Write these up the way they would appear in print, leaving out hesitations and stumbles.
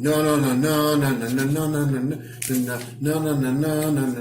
No, no, no, no, no, no, no, no, no, no, no, no, no, no, no,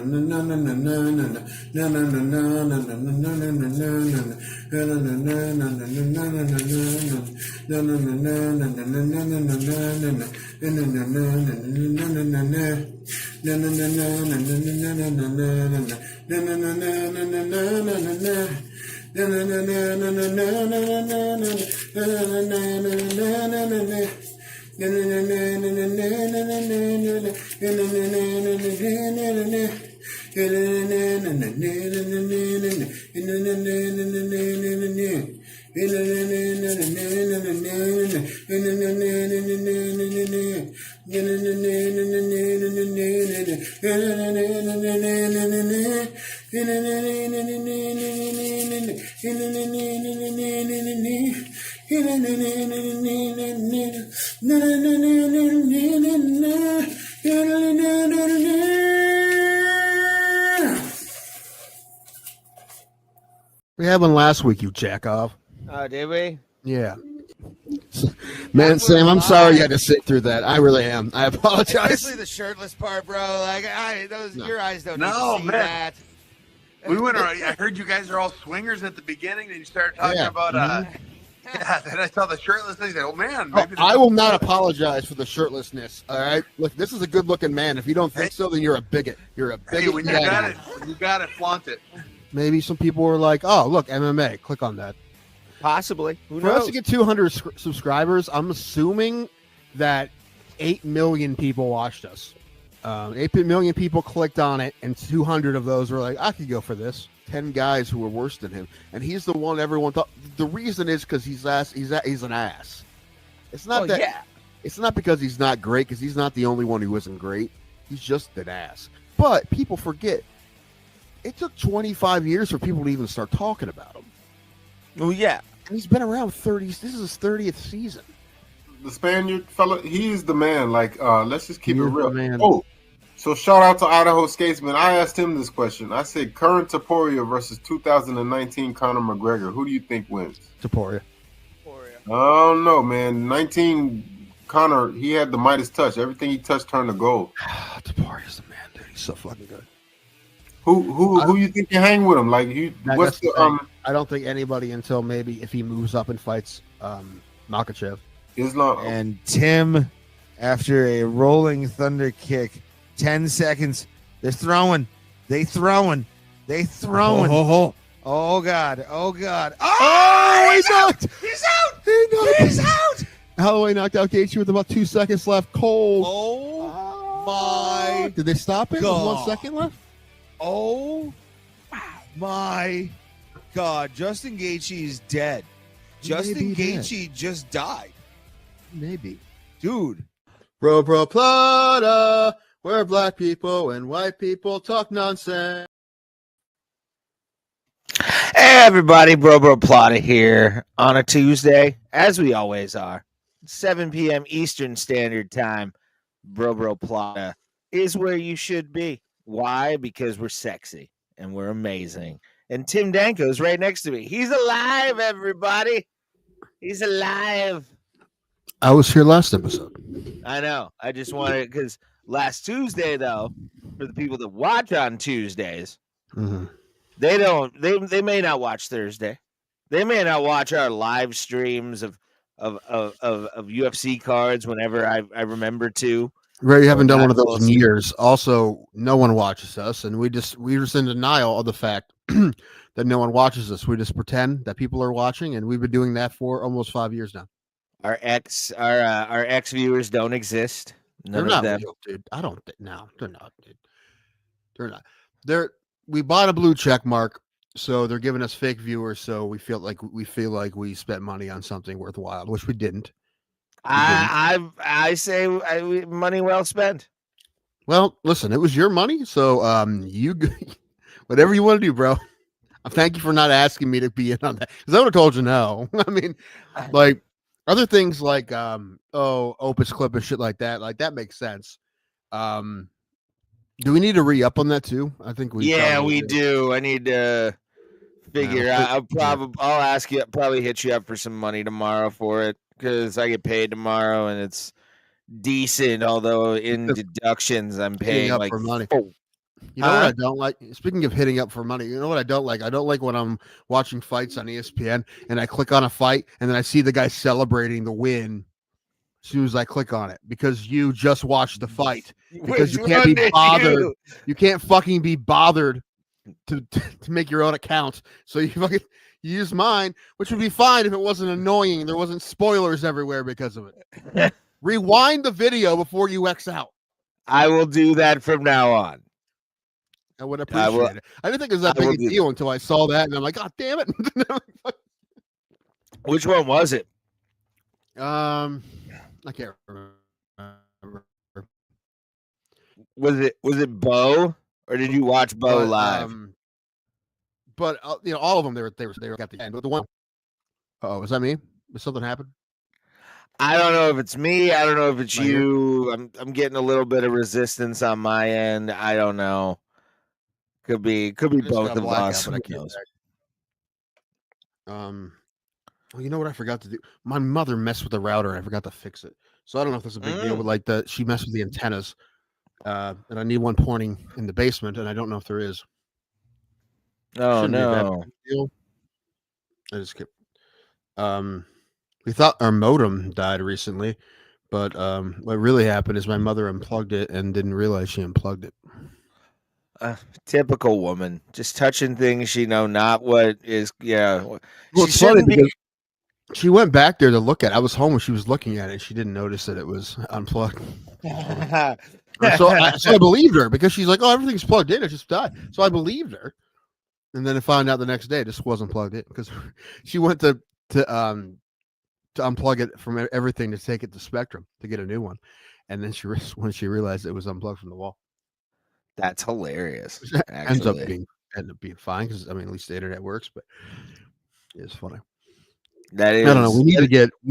We had one last week, you jack off. Oh, did we? Yeah. Man, Sam, I'm sorry you had to sit through that. I really am. I apologize. Especially the shirtless part, bro. Like, your eyes don't need to see that. We went. I heard you guys are all swingers at the beginning, and you started talking about. Yeah, then I saw the shirtless thing. Oh man, maybe I will not apologize for the shirtlessness. All right, look, this is a good-looking man. If you don't think so, then you're a bigot. You're a bigot. Hey, when you got it, flaunt it. Maybe some people were like, "Oh, look, MMA. Click on that." Possibly. Who For knows? us to get 200 subscribers, I'm assuming that 8 million people watched us. 8 million people clicked on it, and 200 of those were like, I could go for this. 10 guys who were worse than him. And he's the one everyone thought. The reason is because he's an ass. It's not It's not because he's not great, because he's not the only one who isn't great. He's just an ass. But people forget. It took 25 years for people to even start talking about him. Oh, yeah. And he's been around 30. This is his 30th season. The Spaniard fella, he's the man. Like, let's just keep it real. Man. Oh, so shout out to Idaho Skatesman. I asked him this question. I said, current Taporia versus 2019 Conor McGregor. Who do you think wins? Taporia. I don't know, man. 19 Conor, he had the Midas touch. Everything he touched turned to gold. Taporia's the man, dude. He's so fucking good. Who you think you hang with him? Like, what's the I don't think anybody until maybe if he moves up and fights Makachev. Islam and Tim, after a rolling thunder kick, 10 seconds. They're throwing. They throwing. Oh God. Oh God. Oh, he's out. He's out. He's out. Holloway knocked out Gaethje with about 2 seconds left. Cold. Oh my. Did they stop it? God. With 1 second left? Oh my God. Justin Gaethje is dead. Justin Gaethje just died. Maybe. Dude. Bro Plata, where black people and white people talk nonsense. Hey everybody, Bro Plata here on a Tuesday, as we always are. 7 p.m. Eastern Standard Time. Bro Plata is where you should be. Why? Because we're sexy and we're amazing. And Tim Danko's right next to me. He's alive, everybody. He's alive. I was here last episode. I know. I just wanted, because last Tuesday, though, for the people that watch on Tuesdays, they may not watch Thursday. They may not watch our live streams of UFC cards whenever I remember to. Ray, you haven't done one of those in years. Also, no one watches us, and we're just in denial of the fact that no one watches us. We just pretend that people are watching, and we've been doing that for almost 5 years now. Our ex viewers don't exist. They're not real, dude. I don't think no, they're not, dude. They're not. We bought a blue check mark, so they're giving us fake viewers. So we feel like we spent money on something worthwhile, which we didn't. I say money well spent. Well, listen, it was your money, so you whatever you want to do, bro. Thank you for not asking me to be in on that, because I would have told you no. I mean, like. Other things like Opus Clip and shit like that makes sense. Do we need to re-up on that too? I think we do. I need to figure out. I'll ask you. Probably hit you up for some money tomorrow for it, because I get paid tomorrow, and it's decent, although in deductions I'm paying up like for money. Oh, You know what I don't like? Speaking of hitting up for money, you know what I don't like? I don't like when I'm watching fights on ESPN and I click on a fight and then I see the guy celebrating the win as soon as I click on it because you just watched the fight. Because you can't be bothered. You can't fucking be bothered to make your own account. So you fucking use mine, which would be fine if it wasn't annoying and there wasn't spoilers everywhere because of it. Rewind the video before you X out. I will do that from now on. I would appreciate it. I didn't think it was that big a deal until I saw that, and I'm like, God damn it! Which one was it? I can't remember. Was it Bo, or did you watch Bo live? But you know, all of them they were at the end. But the one, oh, was that me? Did something happen? I don't know if it's me. I don't know if it's you. I'm getting a little bit of resistance on my end. I don't know. Could be both of us. Who knows? Well, you know what I forgot to do? My mother messed with the router and I forgot to fix it. So I don't know if there's a big deal, but like she messed with the antennas. And I need one pointing in the basement, and I don't know if there is. Oh no. I just kept we thought our modem died recently, but what really happened is my mother unplugged it and didn't realize she unplugged it. Typical woman, just touching things she know not what is. Yeah, well, it's funny because she went back there to look at it. I was home when she was looking at it. She didn't notice that it was unplugged. so I believed her because she's like, "Oh, everything's plugged in. It just died." So I believed her, and then I found out the next day this wasn't plugged in because she went to unplug it from everything to take it to Spectrum to get a new one, and then when she realized it was unplugged from the wall. That's hilarious. Ends up being fine because I mean at least the internet works, but it's funny. That is. I don't know. We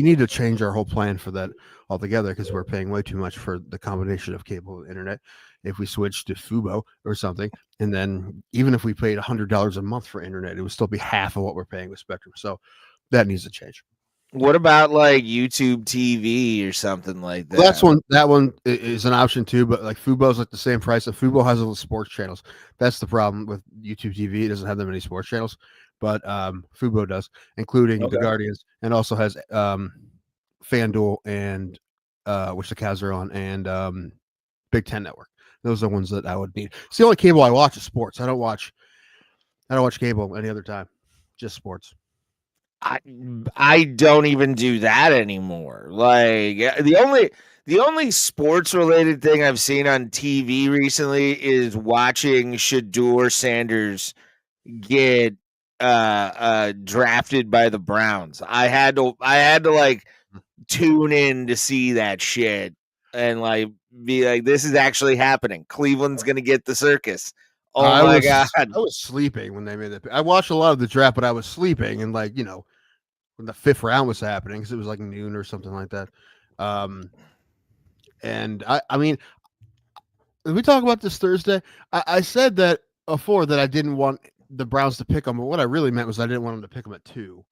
need to change our whole plan for that altogether because we're paying way too much for the combination of cable and internet. If we switch to Fubo or something, and then even if we paid $100 a month for internet, it would still be half of what we're paying with Spectrum. So that needs to change. What about like YouTube TV or something like that? That one is an option too, but like Fubo's like the same price. If Fubo has all the sports channels, that's the problem with YouTube TV. It doesn't have that many sports channels, but Fubo does, including the Guardians, and also has FanDuel and which the Cavs are on, and Big Ten Network. Those are the ones that I would need. It's the only cable I watch is sports. I don't watch cable any other time, just sports. I don't even do that anymore. Like the only sports related thing I've seen on TV recently is watching Shedeur Sanders get drafted by the Browns. I had to like tune in to see that shit and like be like, this is actually happening. Cleveland's gonna get the circus. Oh my god! I was sleeping when they made that. I watched a lot of the draft, but I was sleeping, and like when the 5th round was happening, because it was like noon or something like that. And I mean, we talk about this Thursday. I said that before that I didn't want the Browns to pick them, but what I really meant was I didn't want them to pick them at 2.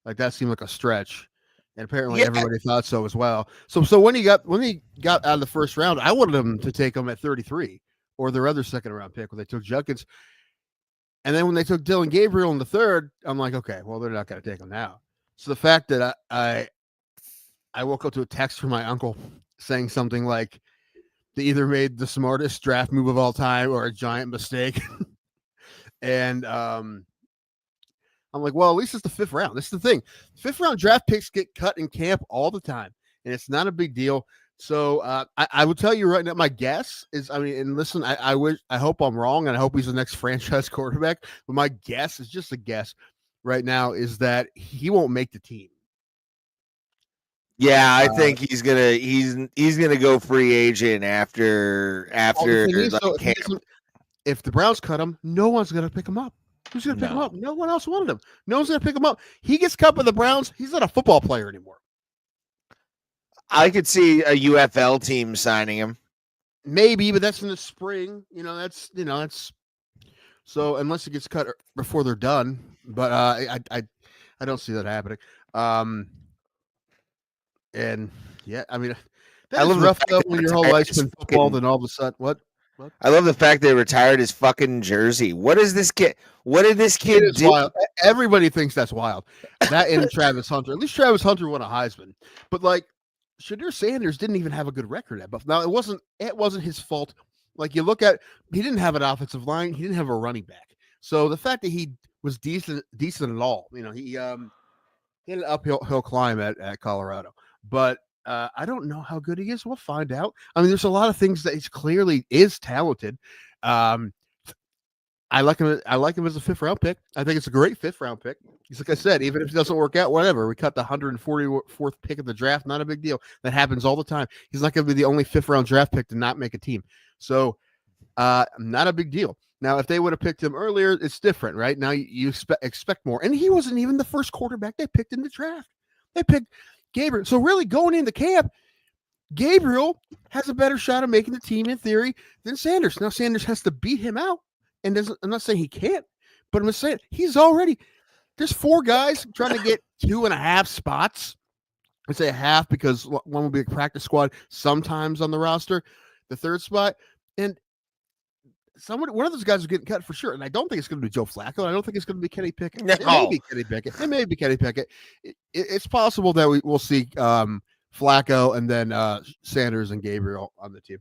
Like that seemed like a stretch, and apparently everybody thought so as well. So when he got out of the 1st round, I wanted them to take them at 33 or their other 2nd round pick when they took Judkins. And then when they took Dylan Gabriel in the 3rd, I'm like, okay, well they're not going to take him now. So the fact that I woke up to a text from my uncle saying something like they either made the smartest draft move of all time or a giant mistake. And I'm like, well, at least it's the 5th round. This is the thing. 5th round draft picks get cut in camp all the time, and it's not a big deal. So I will tell you right now, my guess is, I mean, and listen, I hope I'm wrong, and I hope he's the next franchise quarterback, but my guess is just a guess right now is that he won't make the team. Yeah, I think he's gonna go free agent after camp. If the Browns cut him, no one's gonna pick him up. Who's gonna pick him up? No one else wanted him. No one's gonna pick him up. He gets cut by the Browns. He's not a football player anymore. I could see a UFL team signing him. Maybe, but that's in the spring. That's so unless it gets cut before they're done. But I don't see that happening. And yeah, I mean, That is rough though when your whole life's been football, then all of a sudden, what? I love the fact they retired his fucking jersey. What is this kid? What did this kid do? Wild. Everybody thinks that's wild. That and Travis Hunter. At least Travis Hunter won a Heisman. But like Shadur Sanders didn't even have a good record at Buffalo. Now it wasn't his fault. Like you look at, he didn't have an offensive line, he didn't have a running back. So the fact that he was decent at all, he had an uphill climb at Colorado. But I don't know how good he is. We'll find out. I mean, there's a lot of things that he's clearly is talented. I like him. I like him as a 5th round pick. I think it's a great 5th round pick. He's like I said, even if it doesn't work out, whatever. We cut the 144th pick of the draft. Not a big deal. That happens all the time. He's not going to be the only 5th round draft pick to not make a team. So, not a big deal. Now, if they would have picked him earlier, it's different, right? Now you expect more. And he wasn't even the first quarterback they picked in the draft. They picked Gabriel. So really going into camp, Gabriel has a better shot of making the team in theory than Sanders. Now Sanders has to beat him out. And I'm not saying he can't, but I'm just saying there's 4 guys trying to get 2.5 spots. I say a half because one will be a practice squad sometimes on the roster, the 3rd spot. And one of those guys is getting cut for sure. And I don't think it's going to be Joe Flacco. I don't think it's going to be Kenny Pickett. No. It may be Kenny Pickett. It may be Kenny Pickett. It's possible that we'll see Flacco and then Sanders and Gabriel on the team.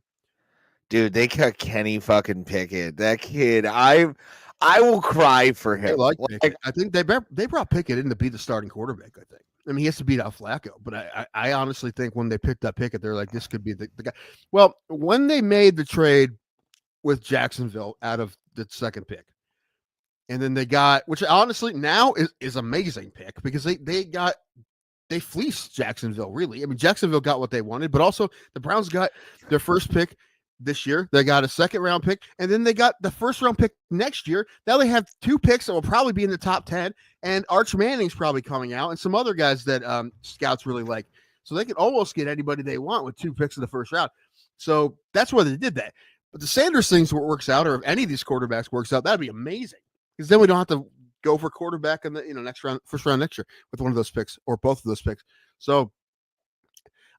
Dude, they cut Kenny fucking Pickett. That kid, I will cry for him. Like I think they brought Pickett in to be the starting quarterback. I think. I mean, he has to beat out Flacco, but I honestly think when they picked up Pickett, they're like, this could be the guy. Well, when they made the trade with Jacksonville out of the 2nd pick, and then they got, which honestly now is amazing pick because they fleeced Jacksonville. Really, I mean, Jacksonville got what they wanted, but also the Browns got their 1st pick this year. They got a 2nd round pick, and then they got the 1st round pick next year. Now they have 2 picks that will probably be in the top 10, and Arch Manning's probably coming out, and some other guys that scouts really like. So they can almost get anybody they want with 2 picks in the 1st round. So that's why they did that. But the Sanders things works out, or if any of these quarterbacks works out, that'd be amazing. Because then we don't have to go for quarterback in the next round, 1st round next year with one of those picks or both of those picks. So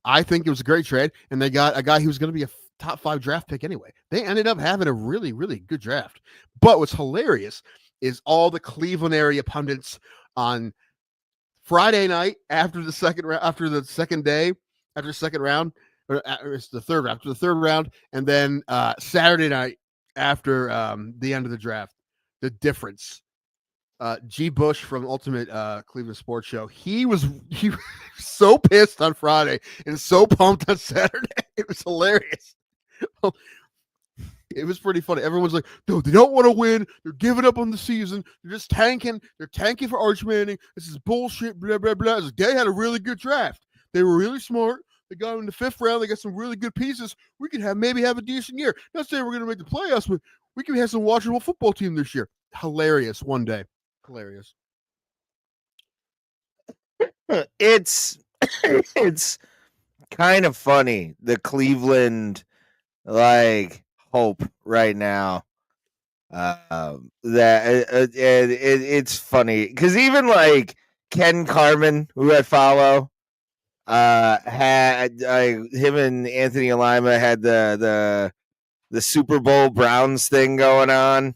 I think it was a great trade, and they got a guy who was going to be a top 5 draft pick anyway. They ended up having a really, really good draft. But what's hilarious is all the Cleveland area pundits on Friday night after the 2nd round, after the 2nd round, or it's the 3rd round, after the 3rd round, and then Saturday night after the end of the draft. The difference. G. Bush from Ultimate Cleveland Sports Show. He was so pissed on Friday and so pumped on Saturday. It was hilarious. It was pretty funny. Everyone's like, no, they don't want to win. They're giving up on the season. They're just tanking. They're tanking for Arch Manning. This is bullshit, blah, blah, blah. Like, they had a really good draft. They were really smart. They got him in the 5th round. They got some really good pieces. We could maybe have a decent year. Not saying we're going to make the playoffs, but we could have some watchable football team this year. Hilarious one day. Hilarious. It's kind of funny, the Cleveland hope right now. It's funny because even Ken Carmen, who I follow, had him and Anthony Alima had the Super Bowl Browns thing going on.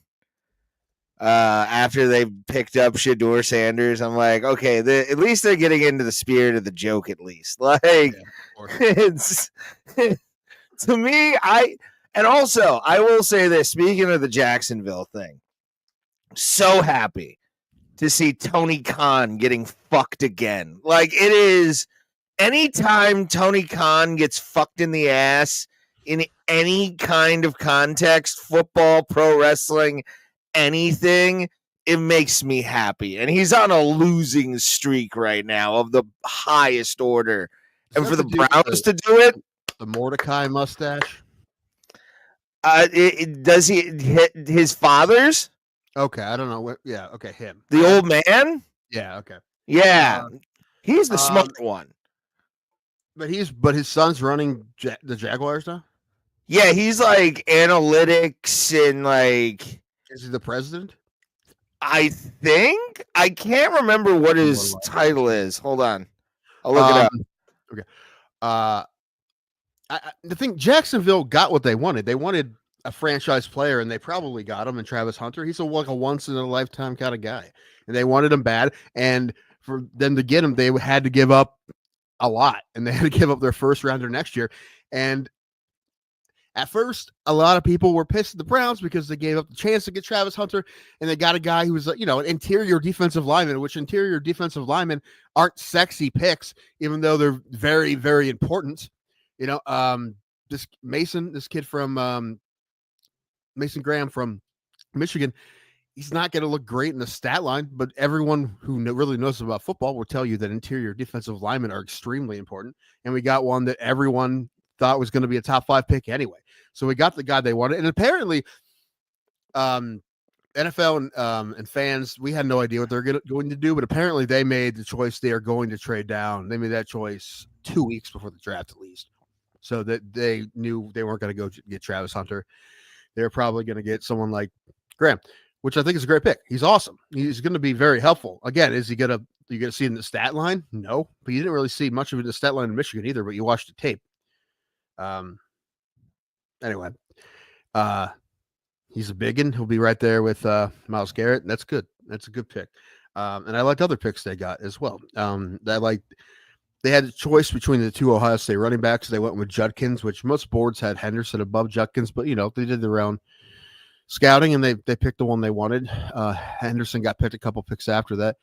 After they picked up Shadur Sanders, I'm like, okay, at least they're getting into the spirit of the joke. At least, it's to me. I will say this. Speaking of the Jacksonville thing, so happy to see Tony Khan getting fucked again. It is anytime Tony Khan gets fucked in the ass in any kind of context, football, pro wrestling, anything, it makes me happy. And he's on a losing streak right now of the highest order. And for the Browns to do it, the Mordecai mustache. Does he hit his father's? Okay, I don't know what. Yeah, okay, him. The old man. Yeah, okay. Yeah, he's the smart one. But his son's running the Jaguars now. Yeah, he's analytics and Is he the president? I think. I can't remember what his title is. Hold on. I'll look it up. Okay. I the thing, Jacksonville got what they wanted. They wanted a franchise player, and they probably got him in Travis Hunter. He's like a once in a lifetime kind of guy, and they wanted him bad. And for them to get him, they had to give up a lot, and they had to give up their first rounder next year. And at first, a lot of people were pissed at the Browns because they gave up the chance to get Travis Hunter, and they got a guy who was, an interior defensive lineman, which interior defensive linemen aren't sexy picks, even though they're very, very important. This kid from Mason Graham from Michigan, he's not going to look great in the stat line, but everyone who really knows about football will tell you that interior defensive linemen are extremely important. And we got one that everyone thought was going to be a top 5 pick anyway. So we got the guy they wanted. And apparently NFL and fans, we had no idea what they're going to do, but apparently they made the choice. They are going to trade down. They made that choice 2 weeks before the draft, at least. So that they knew they weren't going to go get Travis Hunter. They're probably going to get someone like Graham, which I think is a great pick. He's awesome. He's going to be very helpful. Again, is he going to see it in the stat line? No, but you didn't really see much of it in the stat line in Michigan either, but you watched the tape. Anyway, he's a big one. He'll be right there with Myles Garrett. That's good. That's a good pick. And I liked other picks they got as well. They had a choice between the 2 Ohio State running backs. They went with Judkins, which most boards had Henderson above Judkins, but they did their own scouting and they picked the one they wanted. Henderson got picked a couple picks after that.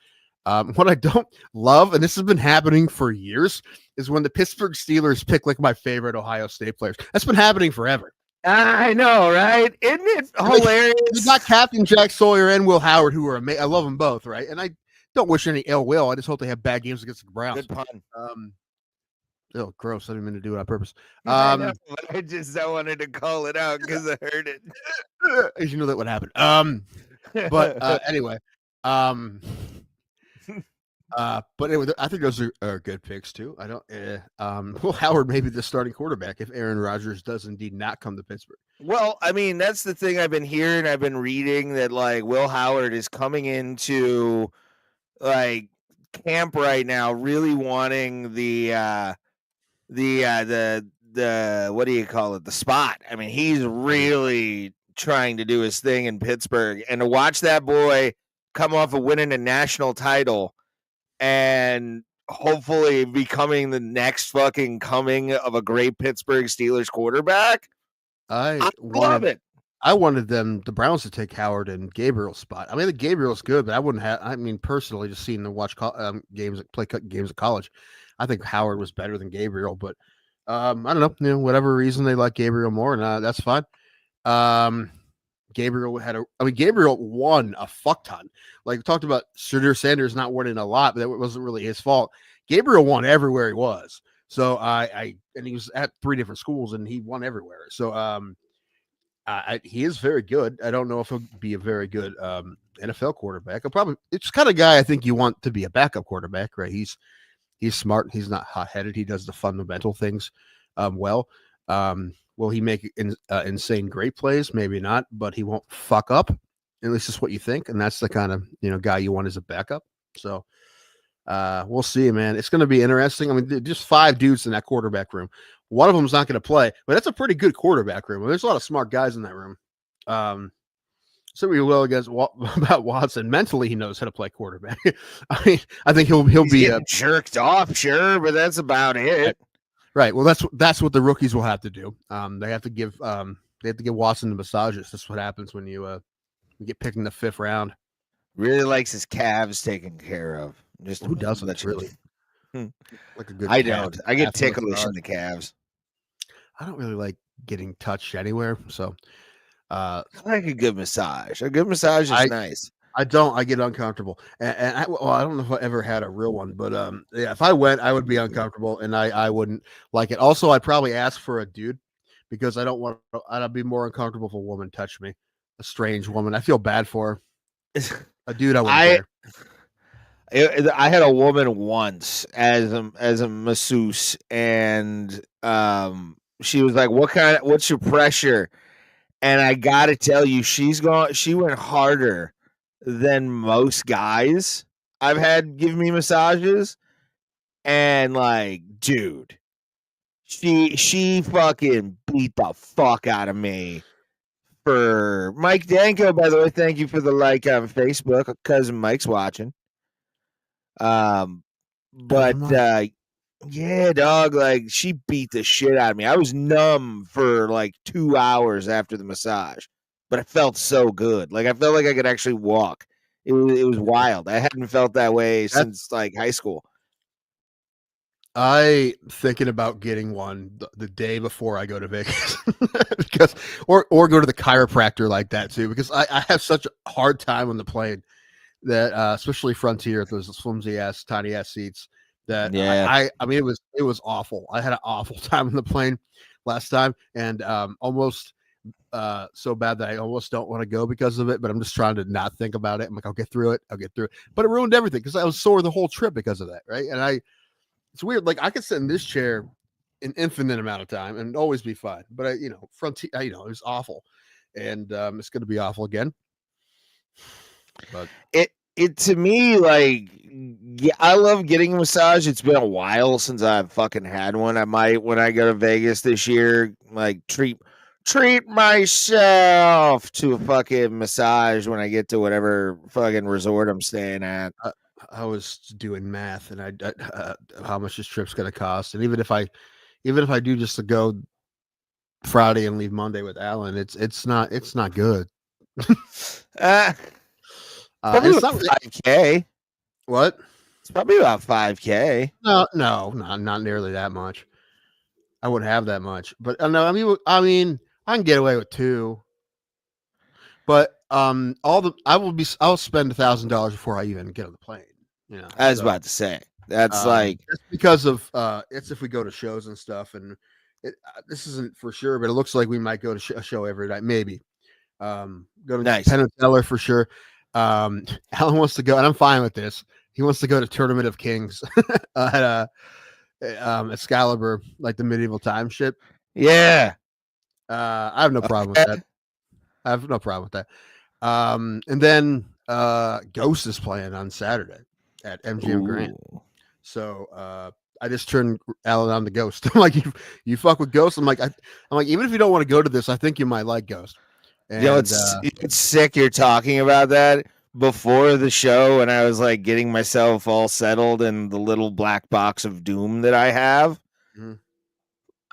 What I don't love, and this has been happening for years, is when the Pittsburgh Steelers pick like my favorite Ohio State players. That's been happening forever. I know, right? Isn't it hilarious? You got Captain Jack Sawyer and Will Howard, who are amazing. I love them both, right? And I don't wish any ill will. I just hope they have bad games against the Browns. Good pun. Oh, gross. I didn't mean to do it on purpose. I wanted to call it out because I heard it. You know that would happen. But anyway. But anyway, I think those are good picks too. I don't. Will Howard may be the starting quarterback if Aaron Rodgers does indeed not come to Pittsburgh. Well, I mean, that's the thing I've been hearing. I've been reading that like Will Howard is coming into like camp right now, really wanting the what do you call it? The spot. I mean, he's really trying to do his thing in Pittsburgh, and to watch that boy come off of winning a national title and hopefully becoming the next fucking coming of a great Pittsburgh Steelers quarterback. I love it. I wanted the Browns to take Howard and Gabriel's spot. I mean, the Gabriel's good, but I wouldn't have. I mean, personally, just seeing them watch games at college, I think Howard was better than Gabriel. But I don't know, whatever reason they like Gabriel more, and that's fine. Gabriel won a fuck ton. Like we talked about, Shadur Sanders not winning a lot, but that wasn't really his fault. Gabriel won everywhere he was. So and he was at 3 different schools and he won everywhere. So he is very good. I don't know if he'll be a very good NFL quarterback. It's kind of guy I think you want to be a backup quarterback, right? He's smart. He's not hot-headed. He does the fundamental things well. Will he make insane great plays? Maybe not, but he won't fuck up. At least that's what you think, and that's the kind of guy you want as a backup. So we'll see, man. It's going to be interesting. I mean, just 5 dudes in that quarterback room. One of them is not going to play, but that's a pretty good quarterback room. There's a lot of smart guys in that room. So we will against about Watson. Mentally, he knows how to play quarterback. I mean, I think he'll be jerked off, sure, but that's about it. Right. Well, that's what the rookies will have to do. They have to give Watson the massages. That's what happens when you get picked in the 5th round. Really likes his calves taken care of. Just who doesn't? That's really like a good. I don't. I get ticklish in the calves. I don't really like getting touched anywhere. So I like a good massage. A good massage is nice. I don't. I get uncomfortable, and I don't know if I ever had a real one, but yeah, if I went, I would be uncomfortable, and I wouldn't like it. Also, I'd probably ask for a dude because I don't want. I'd be more uncomfortable if a woman touched me, a strange woman. I feel bad for her. A dude, I wouldn't care. I had a woman once as a masseuse, and she was like, "What's your pressure?" And I gotta tell you, she went harder than most guys I've had give me massages, and like, dude, She fucking beat the fuck out of me. For Mike Danko, by the way, thank you for the like on Facebook. Cousin Mike's watching. But yeah, dog, like she beat the shit out of me. I was numb for like 2 hours after the massage, but I felt so good. Like I felt like I could actually walk. It was wild. I hadn't felt that way since like high school. I thinking about getting one the day before I go to Vegas, because or go to the chiropractor like that too, because I have such a hard time on the plane that especially Frontier with those flimsy ass tiny ass seats that I mean it was awful. I had an awful time on the plane last time, and almost so bad that I almost don't want to go because of it, but I'm just trying to not think about it. I'm like, I'll get through it, but it ruined everything because I was sore the whole trip because of that, right? And it's weird. Like I could sit in this chair an infinite amount of time and always be fine. But Frontier, it was awful, and it's going to be awful again. But it to me, like, yeah, I love getting a massage. It's been a while since I've fucking had one. I might, when I go to Vegas this year, like treat myself to a fucking massage when I get to whatever fucking resort I'm staying at. I was doing math and I how much this trip's going to cost, and even if I do just to go Friday and leave Monday with Alan, it's not good. It's probably it's about 5K. What? It's probably about 5K. No, not nearly that much. I wouldn't have that much, but no, I mean, I can get away with 2. But I'll spend $1,000 before I even get on the plane. I was about to say that's like that's because of it's if we go to shows and stuff, and this isn't for sure, but it looks like we might go to a show every night, maybe. Go to Penn and Teller for sure. Alan wants to go, and I'm fine with this. He wants to go to Tournament of Kings at Excalibur, like the medieval time shit. Yeah. I have no problem with that. I have no problem with that. And then Ghost is playing on Saturday at MGM Grand. So I just turned Alan on to Ghost. I'm like, you fuck with Ghost? I'm like, even if you don't want to go to this, I think you might like Ghost. And, it's sick you're talking about that. Before the show, and I was like getting myself all settled in the little black box of doom that I have. Mm-hmm.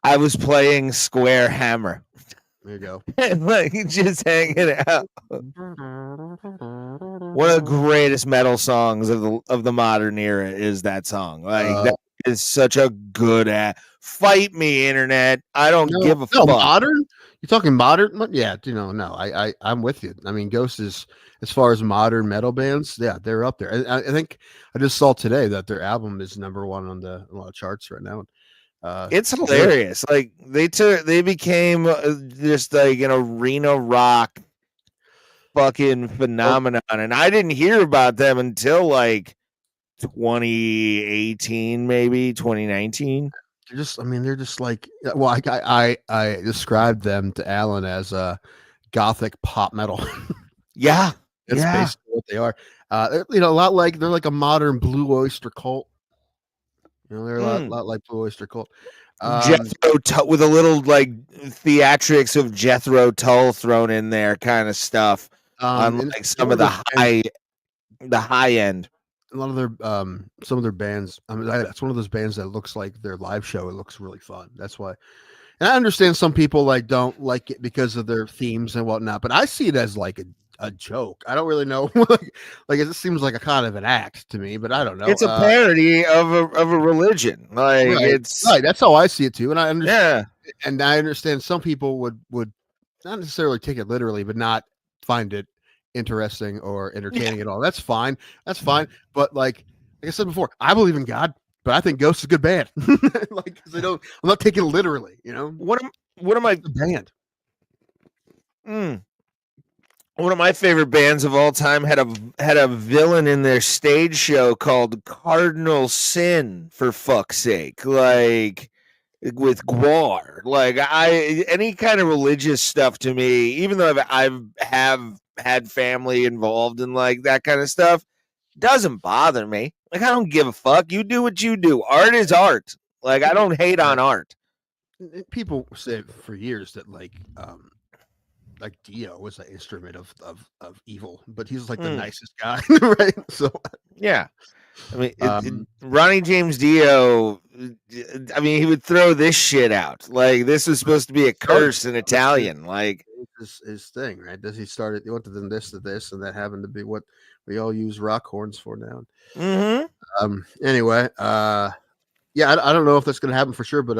I was playing Square Hammer. There you go. And like just hanging out. One of the greatest metal songs of the modern era is that song. Like that is such a good fight me, internet. I don't give a fuck. Modern? You're talking modern? Yeah, no, I'm with you. I mean, Ghost is, as far as modern metal bands, yeah, they're up there. I think I just saw today that their album is #1 on a lot of charts right now. It's hilarious. Like they became just like an arena rock fucking phenomenon, and I didn't hear about them until like 2018, maybe 2019. They're just like, well, I described them to Alan as gothic pop metal. Yeah, that's basically what they are. A lot like they're like a modern Blue Oyster Cult. They're a lot like Blue Oyster Cult. Jethro with a little like theatrics of Jethro Tull thrown in there, kind of stuff. On like some of the high end. A lot of their some of their bands. That's one of those bands that looks like their live show. It looks really fun. That's why. And I understand some people like don't like it because of their themes and whatnot, but I see it as like a joke. I don't really know. Like it seems like a kind of an act to me, but I don't know. It's a parody of a religion. Like it's right. That's how I see it too. And I understand. Yeah. And I understand some people would not necessarily take it literally, but not find it interesting or entertaining at all. That's fine. But like I said before, I believe in God, but I think Ghost is a good band. Like, because I'm not taking it literally. What am I band? One of my favorite bands of all time had a villain in their stage show called Cardinal Sin, for fuck's sake. Like with Gwar. Like any kind of religious stuff to me, even though I've had family involved in like that kind of stuff, doesn't bother me. Like I don't give a fuck. You do what you do. Art is art. Like I don't hate on art. people said for years that like Dio was an instrument of evil, but he's like the nicest guy, right? So yeah, I mean, um, Ronnie James Dio. I mean, he would throw this shit out. Like this was supposed to be a curse in Italian. Like his thing, right? He started. He went to this to this, and that happened to be what we all use rock horns for now. Anyway, yeah, I don't know if that's going to happen for sure, but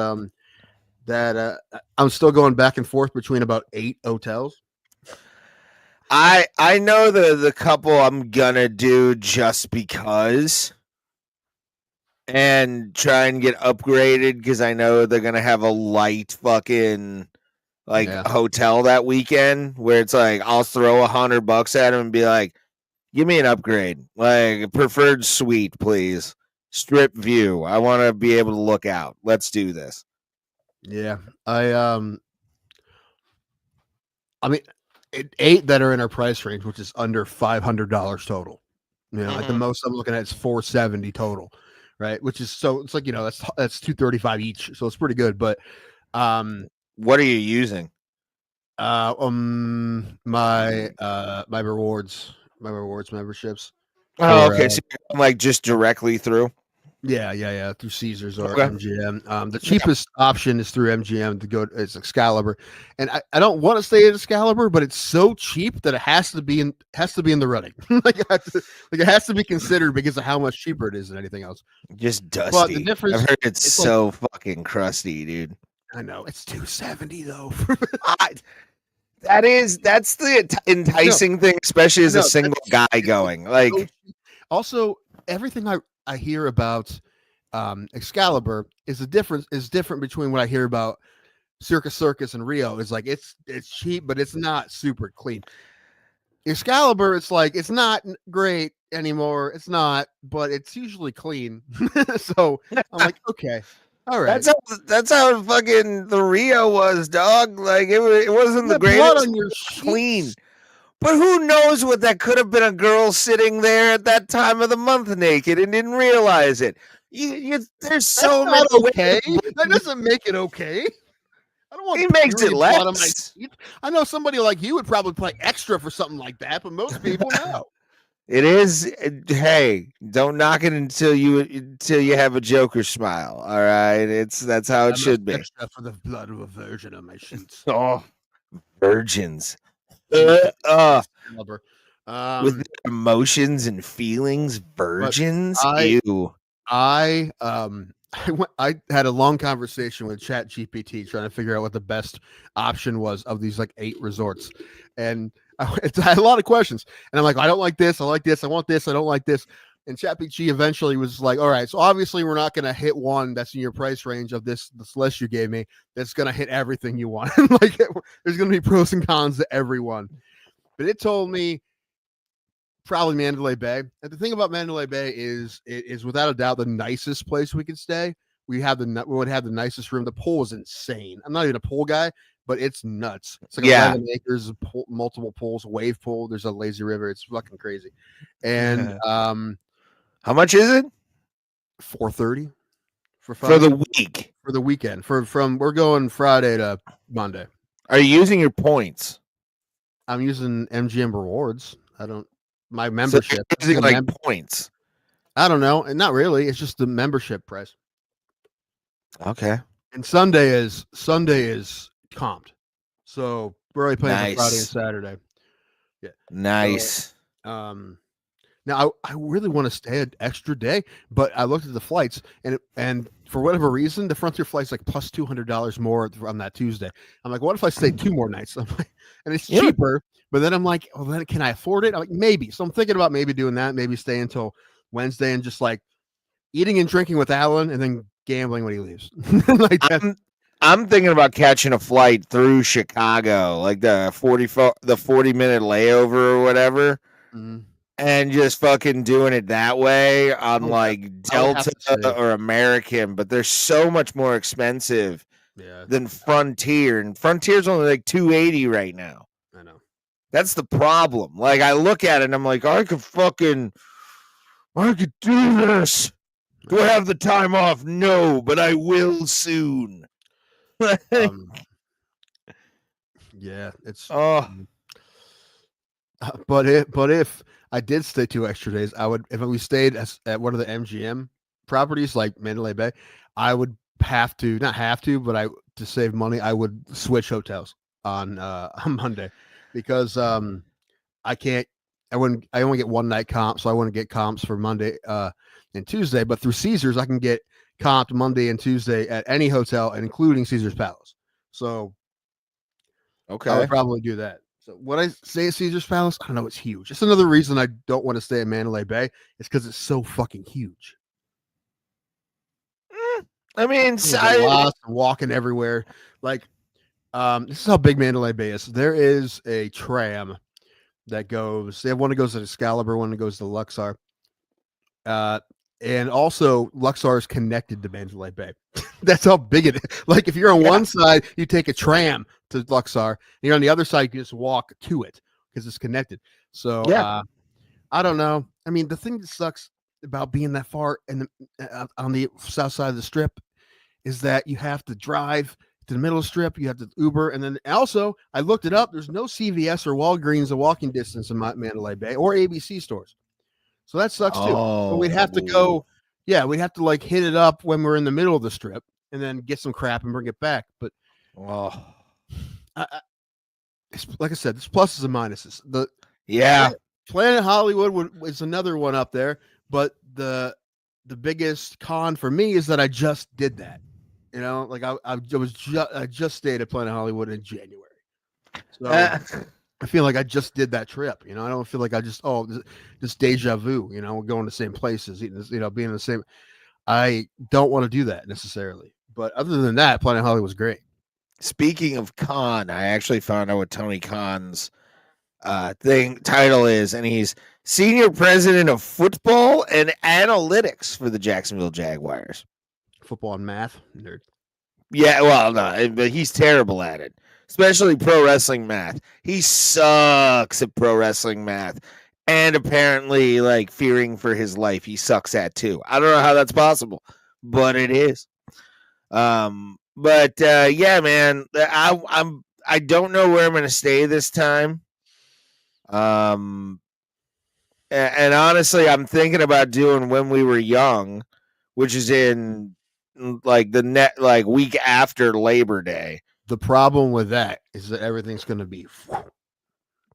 that I'm still going back and forth between about 8 hotels. I know the couple I'm gonna do just because, and try and get upgraded because I know they're gonna have a light fucking like hotel that weekend where it's like I'll throw $100 at them and be like, give me an upgrade, like a preferred suite, please. Strip view. I want to be able to look out. Let's do this. Yeah, I mean, 8 that are in our price range, which is under $500 total. You know, like the most I'm looking at is $470 total, right? Which is so it's like that's $235 each, so it's pretty good. But what are you using? My rewards memberships. Oh, okay. So you're like just directly through. Yeah, through Caesars or MGM. The cheapest option is through MGM to go. It's Excalibur, and I don't want to stay at Excalibur, but it's so cheap that it has to be in the running. Like it has to be considered because of how much cheaper it is than anything else. Just dusty. But the difference, I've heard it's so fucking crusty, dude. I know it's $270 though. That's the enticing thing, especially as a single guy going. Like, also everything I hear about Excalibur is different between what I hear about Circus and Rio. Is like it's cheap, but it's not super clean. Excalibur, it's like it's not great anymore. It's not, but it's usually clean. So I'm like, okay, all right. That's how fucking the Rio was, dog. Like it wasn't the greatest. Blood on your clean. But who knows what that could have been a girl sitting there at that time of the month naked and didn't realize it. There's so many okay. That doesn't make it okay. I don't want. He makes it less. I know somebody like you would probably play extra for something like that, but most people know. It is. Hey, don't knock it until you have a Joker smile. All right, that's how it should be. Extra for the blood of a virgin on my sheets. Oh, virgins. With emotions and feelings, virgins. I had a long conversation with ChatGPT trying to figure out what the best option was of these like 8 resorts, and I had a lot of questions. And I'm like, I don't like this. I like this. I want this. I don't like this. And ChatGPT eventually was like, all right, so obviously we're not going to hit one that's in your price range of this list you gave me that's going to hit everything you want. Like there's going to be pros and cons to every one. But it told me probably Mandalay Bay. And the thing about Mandalay Bay is it is without a doubt the nicest place we could stay. We would have the nicest room. The pool is insane. I'm not even a pool guy, but it's nuts. It's like 11 acres of multiple pools, wave pool. There's a lazy river. It's fucking crazy. And how much is it? $430 for the week. For the weekend. From we're going Friday to Monday. Are you using your points? I'm using MGM rewards. My membership. So using like points. I don't know. And not really. It's just the membership price. Okay. And Sunday is comped. So we're already playing for Friday and Saturday. Yeah. Nice. So, now I really want to stay an extra day, but I looked at the flights and for whatever reason, the Frontier flight's like plus $200 more on that Tuesday. I'm like, what if I stay 2 more nights? I'm like, and it's cheaper, but then I'm like, well, then can I afford it? I'm like, maybe. So I'm thinking about maybe doing that, maybe stay until Wednesday and just like eating and drinking with Alan and then gambling when he leaves. Like that. I'm thinking about catching a flight through Chicago, like the 40-minute layover or whatever. Mm-hmm. And just fucking doing it that way on like Delta or American, but they're so much more expensive than Frontier, and Frontier's only like $280 right now. I know. That's the problem. Like I look at it and I'm like, I could do this. Do I have the time off? No, but I will soon. Yeah, it's. Oh, But if I did stay 2 extra days, I would. If we stayed at one of the MGM properties like Mandalay Bay, I would have to not have to, but to save money, I would switch hotels on Monday because I can't. I wouldn't. I only get one night comp, so I wouldn't get comps for Monday and Tuesday. But through Caesars, I can get comped Monday and Tuesday at any hotel, and including Caesars Palace. So okay. I would probably do that. So when I say Caesars Palace, I know it's huge. It's another reason I don't want to stay at Mandalay Bay. It's because it's so fucking huge. I mean, walking everywhere. Like, this is how big Mandalay Bay is. There is a tram that goes. They have one that goes to Excalibur, one that goes to Luxor. And also Luxor is connected to Mandalay Bay. That's how big it is. Like, if you're on one side, you take a tram to Luxor, and you're on the other side, you can just walk to it because it's connected. So I don't know. I mean, the thing that sucks about being that far on the south side of the strip is that you have to drive to the middle of the strip, you have to Uber, and then also I looked it up. There's no CVS or Walgreens a walking distance in Mandalay Bay or ABC stores. So that sucks too. But we'd have to go, we'd have to like hit it up when we're in the middle of the strip and then get some crap and bring it back. But like I said, there's pluses and minuses. Planet Hollywood is another one up there, but the biggest con for me is that I just did that. You know, like I just stayed at Planet Hollywood in January. So I feel like I just did that trip. You know, I don't feel like I just this deja vu. You know, going to the same places, being in the same. I don't want to do that necessarily. But other than that, Planet Hollywood was great. Speaking of con, I actually found out what Tony Khan's title is, and he's Senior President of Football and Analytics for the Jacksonville Jaguars. Football and math, nerd. Yeah, well, no, but he's terrible at it, especially pro wrestling math. He sucks at pro wrestling math, and apparently, like, fearing for his life, he sucks at too. I don't know how that's possible, but it is. Yeah, man, I don't know where I'm going to stay this time. And honestly, I'm thinking about doing When We Were Young, which is in like the week after Labor Day. The problem with that is that everything's going to be,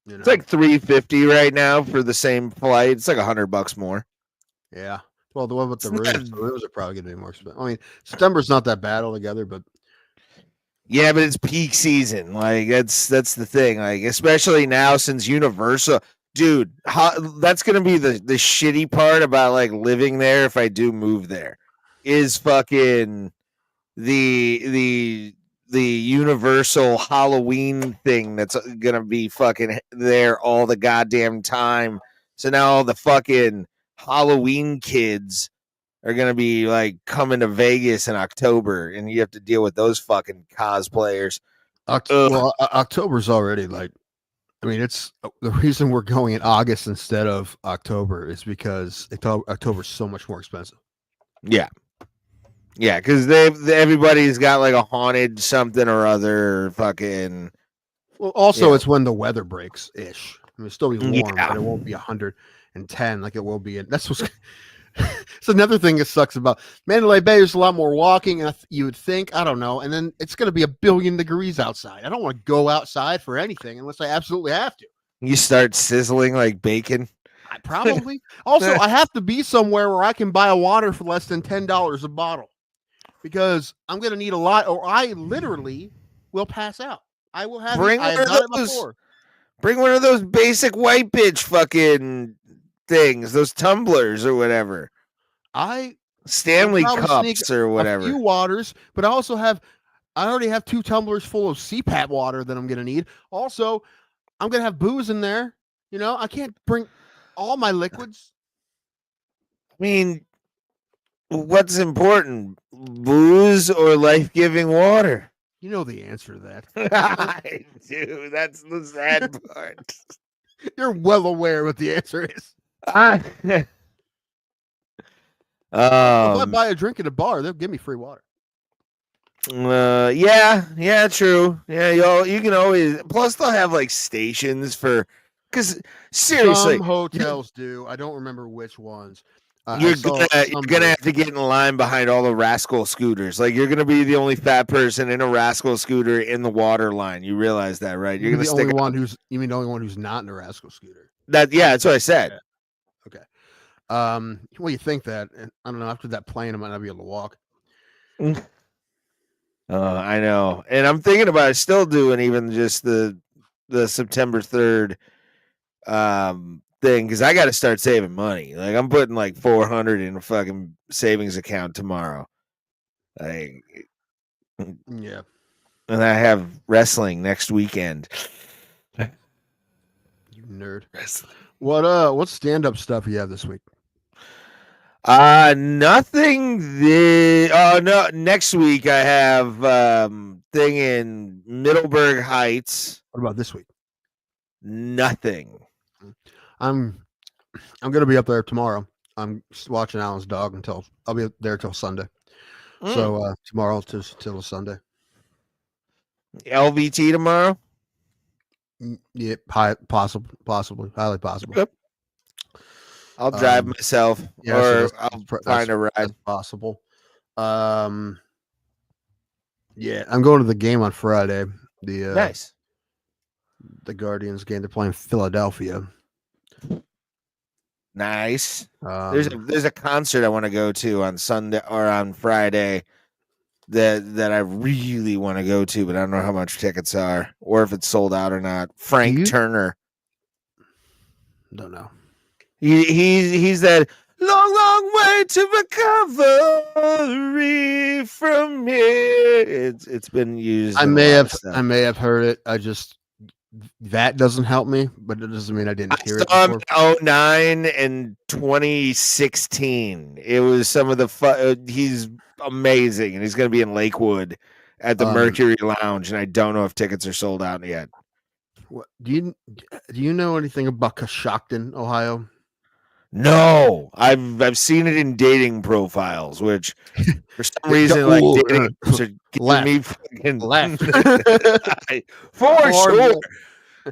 it's like $350 right now for the same flight. It's like $100 more. Yeah. Well, the one with the rooms are probably going to be more expensive. I mean, September's not that bad altogether, but yeah, but it's peak season. Like that's the thing. Like, especially now since Universal, dude, that's going to be the shitty part about like living there. If I do move there, is fucking the Universal Halloween thing that's going to be fucking there all the goddamn time. So now all the fucking Halloween kids are going to be like coming to Vegas in October, and you have to deal with those fucking cosplayers. October's already like, I mean, it's the reason we're going in August instead of October is because October's so much more expensive. Yeah. Yeah, because everybody's got like a haunted something or other fucking. Well, also it's when the weather breaks ish. I mean, it'll still be warm, but it won't be 110 like it will be. That's what's. It's another thing that sucks about Mandalay Bay. There's a lot more walking, and you would think, I don't know, and then it's going to be 1 billion degrees outside. I don't want to go outside for anything unless I absolutely have to. You start sizzling like bacon. Probably. Also, I have to be somewhere where I can buy a water for less than $10 a bottle because I'm going to need a lot, or I literally will pass out. I will have. Bring one of those basic white bitch fucking things, those tumblers or whatever. Stanley cups or whatever. A few waters, but I already have 2 tumblers full of CPAP water that I'm going to need. Also, I'm going to have booze in there. You know, I can't bring all my liquids. I mean, what's important, booze or life-giving water? You know the answer to that. I do. That's the sad part. You're well aware what the answer is. If I buy a drink at a bar, they'll give me free water. Yeah, true. Yeah, you can always. Plus, they'll have like stations for. Because seriously, some hotels do. I don't remember which ones. you're gonna have to get in line behind all the rascal scooters. Like you're gonna be the only fat person in a rascal scooter in the water line. You realize that, right? You're gonna the only one who's. You mean the only one who's not in a rascal scooter? That's what I said. Okay. Well, you think that? I don't know. After that plane, I might not be able to walk. I know, and I'm thinking about still doing even just the September 3rd thing because I got to start saving money. Like I'm putting like 400 in a fucking savings account tomorrow. Like, yeah, and I have wrestling next weekend. You nerd. Wrestling. What stand up stuff you have this week? Nothing. No. Next week I have thing in Middleburg Heights. What about this week? Nothing. I'm gonna be up there tomorrow. I'm watching Alan's dog until I'll be there till Sunday. So tomorrow till Sunday. LVT tomorrow. Yeah, possibly, highly possible. Okay. I'll drive myself, or I'll find a ride. That's possible. Yeah, I'm going to the game on Friday. Nice. The Guardians game. They're playing Philadelphia. Nice. There's a concert I want to go to on Sunday or on Friday that I really want to go to, but I don't know how much tickets are or if it's sold out or not. Frank Turner. Don't know. He's that long way to recovery from here. It's been used. I may have heard it. That doesn't help me, but it doesn't mean I didn't hear it. I saw him in 2009 and 2016. It was some of the he's amazing, and he's going to be in Lakewood at the Mercury Lounge, and I don't know if tickets are sold out yet. What, do you know anything about Coshocton, Ohio? No, I've seen it in dating profiles, which for some reason like dating apps are giving me fucking left for sure,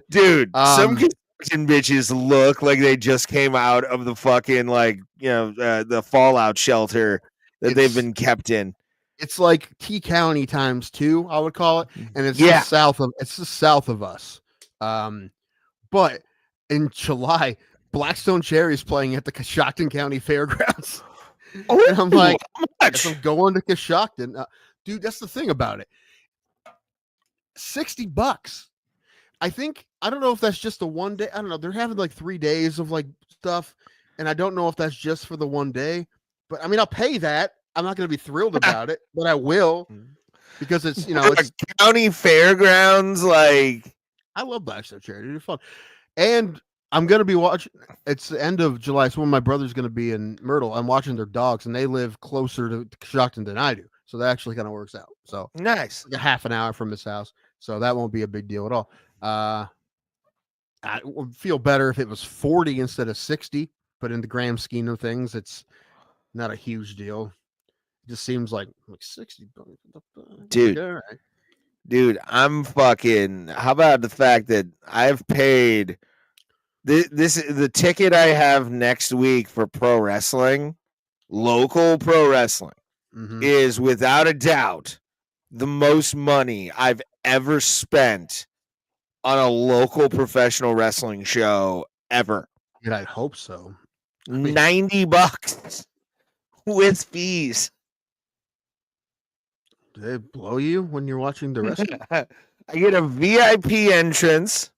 dude. Some construction bitches look like they just came out of the fucking the fallout shelter that they've been kept in. It's like T County times 2, I would call it, and it's the south of us. But in July, Blackstone Cherry is playing at the Coshocton County Fairgrounds. And I'm like, I'm going to Coshocton. Dude, that's the thing about it. $60. I don't know if that's just the one day. I don't know. They're having like 3 days of like stuff. And I don't know if that's just for the one day. But I mean, I'll pay that. I'm not going to be thrilled about it, but I will because it's, it's county fairgrounds. Like, I love Blackstone Cherry. They're fun. And I'm going to be watching. It's the end of July. So when my brother's going to be in Myrtle, I'm watching their dogs, and they live closer to Coshocton than I do. So that actually kind of works out. So nice. Like a half an hour from his house. So that won't be a big deal at all. I would feel better if it was 40 instead of 60, but in the grand scheme of things, it's not a huge deal. It just seems like 60. Dude, I'm fucking. How about the fact that I've paid the ticket I have next week for pro wrestling, local pro wrestling, is without a doubt the most money I've ever spent on a local professional wrestling show ever. And I hope so. $90 with fees. Do they blow you when you're watching the wrestling? I get a VIP entrance.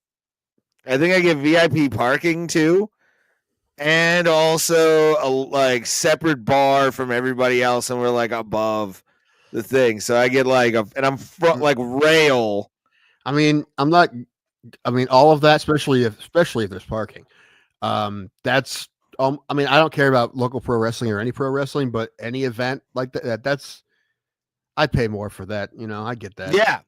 I think I get VIP parking too, and also a separate bar from everybody else, and we're like above the thing. So I get and I'm front rail. I mean, all of that, especially if there's parking. That's I mean, I don't care about local pro wrestling or any pro wrestling, but any event like that's I pay more for that. I get that. Yeah,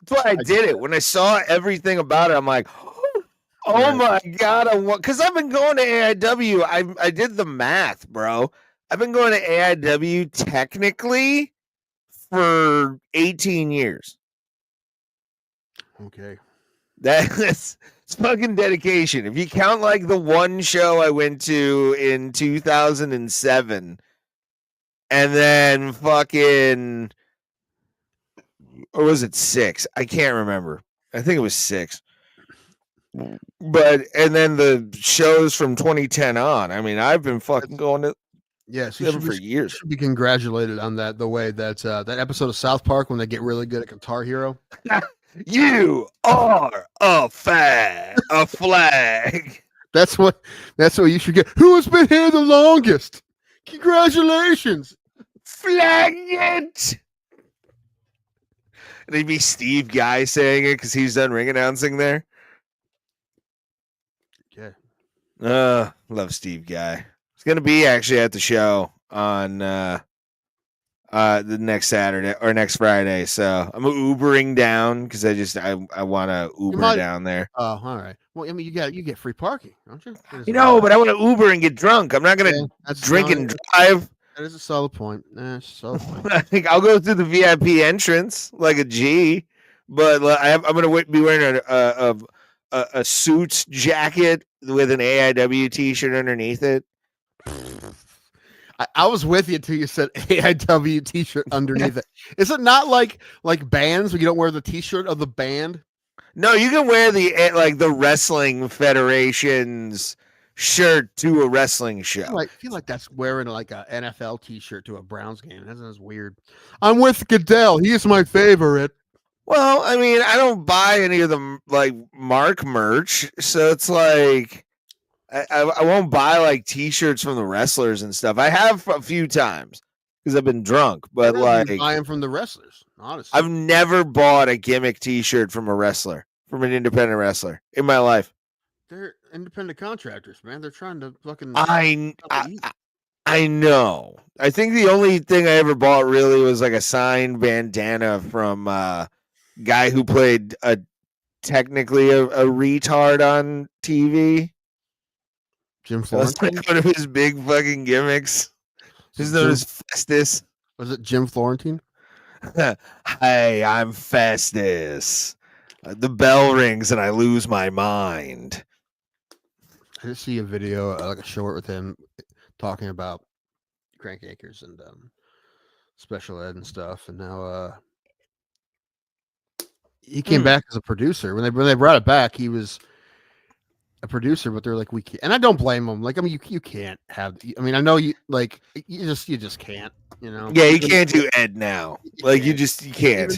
that's why I did it. When I saw everything about it, I'm like, oh my God, because I've been going to AIW. I did the math, bro. I've been going to AIW technically for 18 years. Okay. That's it's fucking dedication. If you count like the one show I went to in 2007 and then fucking, or was it 6? I can't remember. I think it was 6. But and then the shows from 2010 on. I mean, I've been fucking going to them for years. Should be congratulated on that. The way that that episode of South Park when they get really good at Guitar Hero. You are a flag. That's what you should get. Who has been here the longest? Congratulations. Flag it. And it'd be Steve Guy saying it because he's done ring announcing there. Yeah. Love Steve Guy. He's gonna be actually at the show on the next Saturday or next Friday. So I'm Ubering down because I want to Uber down there. Oh, all right. Well, I mean, you get free parking, don't you? But I want to Uber and get drunk. I'm not gonna drink and drive. That is a solid point. I think I'll go through the VIP entrance like a G, but I'm gonna be wearing a suit jacket with an AIW T-shirt underneath it. I was with you until you said AIW T-shirt underneath it. Is it not like bands where you don't wear the T-shirt of the band? No, you can wear the Wrestling Federation's shirt to a wrestling show. I feel like that's wearing like a NFL T-shirt to a Browns game. That's weird. I'm with Goodell. He is my favorite. Well, I mean, I don't buy any of the like Mark merch, so it's like I won't buy like T-shirts from the wrestlers and stuff. I have a few times because I've been drunk, but like buy them from the wrestlers. Honestly, I've never bought a gimmick T-shirt from a wrestler, from an independent wrestler in my life. They're independent contractors, man. They're trying to fucking. I know. I think the only thing I ever bought really was like a signed bandana from a guy who played technically a retard on TV. Jim Florentine. That's like one of his big fucking gimmicks. He's known as Festus. Was it Jim Florentine? Hey, I'm Festus. The bell rings and I lose my mind. I just see a video, like a short with him talking about crank anchors and special ed and stuff. And now he came back as a producer. When they brought it back, he was a producer, but they're like, we can't. And I don't blame him. Like, I mean, you can't have. I mean, I know you like you just can't. You know. Yeah, you can't do Ed now. Like you can't.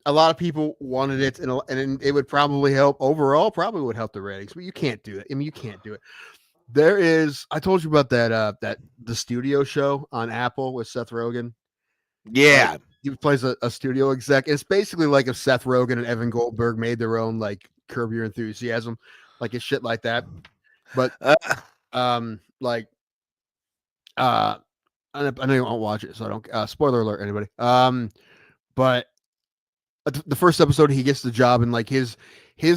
A lot of people wanted it, and it would probably help overall. Probably would help the ratings, but you can't do it. I mean, you can't do it. There is. I told you about that. The studio show on Apple with Seth Rogen. Yeah, he plays a studio exec. It's basically like if Seth Rogen and Evan Goldberg made their own like Curb Your Enthusiasm, like it's shit like that. But I know you won't watch it, so I don't. Spoiler alert, anybody. But the first episode, he gets the job, and like his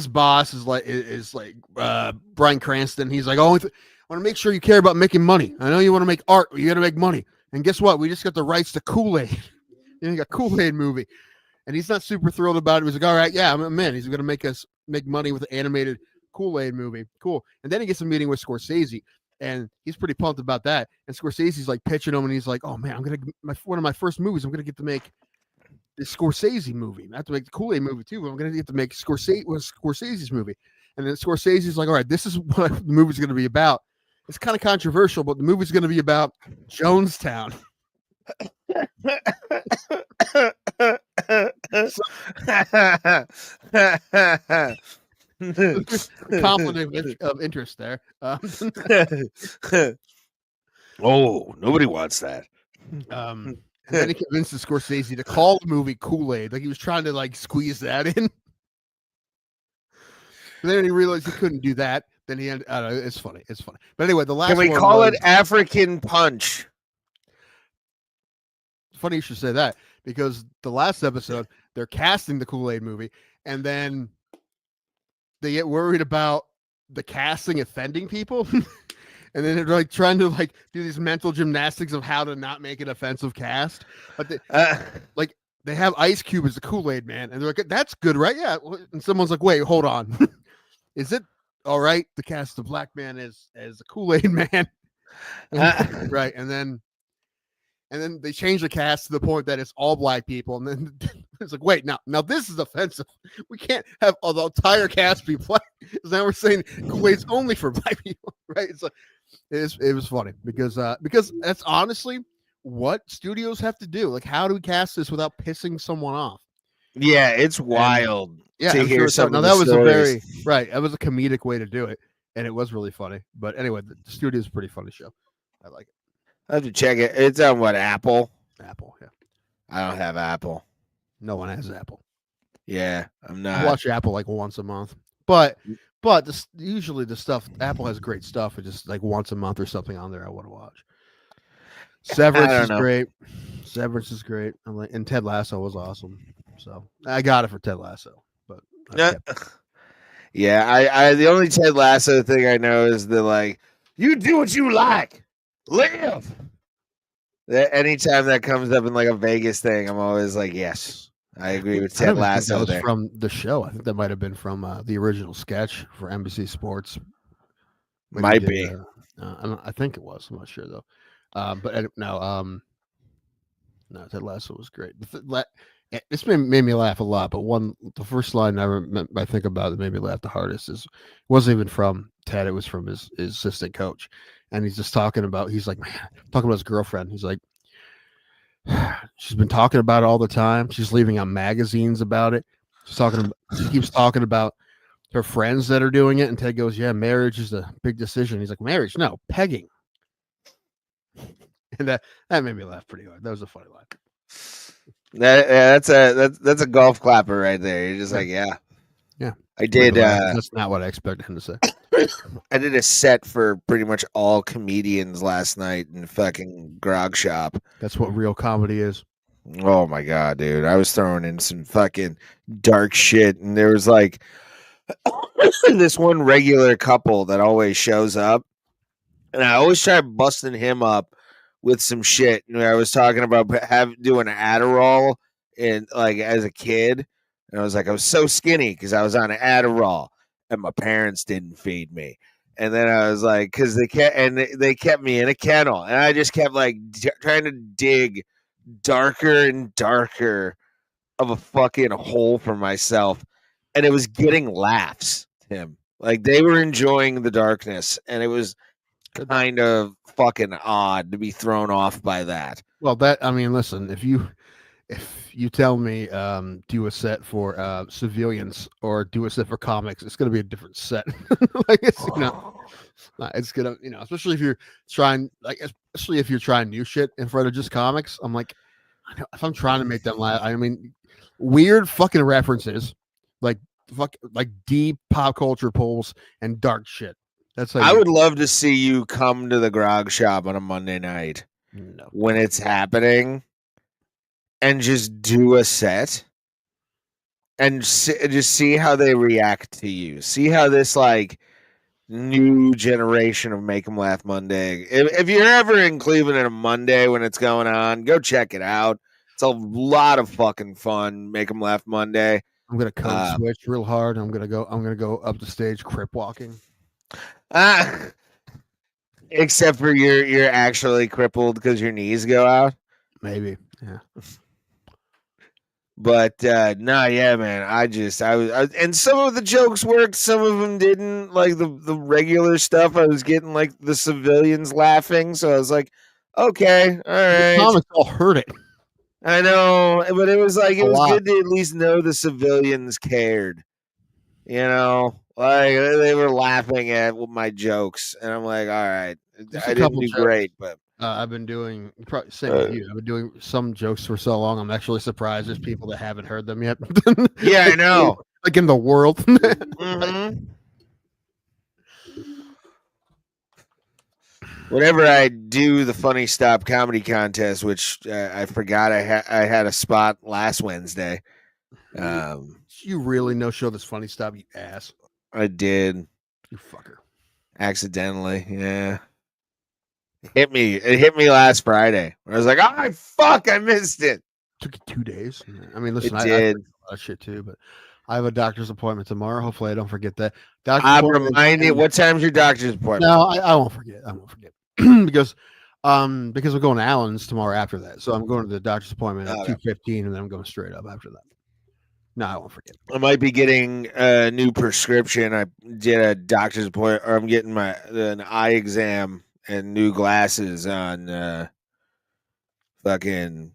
boss is like Bryan Cranston. He's like, I want to make sure you care about making money. I know you want to make art, but you got to make money. And guess what? We just got the rights to Kool-Aid. You got Kool-Aid movie, and he's not super thrilled about it. He's like, all right, yeah, I'm in. He's going to make us make money with an animated Kool-Aid movie. Cool. And then he gets a meeting with Scorsese, and he's pretty pumped about that. And Scorsese's like pitching him, and he's like, oh man, one of my first movies, I'm going to get to make this Scorsese movie. I have to make the Kool-Aid movie too, but I'm going to get to make Scorsese's movie. And then Scorsese's like, all right, this is what the movie's going to be about. It's kind of controversial, but the movie's going to be about Jonestown. Conflict of interest there. Oh, nobody wants that. And then he convinces Scorsese to call the movie Kool-Aid. Like he was trying to like squeeze that in. And then he realized he couldn't do that. Then he ended. I don't know, it's funny. It's funny. But anyway, the last one. Can we call it African Punch? Funny you should say that, because the last episode they're casting the Kool-Aid movie, and then they get worried about the casting offending people. and then they're like trying to like do these mental gymnastics of how to not make an offensive cast. But like they have Ice Cube as the Kool-Aid Man, and they're like, "That's good, right?" Yeah. And someone's like, "Wait, hold on, is it all right to cast the black man as the Kool-Aid Man?" Right, and then they change the cast to the point that it's all black people, and then it's like, wait, now this is offensive. We can't have the entire cast be black. Now we're saying Kool-Aid's only for black people, right? It's like it was funny because that's honestly what studios have to do. Like, how do we cast this without pissing someone off? Yeah, it's wild to hear some. Now that was stories. That was a comedic way to do it, and it was really funny. But anyway, the studio is a pretty funny show. I like it. I have to check it. It's on what, Apple? Apple, yeah. I don't have Apple. No one has Apple. Yeah, I'm not. I watch Apple like once a month, but usually the stuff Apple has great stuff. It's just like once a month or something on there I want to watch. Severance is great. Severance is great. And Ted Lasso was awesome. So I got it for Ted Lasso, but yeah, I the only Ted Lasso thing I know is the like, you do what you like. Live. Anytime that comes up in like a Vegas thing, I'm always like, yes, I agree with Ted Lasso. That was from the show. I think that might have been from the original sketch for NBC Sports. Might be. I think it was. I'm not sure though. But no, Ted Lasso was great. This made me laugh a lot. But the first line I think about that made me laugh the hardest wasn't even from Ted. It was from his assistant coach. And he's just talking about his girlfriend. He's like, she's been talking about it all the time. She's leaving on magazines about it. She keeps talking about her friends that are doing it. And Ted goes, yeah, marriage is a big decision. He's like, marriage? No, pegging. And that made me laugh pretty hard. That was a funny line. That's a golf clapper right there. You're just like, yeah. I did. That's not what I expected him to say. I did a set for pretty much all comedians last night in fucking Grog Shop. That's what real comedy is. Oh my god, dude! I was throwing in some fucking dark shit, and there was like this one regular couple that always shows up, and I always try busting him up with some shit. And I was talking about doing Adderall, and like as a kid. And I was like, I was so skinny because I was on Adderall and my parents didn't feed me. And then I was like, because they kept me in a kennel, and I just kept like trying to dig darker and darker of a fucking hole for myself, and it was getting laughs. Tim, like they were enjoying the darkness, and it was kind of fucking odd to be thrown off by that. Well, listen, if you tell me do a set for civilians or do a set for comics, it's going to be a different set. Like it's gonna, especially if you're trying new shit in front of just comics. I'm like, if I'm trying to make them laugh, weird fucking references, like deep pop culture pulls and dark shit. That's I would love to see you come to the Grog Shop on a Monday night when it's happening. And just do a set and just see how they react to you. See how this like new generation of Make 'em Laugh Monday. If you're ever in Cleveland on a Monday when it's going on, go check it out. It's a lot of fucking fun. Make 'em Laugh Monday. I'm gonna code switch real hard. I'm gonna go up the stage crip walking. Except for you're actually crippled because your knees go out. Maybe, yeah. But yeah, man. I was, and some of the jokes worked, some of them didn't. Like the regular stuff, I was getting like the civilians laughing, so I was like, okay, all right. The comics all heard it. I know, but it was like it was good to at least know the civilians cared. Like they were laughing at my jokes, and I'm like, all right, I didn't do great, but. I've been doing same with you. I've been doing some jokes for so long. I'm actually surprised there's people that haven't heard them yet. Yeah, I know. Like in the world. Mm-hmm. Whenever I do the Funny Stop comedy contest, which I forgot I had a spot last Wednesday. You really show this Funny Stop, you ass. I did. You fucker. Accidentally, yeah. It hit me last Friday. I was like, oh, fuck, I missed it. Took you 2 days. I mean, listen, It I did. a lot of shit too, but I have a doctor's appointment tomorrow. Hopefully, I don't forget that. I'm reminded. What time's your doctor's appointment? No, I won't forget. I won't forget because we're going to Allen's tomorrow after that. So I'm going to the doctor's appointment at 2:15, and then I'm going straight up after that. No, I won't forget. I might be getting a new prescription. I did a doctor's appointment, or I'm getting an eye exam and new glasses on fucking.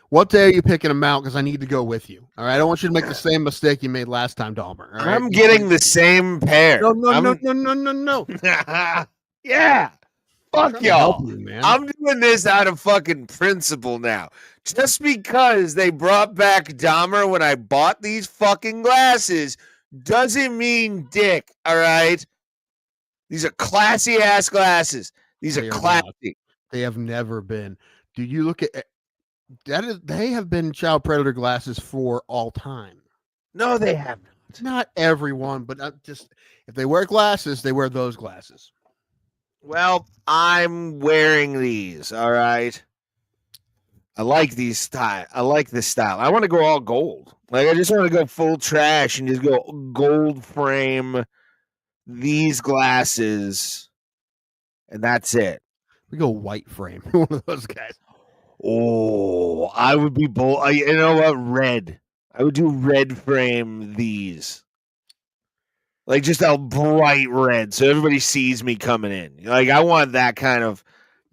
What day are you picking them out? Because I need to go with you. All right, I don't want you to make the same mistake you made last time, Dahmer. All right? I'm getting the same pair. No. Yeah. Fuck y'all. You, man. I'm doing this out of fucking principle now. Just because they brought back Dahmer when I bought these fucking glasses doesn't mean dick, all right? These are classy ass glasses. These are classy. They have never been. Do you look at that? They have been child predator glasses for all time. No, they have not. Not everyone, but just if they wear glasses, they wear those glasses. Well, I'm wearing these, all right? I like these style. I like this style. I want to go all gold. Like, I just want to go full trash and just go gold frame these glasses, and that's it. We go white frame. One of those guys. Oh, I would be bold. You know what? Red. I would do red frame these. Like just a bright red, so everybody sees me coming in. Like I want that kind of.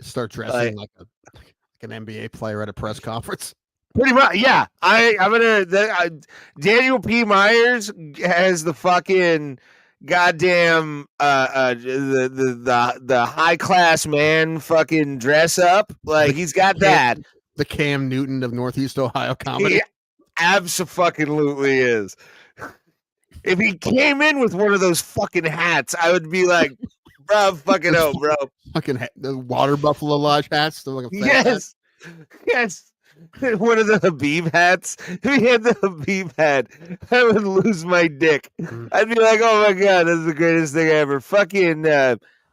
Start dressing like an NBA player at a press conference. Pretty much, yeah. I'm gonna. Daniel P. Myers has the fucking goddamn the high class man fucking dress up. Like he's got that. The Cam Newton of Northeast Ohio comedy. He absolutely is. If he came in with one of those fucking hats, I would be like, bro, fucking bro. Fucking the water buffalo lodge hats. Like yes. One of the Habib hats. If he had the Habib hat, I would lose my dick. I'd be like, oh my God, that's the greatest thing ever. Fucking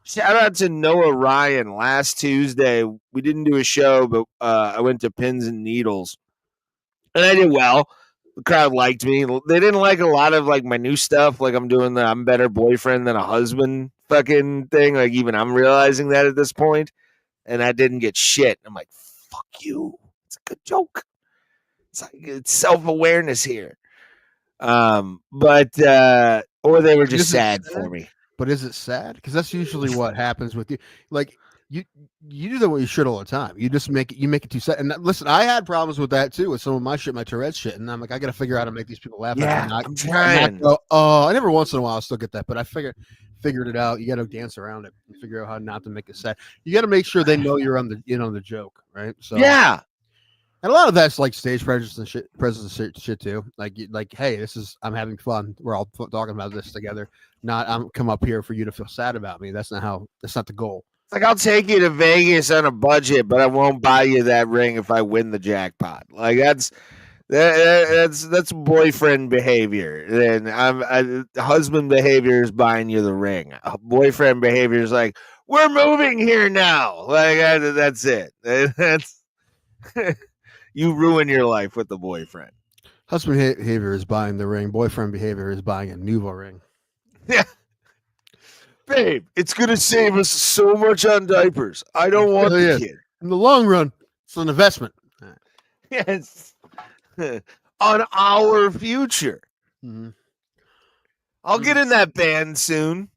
shout out to Noah Ryan. Last Tuesday, we didn't do a show, but I went to Pins and Needles. And I did well. The crowd liked me. They didn't like a lot of like my new stuff. Like I'm doing the I'm better boyfriend than a husband fucking thing. Like even I'm realizing that at this point. And I didn't get shit. I'm like, fuck you. It's a good joke. It's like it's self-awareness here. But or they were just sad for me. But is it sad? Because that's usually what happens with you. Like you do that what you should all the time. You just make it too sad. And listen, I had problems with that too with some of my shit, my Tourette's shit. And I'm like, I got to figure out how to make these people laugh. Yeah, I'm trying. I never once in a while I still get that, but I figured it out. You got to dance around it and figure out how not to make it sad. You got to make sure they know you're on the joke, right? So yeah. And a lot of that's like stage presence and shit too. Like, hey, I'm having fun. We're all talking about this together. Not I'm come up here for you to feel sad about me. That's not the goal. It's like I'll take you to Vegas on a budget, but I won't buy you that ring if I win the jackpot. Like that's boyfriend behavior. Then husband behavior is buying you the ring. Boyfriend behavior is like we're moving here now. Like that's it. That's you ruin your life with the boyfriend. Husband behavior is buying the ring. Boyfriend behavior is buying a Nuvo ring. Yeah. Babe, it's going to save us so much on diapers. I don't want the kid. In the long run, it's an investment. Yes. On our future. Mm-hmm. I'll get in that band soon.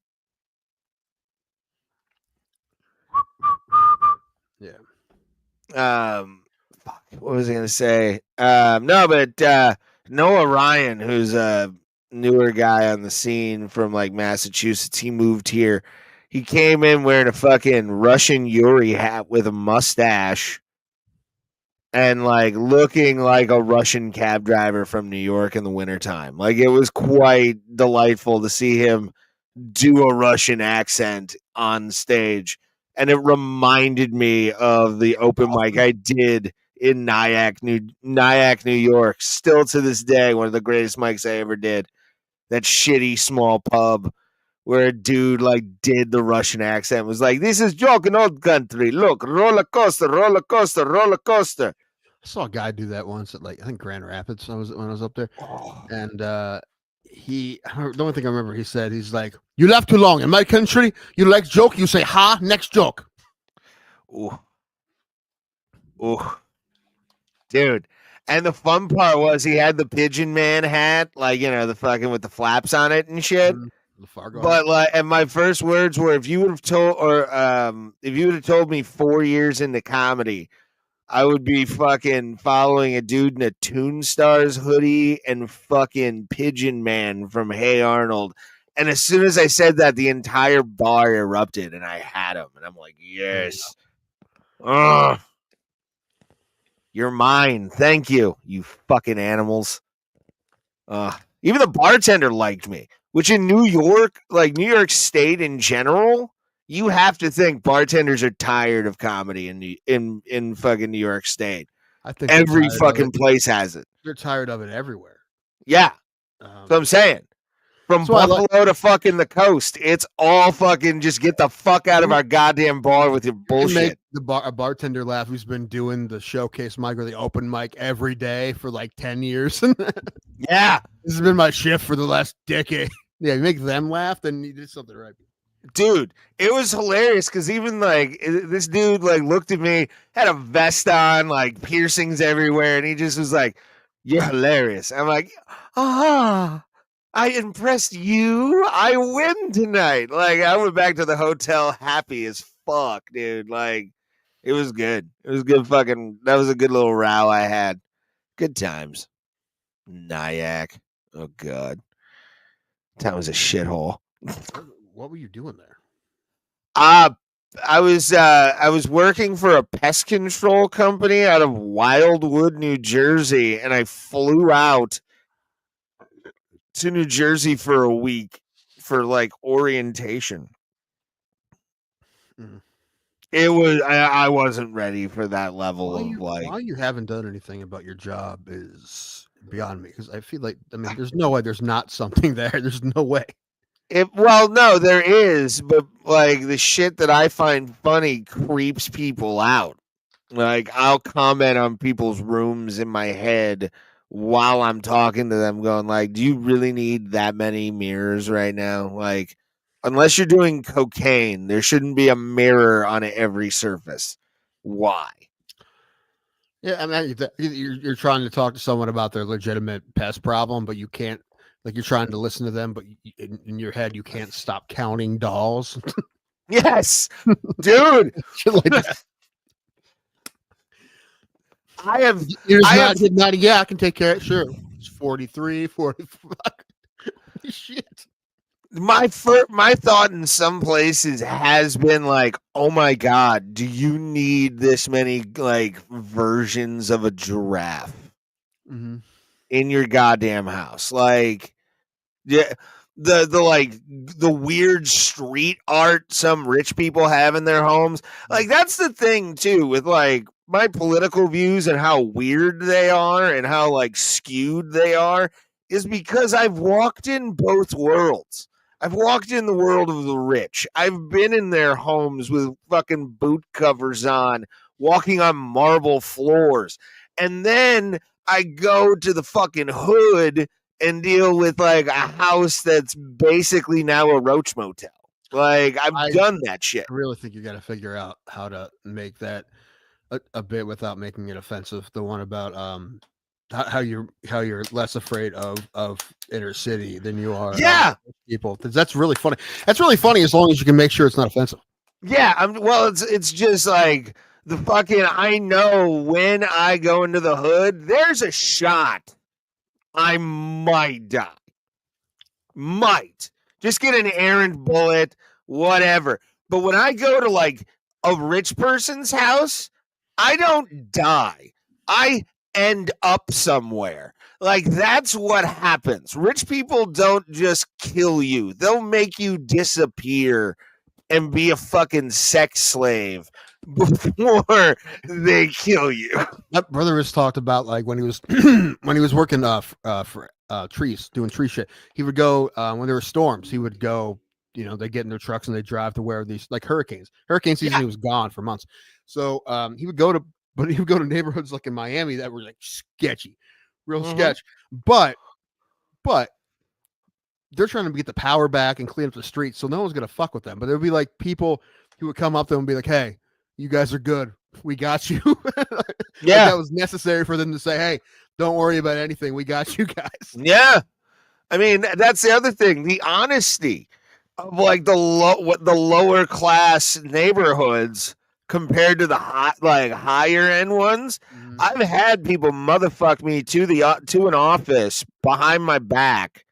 Yeah. What was I going to say? No, but Noah Ryan, who's a newer guy on the scene from like Massachusetts, he moved here. He came in wearing a fucking Russian Yuri hat with a mustache and like looking like a Russian cab driver from New York in the wintertime. Like it was quite delightful to see him do a Russian accent on stage. And it reminded me of the open mic I did in Nyack, New York. Still to this day, one of the greatest mics I ever did. That shitty small pub where a dude like did the Russian accent, was like, "This is joke in old country. Look, roller coaster, roller coaster, roller coaster." I saw a guy do that once at like I think Grand Rapids. When I was up there, and the only thing I remember he said, he's like, "You laugh too long in my country. You like joke, you say ha, next joke." Ooh, dude. And the fun part was he had the Pigeon Man hat, like, you know, the fucking with the flaps on it and shit. But like, and my first words were, if you would have told me 4 years into comedy, I would be fucking following a dude in a Toon Stars hoodie and fucking Pigeon Man from Hey Arnold. And as soon as I said that, the entire bar erupted, and I had him, and I'm like, yes. Ugh. You're mine. Thank you, you fucking animals. Even the bartender liked me, which in New York, like New York State in general, you have to think bartenders are tired of comedy in fucking New York State. I think every fucking place has it. They're tired of it everywhere. Yeah. So I'm saying. From Buffalo to fucking the coast, it's all fucking just get the fuck out of our goddamn bar with your bullshit. A bartender laugh who's been doing the showcase mic or the open mic every day for like 10 years. Yeah. This has been my shift for the last decade. Yeah, you make them laugh, then you did something right. Dude, it was hilarious because even like this dude like looked at me, had a vest on, like piercings everywhere, and he just was like, "You're hilarious." I'm like, I impressed you. I win tonight. Like, I went back to the hotel happy as fuck, dude. Like, it was good. It was good fucking. That was a good little row I had. Good times. Nyack. Oh, God. That was a shithole. What were you doing there? I was working for a pest control company out of Wildwood, New Jersey, and I flew out to New Jersey for a week for like orientation. It was I wasn't ready for that level of like. Why you haven't done anything about your job is beyond me, because I feel like, I mean, there's no way there's not something there. There's no way. Well, no, there is, but like the shit that I find funny creeps people out. Like, I'll comment on people's rooms in my head while I'm talking to them, going like, do you really need that many mirrors right now? Like, unless you're doing cocaine, there shouldn't be a mirror on every surface. Why? Yeah, I mean, you're trying to talk to someone about their legitimate pest problem, but you can't. Like, you're trying to listen to them, but in your head, you can't stop counting dolls. Yes, dude. Yeah, I can take care of it. Sure. It's 43, 44. Shit. My thought in some places has been like, oh my God, do you need this many like versions of a giraffe in your goddamn house? Like, yeah, the weird street art some rich people have in their homes. Like, that's the thing too with like my political views and how weird they are and how like skewed they are is because I've walked in both worlds. I've walked in the world of the rich. I've been in their homes with fucking boot covers on, walking on marble floors. And then I go to the fucking hood and deal with like a house that's basically now a roach motel. Like, I've done that shit. I really think you got to figure out how to make that a bit without making it offensive. The one about how you're less afraid of inner city than you are people. That's really funny. That's really funny as long as you can make sure it's not offensive. Yeah, it's just like the fucking, I know when I go into the hood, there's a shot I might die. Might. Just get an errant bullet, whatever. But when I go to like a rich person's house, I don't die. I end up somewhere. Like, that's what happens. Rich people don't just kill you. They'll make you disappear and be a fucking sex slave before they kill you. My brother has talked about like when he was working for trees, doing tree shit. He would go when there were storms. He would go they get in their trucks and they drive to where these like hurricanes. Hurricane season, he was gone for months. So he would go to neighborhoods like in Miami that were like sketchy, real sketch. But they're trying to get the power back and clean up the streets, so no one's gonna fuck with them. But there would be like people who would come up to them and be like, "Hey, you guys are good. We got you." Yeah, like that was necessary for them to say, "Hey, don't worry about anything. We got you guys." Yeah, I mean that's the other thing, the honesty of like the lower class neighborhoods compared to the higher end ones. I've had people motherfuck me to an office behind my back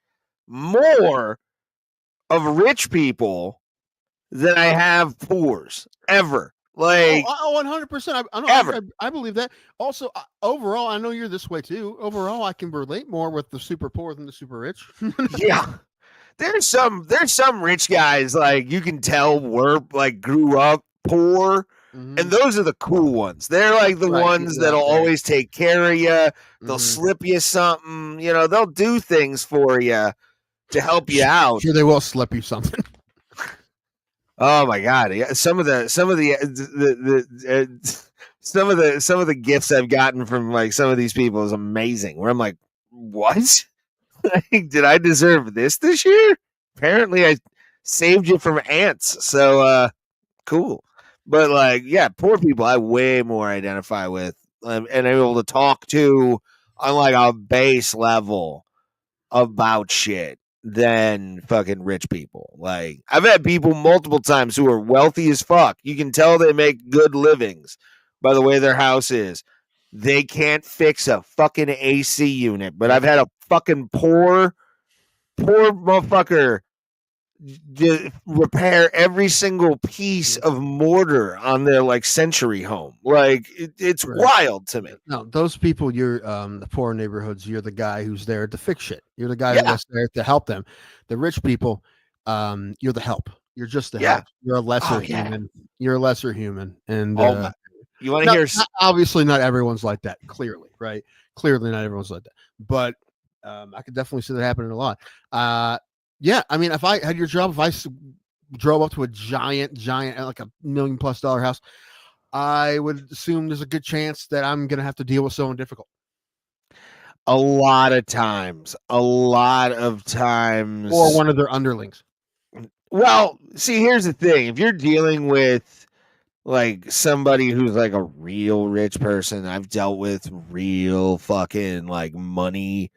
more of rich people than I have poors ever. Like 100%. I believe that. Also, overall, I know you're this way too. Overall, I can relate more with the super poor than the super rich. Yeah. There's some rich guys like you can tell grew up poor, and those are the cool ones. They're like the ones that'll always take care of you. They'll slip you something. They'll do things for you to help you out. Sure, they will slip you something. Oh my god! Yeah, some of the gifts I've gotten from like some of these people is amazing. Where I'm like, what? Did I deserve this year? Apparently, I saved you from ants. So cool. But like, yeah, poor people I way more identify with and I'm able to talk to on like a base level about shit than fucking rich people. Like I've had people multiple times who are wealthy as fuck. You can tell they make good livings by the way their house is. They can't fix a fucking AC unit, but I've had a fucking poor motherfucker repair every single piece of mortar on their like century home. Like it's wild to me. No, those people, you're the poor neighborhoods, you're the guy who's there to fix shit. You're the guy that's there to help them. The rich people, you're the help. You're just the help. You're a lesser human. You're a lesser human. And you want to hear? Obviously, not everyone's like that. Clearly, right? Clearly, not everyone's like that. But I could definitely see that happening a lot. Yeah, I mean, if I had your job, if I drove up to a giant, like $1 million+ house, I would assume there's a good chance that I'm going to have to deal with someone difficult. A lot of times. Or one of their underlings. Well, see, here's the thing. If you're dealing with like somebody who's like a real rich person, I've dealt with real fucking like money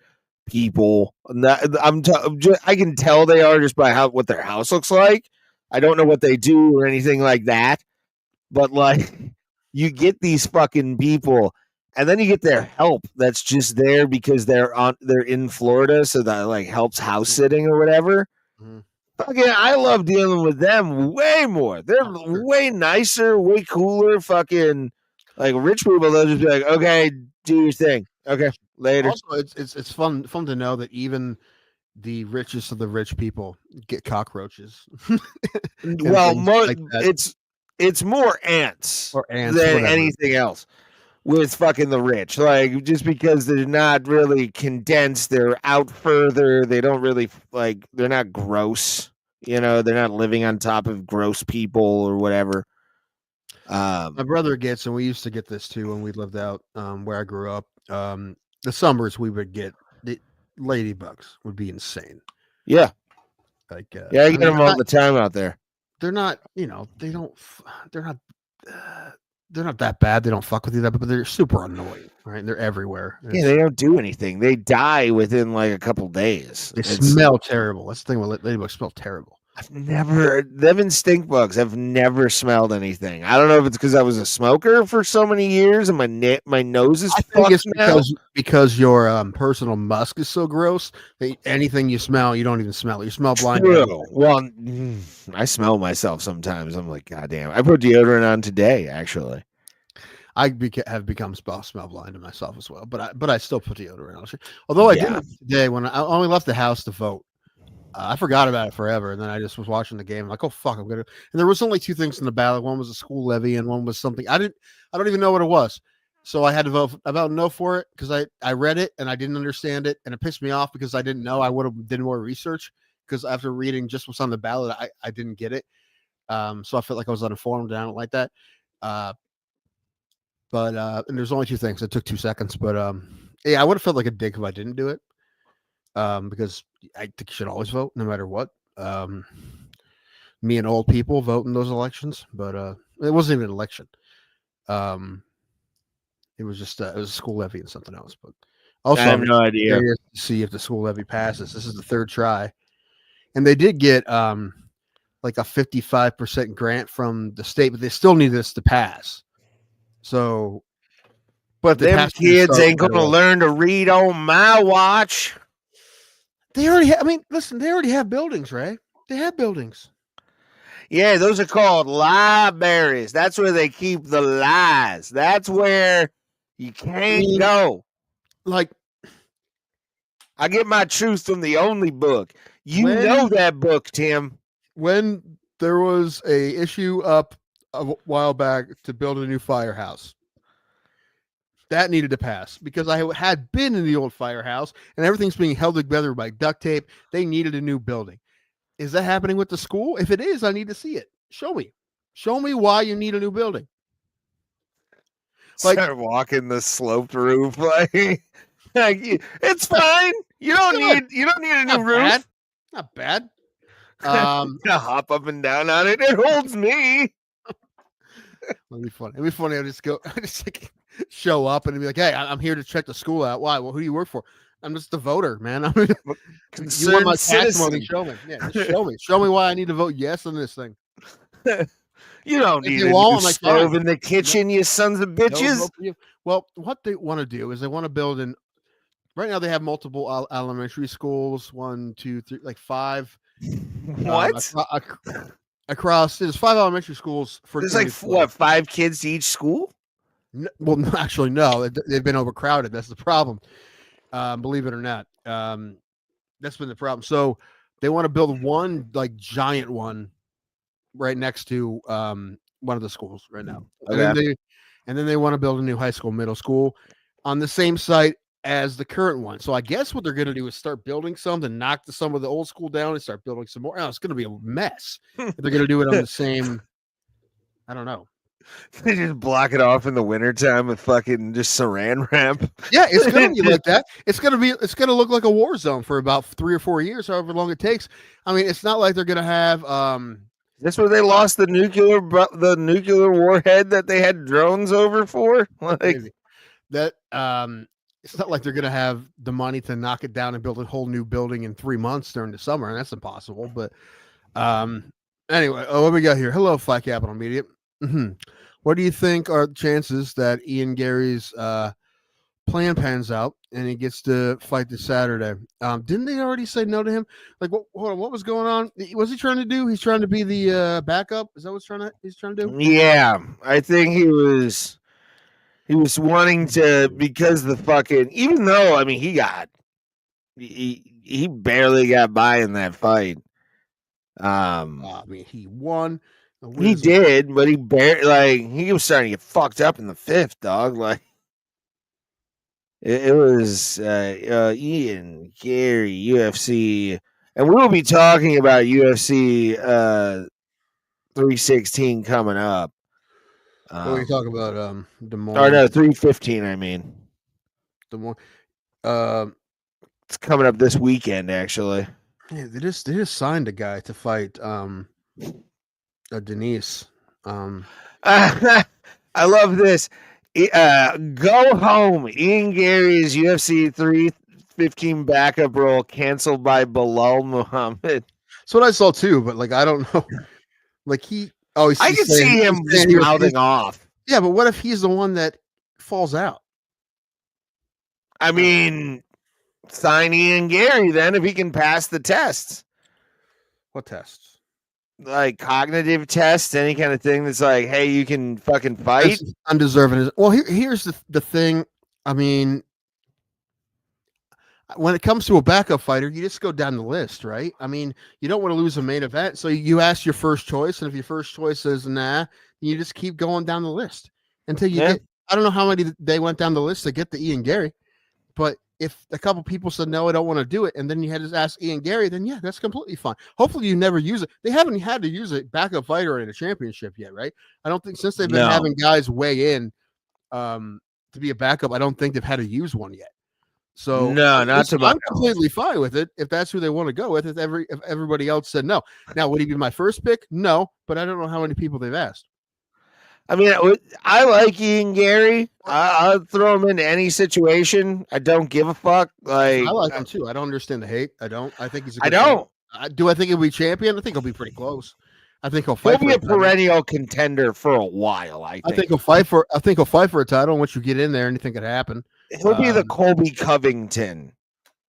people. I can tell they are just by what their house looks like. I don't know what they do or anything like that, but like you get these fucking people, and then you get their help that's just there because they're in Florida, so that like helps house sitting or whatever. Fucking, I love dealing with them way more. They're way nicer, way cooler. Fucking like rich people, they'll just be like, "Okay, do your thing. Okay, later." Also, it's fun to know that even the richest of the rich people get cockroaches. Well, it's more ants than anything else with fucking the rich. Like just because they're not really condensed, they're out further. They don't really they're not gross. They're not living on top of gross people or whatever. My brother gets, and we used to get this too when we lived out where I grew up. The summers we would get the ladybugs would be insane. Yeah. Like I get them all the time out there. They're not, they're not that bad. They don't fuck with you that, but they're super annoying, right? They're everywhere. Yeah, they don't do anything. They die within like a couple days. They smell terrible. That's the thing with ladybugs, smell terrible. Them and stink bugs, I've never smelled anything. I don't know if it's because I was a smoker for so many years and my nose is fucked. It's because your personal musk is so gross that anything you smell, you don't even smell it. You smell blind. Well, I smell myself sometimes. I'm like, God damn. I put deodorant on today, actually. I have become smell blind to myself as well, but I still put deodorant on. Although I did today when I only left the house to vote. I forgot about it forever, and then I just was watching the game. I'm like, oh fuck, I'm gonna. And there was only two things in the ballot. One was a school levy, and one was something I don't even know what it was. So I had to vote no for it because I read it and I didn't understand it, and it pissed me off because I didn't know. I would have did more research because after reading just what's on the ballot, I didn't get it. So I felt like I was uninformed, and I don't like that. But and there's only 2 things. It took 2 seconds, but yeah, I would have felt like a dick if I didn't do it. Because I think you should always vote, no matter what. Me and old people vote in those elections, but it wasn't even an election. It was just it was a school levy and something else. But also, I have no idea. To see if the school levy passes. This is the 3rd try, and they did get like a 55% grant from the state, but they still need this to pass. So, but them kids ain't gonna learn to read on my watch. They already have, I mean, listen, they already have buildings, Ray. They have buildings. Yeah, those are called libraries. That's where they keep the lies. That's where you can't go. Like, I get my truth from the only book. You know that book, Tim. When there was a issue up a while back to build a new firehouse, that needed to pass because I had been in the old firehouse and everything's being held together by duct tape. They needed a new building. Is that happening with the school? If it is, I need to see it. Show me why you need a new building. Like, start walking the sloped roof, like it's fine. You don't need a new roof. Bad. Not bad. Hop up and down on it. It holds me. It'd be funny. It'd be funny. I just like show up and be like, "Hey, I'm here to check the school out." Why? Well, who do you work for? I'm just the voter, man. I mean, you want my tax money? Show me. Yeah, just show me. Show me why I need to vote yes on this thing. You don't need a new stove in the kitchen, you sons of bitches. Well, what they want to do is they want to build in. Right now, they have multiple elementary schools. 1, 2, 3, like 5. What? Across there's 5 elementary schools for. There's like what, 5 kids to each school? No, well, actually, no. They've been overcrowded. That's the problem. Believe it or not, that's been the problem. So they want to build one like giant one right next to one of the schools right now, okay. and then they want to build a new high school, middle school on the same site as the current one. So I guess what they're going to do is start building some to knock some of the old school down and start building some more. Oh, it's going to be a mess. They're going to do it on the same. I don't know. They just block it off in the wintertime with fucking just saran wrap. Yeah, it's gonna be like that. It's gonna look like a war zone for about 3 or 4 years, however long it takes. I mean, it's not like they're gonna have that's where they lost the nuclear warhead that they had drones over for. Like that it's not like they're gonna have the money to knock it down and build a whole new building in 3 months during the summer, and that's impossible. But anyway, what we got here? Hello, Flat Capital Media. Mm-hmm. What do you think are the chances that Ian Gary's plan pans out and he gets to fight this Saturday? Didn't they already say no to him? Like, hold on, what was going on? What's he trying to do? He's trying to be the backup. Is that what he's trying to do? Yeah, I think he was wanting to, because the fucking, even though, I mean, he barely got by in that fight. I mean, he won. He did, but he he was starting to get fucked up in the 5th, dog. Like it was Ian Gary, UFC, and we'll be talking about UFC 316 coming up. What are you talking about? Des Moines. Or no, 315. I mean, Des Moines. It's coming up this weekend, actually. Yeah, they just signed a guy to fight Denise. I love this. Go home. Ian Gary's UFC 315 backup role canceled by Bilal Muhammad. That's what I saw too, but like I don't know. Like I can see him just mouthing off. Yeah, but what if he's the one that falls out? I mean, sign Ian Gary then if he can pass the tests. What tests? Like cognitive tests, any kind of thing that's like, hey, you can fucking fight. Undeserving. Well, here's the thing. I mean, when it comes to a backup fighter, you just go down the list, right? I mean, you don't want to lose a main event, so you ask your first choice, and if your first choice says nah, you just keep going down the list until you get. I don't know how many they went down the list to get the Ian Gary, but if a couple people said no, I don't want to do it, and then you had to ask Ian Gary, then yeah, that's completely fine. Hopefully, you never use it. They haven't had to use a backup fighter in a championship yet, right? I don't think since they've been having guys weigh in to be a backup, I don't think they've had to use one yet. So no, not to I'm completely fine with it if that's who they want to go with. If everybody else said no, now would he be my first pick? No, but I don't know how many people they've asked. I mean, I like Ian Gary. I'll throw him into any situation. I don't give a fuck. Like I like him too. I don't understand the hate. I don't. I think he's. I don't. Do I think he'll be champion? I think he'll be pretty close. I think he'll fight. He'll be a perennial contender for a while. I think he'll fight for. I think he'll fight for a title. Once you get in there, anything could happen. He'll be the Colby Covington.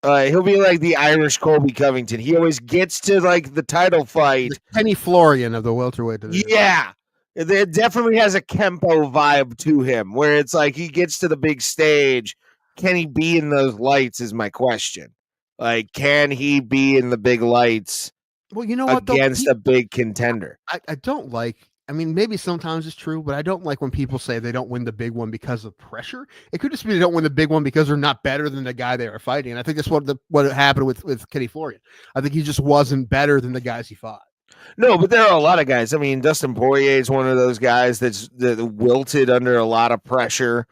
He'll be like the Irish Colby Covington. He always gets to like the title fight. The Kenny Florian of the welterweight division. Yeah, it definitely has a Kempo vibe to him, where it's like he gets to the big stage. Can he be in those lights? Is my question. Like, can he be in the big lights? Well, you know what? Against a big contender. I don't like. I mean, maybe sometimes it's true, but I don't like when people say they don't win the big one because of pressure. It could just be they don't win the big one because they're not better than the guy they are fighting. And I think that's what happened with Kenny Florian. I think he just wasn't better than the guys he fought. No, but there are a lot of guys. I mean, Dustin Poirier is one of those guys that wilted under a lot of pressure,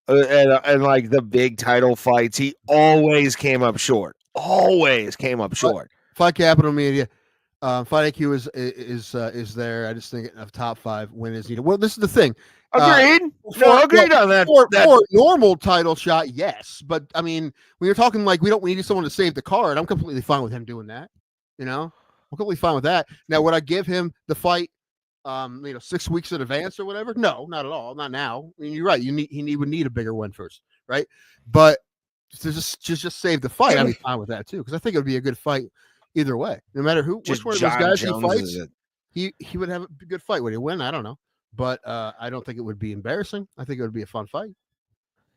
and like the big title fights, he always came up short. Always came up short. Fight Capital Media. Fight IQ is there. I just think of top 5 when is needed. Well, this is the thing. Agreed. Agreed on that. For normal title shot, yes. But I mean, when you're talking like we need someone to save the card, I'm completely fine with him doing that. You know, I'm completely fine with that. Now, would I give him the fight 6 weeks in advance or whatever? No, not at all. Not now. I mean, you're right. He would need a bigger win first, right? But to just save the fight, I'd be fine with that too, because I think it would be a good fight. Either way, no matter which one of those guys he fights, he would have a good fight. Would he win? I don't know, but I don't think it would be embarrassing. I think it would be a fun fight.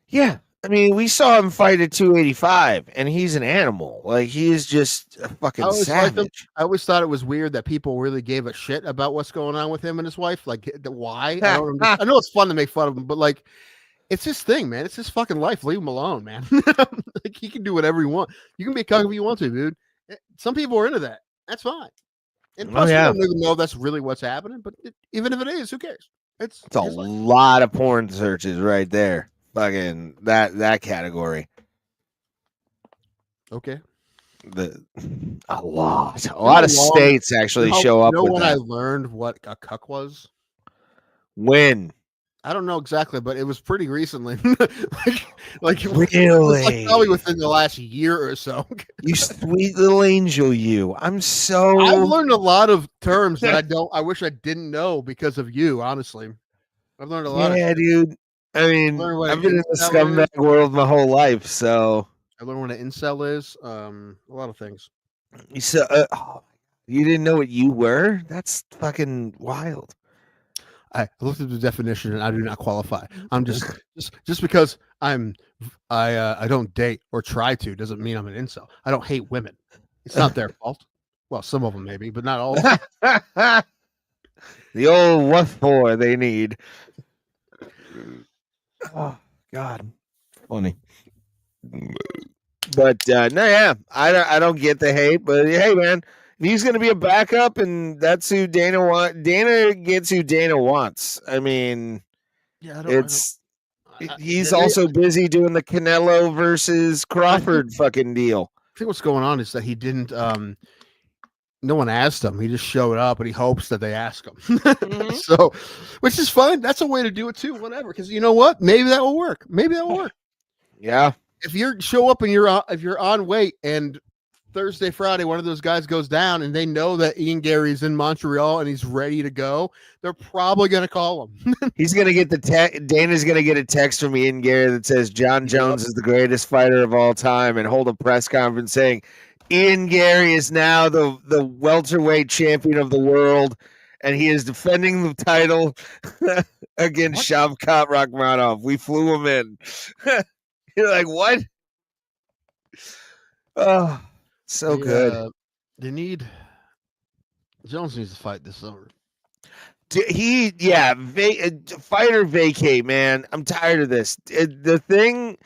Yeah, I mean, we saw him fight at 285, and he's an animal. Like he is just a fucking savage. I always thought it was weird that people really gave a shit about what's going on with him and his wife. Like, why? I know it's fun to make fun of him, but like, it's his thing, man. It's his fucking life. Leave him alone, man. Like he can do whatever you want. You can be a cuck if you want to, dude. Some people are into that. That's fine. And plus, we don't even know if that's really what's happening. But even if it is, who cares? It's a lot of porn searches right there. Fucking that category. Okay. A lot of states actually show up. You know when I learned what a cuck was? When? I don't know exactly, but it was pretty recently. like really? It was like probably within the last year or so. You sweet little angel, you. I've learned a lot of terms that I wish I didn't know because of you, honestly. I've learned a lot. Yeah, dude. I mean, I've been in the scumbag world my whole life, so I learned what an incel is. A lot of things. So, you didn't know what you were? That's fucking wild. I looked at the definition and I do not qualify. I'm just because I don't date or try to doesn't mean I'm an incel. I don't hate women. It's not their fault. Well, some of them maybe, but not all. The old what for they need. Oh God, funny. But no, yeah, I don't get the hate. But hey, man. If he's going to be a backup, and that's who Dana wants. Dana gets who Dana wants. I mean, yeah, he's also busy doing the Canelo versus Crawford fucking deal. I think what's going on is that he didn't. No one asked him. He just showed up, and he hopes that they ask him. Mm-hmm. So, which is fine. That's a way to do it too. Whatever, because you know what? Maybe that will work. Yeah. If you show up and if you're on weight and Thursday, Friday, one of those guys goes down and they know that Ian Gary's in Montreal and he's ready to go, they're probably going to call him. He's going to get Dana's going to get a text from Ian Gary that says John Jones is the greatest fighter of all time and hold a press conference saying Ian Gary is now the welterweight champion of the world and he is defending the title against Shavkat Rakhmonov. We flew him in. You're like, what? Oh. So good. Jones needs to fight this summer. Fighter vacate, man. I'm tired of this. The thing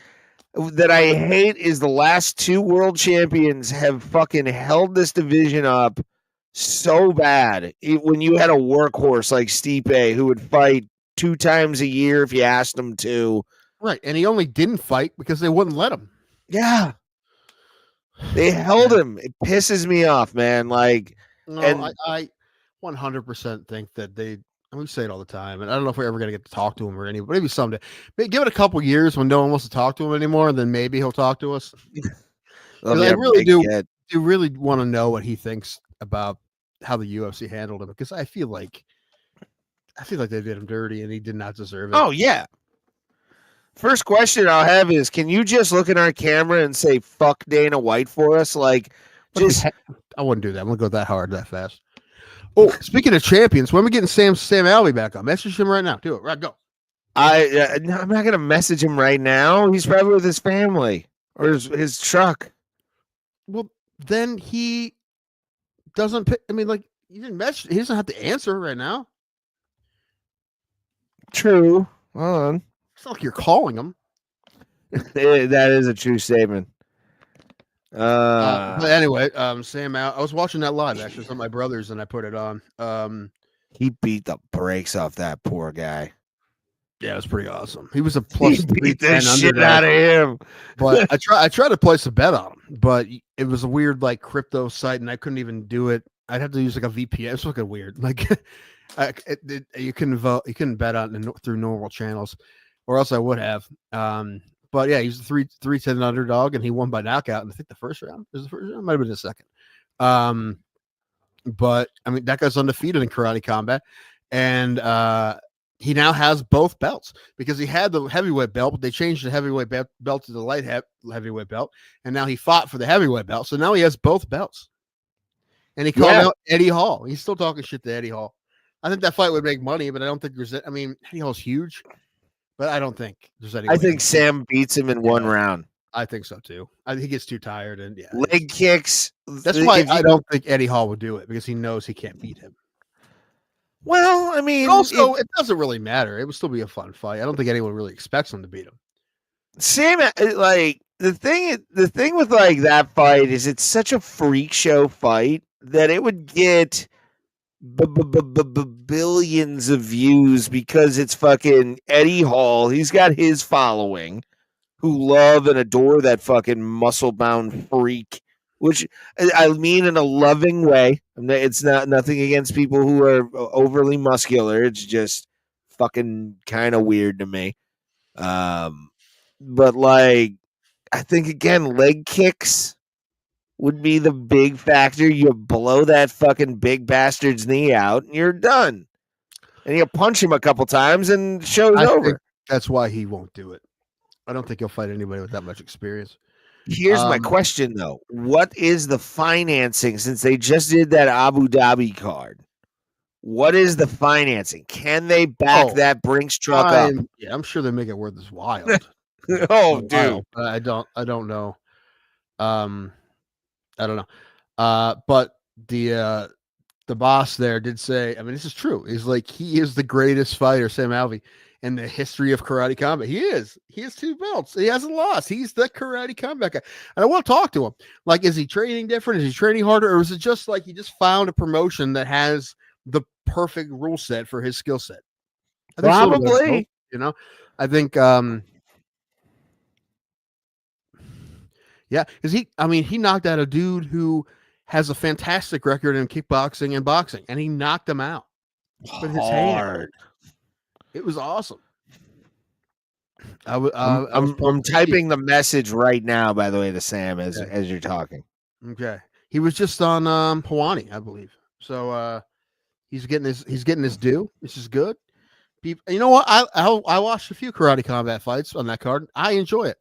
that I hate is the last two world champions have fucking held this division up so bad. When you had a workhorse like Stipe who would fight 2 times a year if you asked him to. Right, and he only didn't fight because they wouldn't let him. Yeah. They held him. It pisses me off, man. Like, no, and I 100% think that we say it all the time, and I don't know if we're ever gonna get to talk to him or anything, but maybe someday. Maybe give it a couple years when no one wants to talk to him anymore, and then maybe he'll talk to us. I really do really want to know what he thinks about how the UFC handled him, because I feel like they did him dirty and he did not deserve it. Oh yeah. First question I'll have is, can you just look in our camera and say "fuck Dana White" for us? Like, just I wouldn't do that. I'm gonna go that hard that fast. Oh, speaking of champions, when are we getting Sam Alvey back on? Message him right now. Do it. Right, go. I'm not gonna message him right now. He's probably with his family or his truck. Well, then he doesn't pick. I mean, like, he didn't message. He doesn't have to answer right now. True. Hold on. It's not like you're calling him. That is a true statement. But anyway, Sam out. I was watching that live actually with my brothers, and I put it on. He beat the brakes off that poor guy. Yeah, it was pretty awesome. He was a plus. He beat the shit out of him. But I tried to place a bet on him, but it was a weird like crypto site, and I couldn't even do it. I'd have to use like a VPN. It's looking weird. Like you couldn't vote. You couldn't bet on through normal channels, or else I would have. But yeah, he's a 3-10 underdog, and he won by knockout. And I think the first round might have been the second. But I mean, that guy's undefeated in karate combat, and he now has both belts because he had the heavyweight belt, but they changed the heavyweight belt to the light heavyweight belt, and now he fought for the heavyweight belt. So now he has both belts, and he called out Eddie Hall. He's still talking shit to Eddie Hall. I think that fight would make money, but I don't think there's. I mean, Eddie Hall's huge. But I don't think there's any. I think Sam beats him in one round. I think so too. I think he gets too tired and leg kicks. That's why I don't think Eddie Hall would do it, because he knows he can't beat him. Well, I mean, also it doesn't really matter. It would still be a fun fight. I don't think anyone really expects him to beat him. Sam, like the thing with like that fight is it's such a freak show fight that it would get billions of views because it's fucking Eddie Hall. He's got his following who love and adore that fucking muscle-bound freak, which I mean in a loving way. It's not nothing against people who are overly muscular. It's just fucking kind of weird to me. But like, I think again, leg kicks would be the big factor. You blow that fucking big bastard's knee out and you're done. And you punch him a couple times and show's over. That's why he won't do it. I don't think he'll fight anybody with that much experience. Here's my question, though. What is the financing since they just did that Abu Dhabi card? What is the financing? Can they back that Brinks truck up? Yeah, I'm sure they make it worth his while. Dude. I don't know. I don't know. But the boss there did say, I mean, this is true. He's like, he is the greatest fighter, Sam Alvey, in the history of karate combat. He is. He has 2 belts. He hasn't lost. He's the karate combat guy. And I want to talk to him. Like, is he training different? Is he training harder? Or is it just like he just found a promotion that has the perfect rule set for his skill set? Probably. You know, I think yeah, because he knocked out a dude who has a fantastic record in kickboxing and boxing, and he knocked him out with his hand. It was awesome. I'm typing the message right now, by the way, to Sam as you're talking. Okay, he was just on Hawani, I believe. So he's getting his due, which is good. You know what? I watched a few karate combat fights on that card. I enjoy it.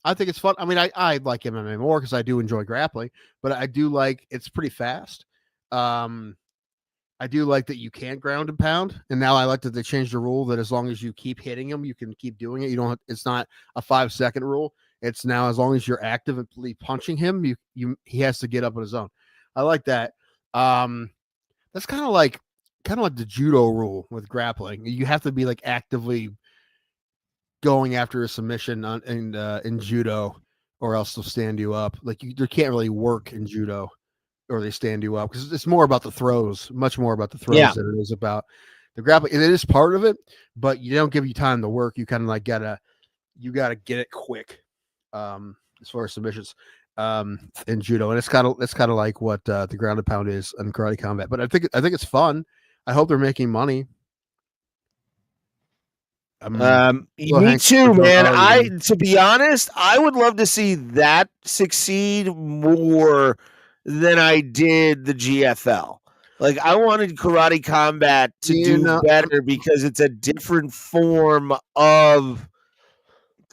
I think it's fun. I mean, I like MMA more because I do enjoy grappling, but I do like it's pretty fast. I do like that you can't ground and pound, and now I like that they changed the rule that as long as you keep hitting him, you can keep doing it. You don't. It's not a 5-second rule. It's now as long as you're actively punching him, he has to get up on his own. I like that. That's kind of like the judo rule with grappling. You have to be like actively going after a submission in judo, or else they'll stand you up. Like you can't really work in judo, or they stand you up, because it's more about the throws, much more about the throws than it is about the grappling. And it is part of it, but you don't give you time to work. You kind of like gotta get it quick. As far as submissions in judo, and it's kind of like what the ground and pound is in karate combat. But I think it's fun. I hope they're making money. Me too, man. To be honest, I would love to see that succeed more than I did the GFL. Like, I wanted Karate Combat to do better, because it's a different form of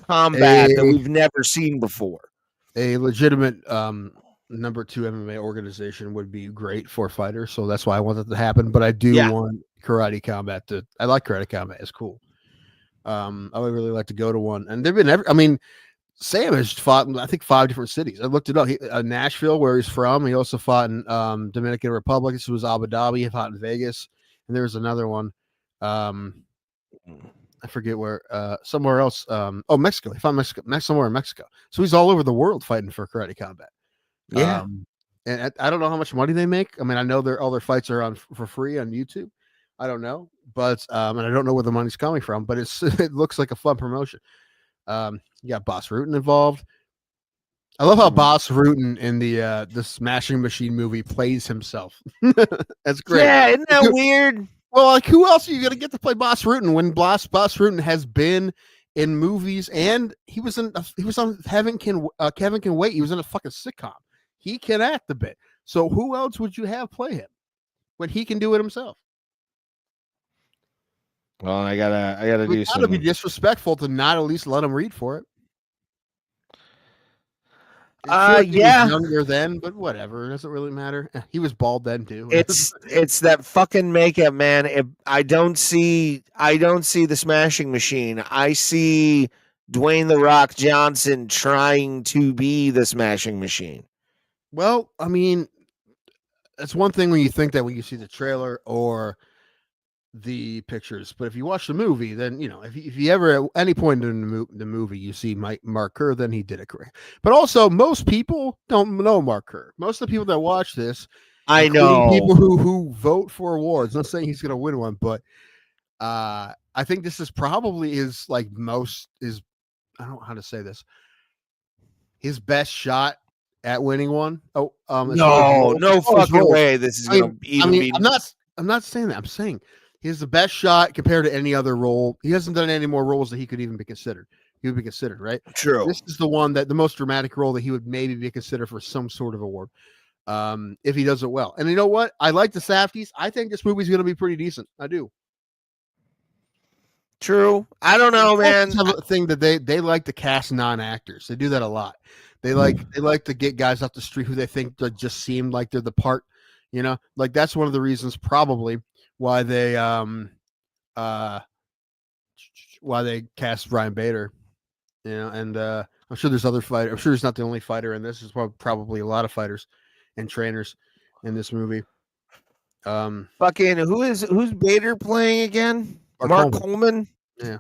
combat that we've never seen before. A legitimate number 2 MMA organization would be great for fighters, so that's why I want that to happen. But I do want Karate Combat to. I like Karate Combat; it's cool. I would really like to go to one, and they've been Sam has fought in, I think, 5 different cities. I looked it up. Nashville, where he's from. He also fought in Dominican Republic. This was Abu Dhabi. He fought in Vegas, and there was another one. I forget where. Somewhere else. Mexico. He fought somewhere in Mexico. So he's all over the world fighting for Karate Combat. Yeah. And I don't know how much money they make. I mean, I know all their fights are on for free on YouTube. I don't know, but and I don't know where the money's coming from. But it looks like a fun promotion. You got Boss Rutan involved. I love how Boss Rutan in the Smashing Machine movie plays himself. That's great. Yeah, isn't that weird? Well, like, who else are you gonna get to play Boss Rutan when Boss Rutan has been in movies, and he was on Kevin Can Wait. He was in a fucking sitcom. He can act a bit. So who else would you have play him when he can do it himself? Well, I gotta do something. It'd be disrespectful to not at least let him read for it. He was younger then, but whatever. It doesn't really matter. He was bald then too. It's that fucking makeup, man. I don't see the Smashing Machine. I see Dwayne "The Rock" Johnson trying to be the Smashing Machine. Well, I mean, that's one thing when you think that when you see the trailer or the pictures, but if you watch the movie, then if you ever at any point in the movie you see Mark Kerr, then he did it correct. But also, most people don't know Mark Kerr. Most of the people that watch this, I know people who vote for awards. Not saying he's going to win one, but I think this is probably his I don't know how to say this, his best shot at winning one. No fucking way. This is going to even be. I'm not saying that. I'm saying he has the best shot compared to any other role. He hasn't done any more roles that he could even be considered. He would be considered, right? True. This is the one the most dramatic role that he would maybe be considered for some sort of award, if he does it well. And you know what? I like the Safdies. I think this movie's going to be pretty decent. I do. True. I don't know, man. The thing that they like to cast non-actors. They do that a lot. They like to get guys off the street who they think just seem like they're the part. Like that's one of the reasons probably why they cast Brian Bader, and I'm sure there's other fighters. I'm sure he's not the only fighter in this. There's probably a lot of fighters and trainers in this movie. Fucking who's Bader playing again? Mark Coleman. Yeah,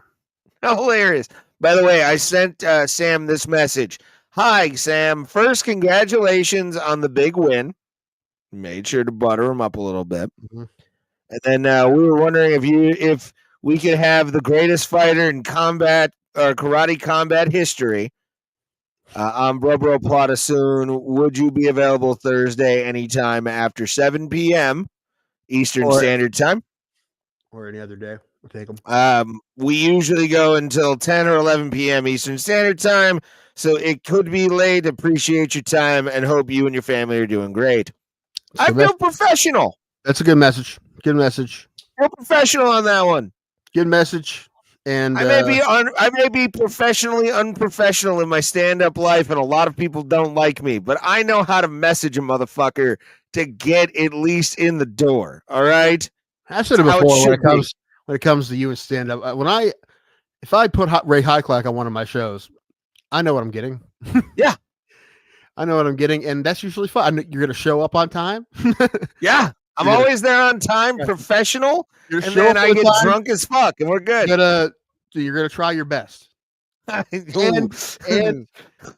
hilarious. By the way, I sent Sam this message. Hi, Sam. First, congratulations on the big win. Made sure to butter him up a little bit. Mm-hmm. And then we were wondering if we could have the greatest fighter in combat or karate combat history on Bro Bro Plata soon. Would you be available Thursday anytime after 7 p.m. Eastern Standard Time? Or any other day? We'll take them. We usually go until 10 or 11 p.m. Eastern Standard Time, so it could be late. Appreciate your time and hope you and your family are doing great. I feel professional. That's a good message. Good message. Feel professional on that one. Good message. And I may be professionally unprofessional in my stand-up life, and a lot of people don't like me, but I know how to message a motherfucker to get at least in the door. All right. I've said it before when it comes to you and stand-up. If I put Ray Highclack on one of my shows, I know what I'm getting. Yeah. I know what I'm getting, and that's usually fun. You're going to show up on time. Yeah, I'm always there on time, professional, and then I get drunk as fuck, and we're good. You're going to try your best. and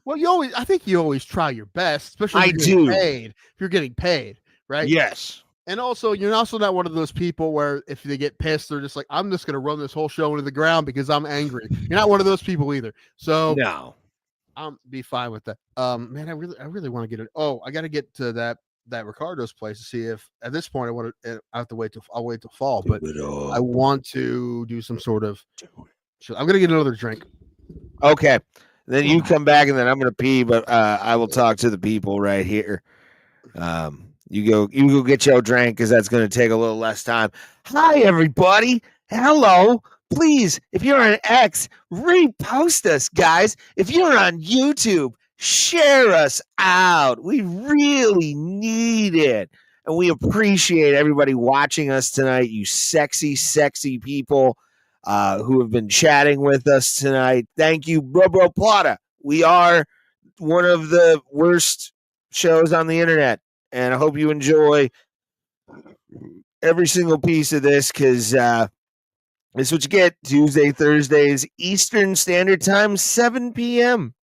well, I think you always try your best, especially if you're getting paid. If you're getting paid, right? Yes. And also, you're also not one of those people where if they get pissed, they're just like, I'm just going to run this whole show into the ground because I'm angry. You're not one of those people either. So no, I'm be fine with that. Man, I really want to get it. Oh, I got to get to that Ricardo's place to see if at this point I have to wait I'll wait till fall, but I want to do some sort of. I'm going to get another drink. Okay. Then you come back and then I'm going to pee, but I will talk to the people right here. You go get your drink because that's going to take a little less time. Hi, everybody. Hello. Please, if you're on X, repost us, guys. If you're on YouTube, share us out. We really need it. And we appreciate everybody watching us tonight, you sexy, sexy people who have been chatting with us tonight. Thank you, Bro Bro Plata. We are one of the worst shows on the internet. And I hope you enjoy every single piece of this because this is what you get Tuesday, Thursdays, Eastern Standard Time, 7 p.m.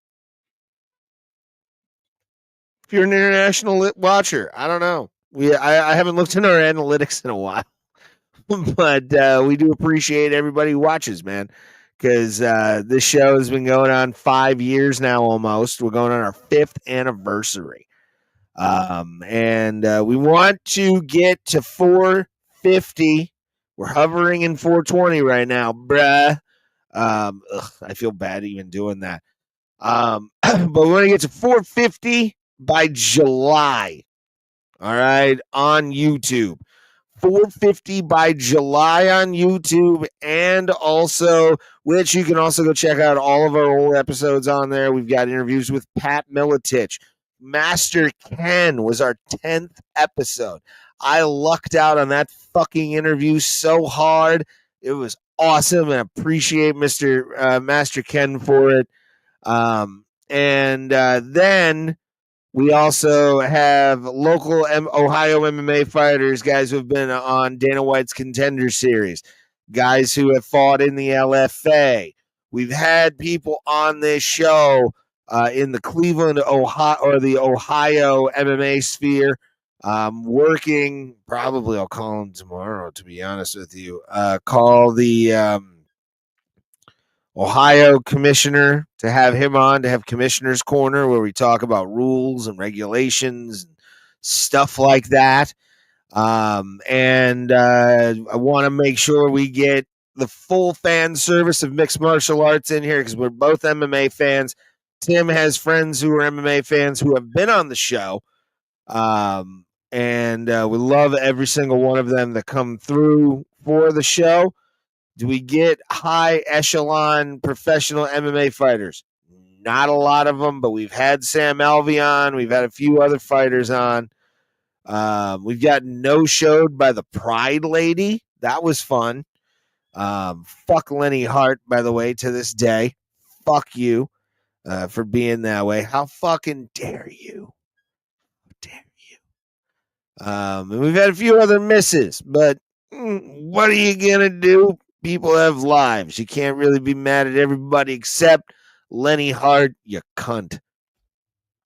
If you're an international watcher, I don't know. I haven't looked in our analytics in a while, but we do appreciate everybody who watches, man, because this show has been going on 5 years now almost. We're going on our 5th anniversary. And we want to get to 450. We're hovering in 420 right now, bruh. I feel bad even doing that. But we want to get to 450 by July. All right, on YouTube. 450 by July on YouTube, and also, which you can also go check out all of our old episodes on there. We've got interviews with Pat Miletich. Master Ken was our 10th episode. I lucked out on that fucking interview so hard. It was awesome, and appreciate Master Ken for it. And then we also have local Ohio MMA fighters, guys who have been on Dana White's Contender Series, guys who have fought in the LFA. We've had people on this show in the Cleveland, Ohio, or the Ohio MMA sphere, working. Probably I'll call him tomorrow, to be honest with you. Call the Ohio commissioner to have him on, to have Commissioner's Corner, where we talk about rules and regulations and stuff like that. And I want to make sure we get the full fan service of mixed martial arts in here because we're both MMA fans. Tim has friends who are MMA fans who have been on the show. And we love every single one of them that come through for the show. Do we get high echelon professional MMA fighters? Not a lot of them, but we've had Sam Alvey on. We've had a few other fighters on. We've got no-showed by the Pride Lady. That was fun. Fuck Lenny Hart, by the way, to this day. Fuck you for being that way. How fucking dare you? How dare you? And we've had a few other misses, but what are you going to do? People have lives. You can't really be mad at everybody except Lenny Hart, you cunt.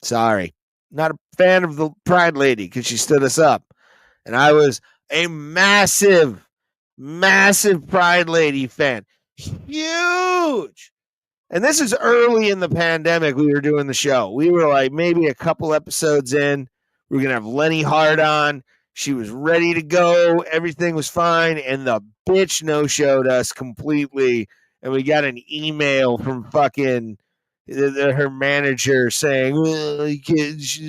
Sorry. Not a fan of the Pride Lady because she stood us up. And I was a massive, massive Pride Lady fan. Huge. And this is early in the pandemic we were doing the show. We were like maybe a couple episodes in. We were going to have Lenny Hart on. She was ready to go. Everything was fine. And the bitch no-showed us completely. And we got an email from fucking her manager saying,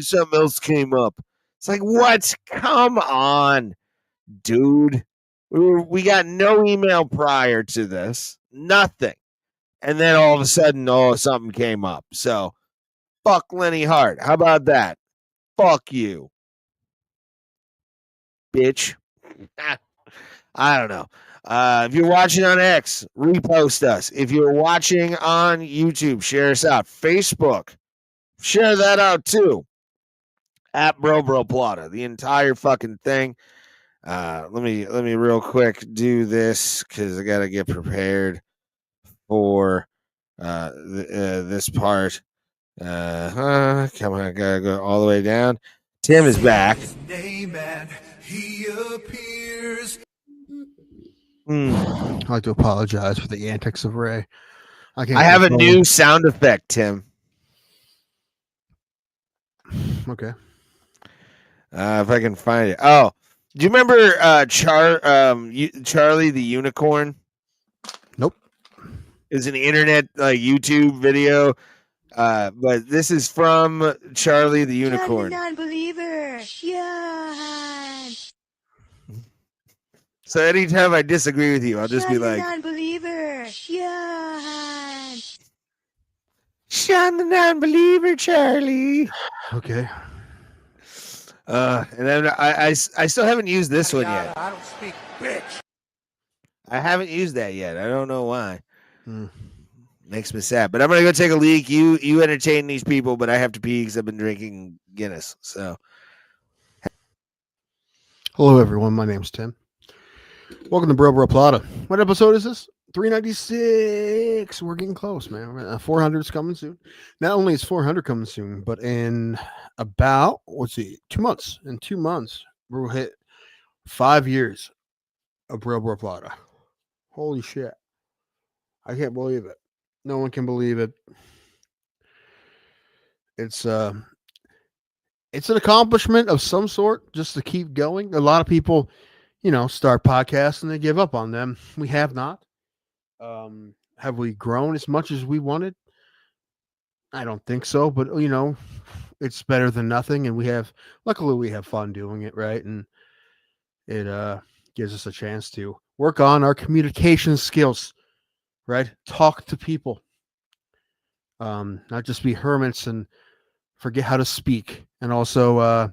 something else came up. It's like, what? Come on, dude. We got no email prior to this. Nothing. And then all of a sudden, something came up. So, fuck Lenny Hart. How about that? Fuck you, bitch. I don't know. If you're watching on X, repost us. If you're watching on YouTube, share us out. Facebook, share that out too. At Bro Bro Plata, the entire fucking thing. Let me real quick do this because I gotta get prepared for this part. Come on, I gotta go all the way down. Tim is back. He appears. I'd like to apologize for the antics of Ray. I have a new him. sound effect, Tim. Okay. If I can find it. Oh, do you remember Charlie the Unicorn? Nope. It's an internet YouTube video. But this is from Charlie the Unicorn. Charlie non-believer. Sean. So anytime I disagree with you, I'll just be like, non-believer. Sean. Sean the non-believer, Charlie. Okay. And then I still haven't used this one yet. I don't speak bitch. I haven't used that yet. I don't know why. Makes me sad. But I'm gonna go take a leak. You entertain these people, but I have to pee because I've been drinking Guinness. So Hello everyone, my name's Tim. Welcome to Bro Bro Plata. What episode is this? 396. We're getting close, man. 400 is coming soon. Not only is 400 coming soon, but in about 2 months. In 2 months, we'll hit 5 years of Bro Bro Plata. Holy shit. I can't believe it. No one can believe it. It's an accomplishment of some sort just to keep going. A lot of people, start podcasts and they give up on them. We have not. Have we grown as much as we wanted? I don't think so, but it's better than nothing. And luckily we have fun doing it, right? And it gives us a chance to work on our communication skills, right? Talk to people. Not just be hermits and forget how to speak. And also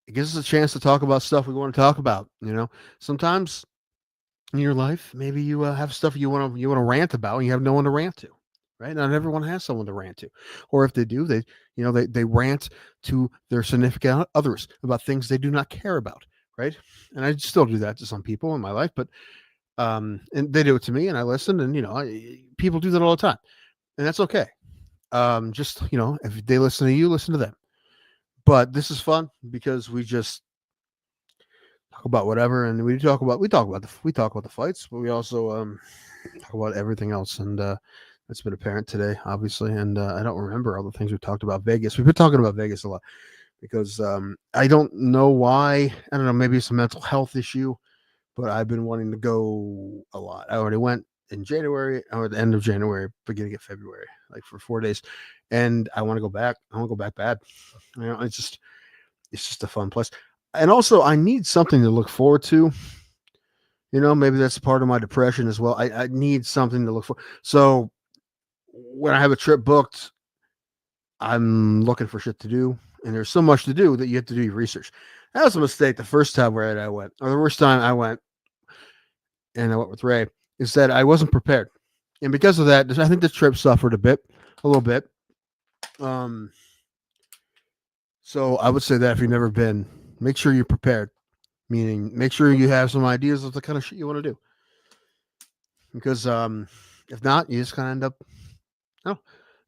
it gives us a chance to talk about stuff we want to talk about. Sometimes in your life, maybe you have stuff you want to rant about and you have no one to rant to, right? Not everyone has someone to rant to. Or if they do, they rant to their significant others about things they do not care about, right? And I still do that to some people in my life, but and they do it to me and I listen, and people do that all the time. And that's okay. Just, if they listen to you, listen to them. But this is fun because we just talk about whatever, and we talk about the fights, but we also talk about everything else. And that's been apparent today, obviously. And I don't remember all the things we talked about. Vegas. We've been talking about Vegas a lot because I don't know why. I don't know. Maybe it's a mental health issue, but I've been wanting to go a lot. I already went in January or the end of January, beginning of February, like for 4 days. And I want to go back. I want to go back bad. It's just a fun place. And also I need something to look forward to. Maybe that's part of my depression as well. I need something to look for. So when I have a trip booked, I'm looking for shit to do. And there's so much to do that you have to do your research. That was a mistake the first time where I went, or the worst time I went, and I went with Ray, is that I wasn't prepared. And because of that, I think the trip suffered a little bit. So I would say that if you've never been, make sure you're prepared. Meaning, make sure you have some ideas of the kind of shit you want to do. Because if not, you just kind of end up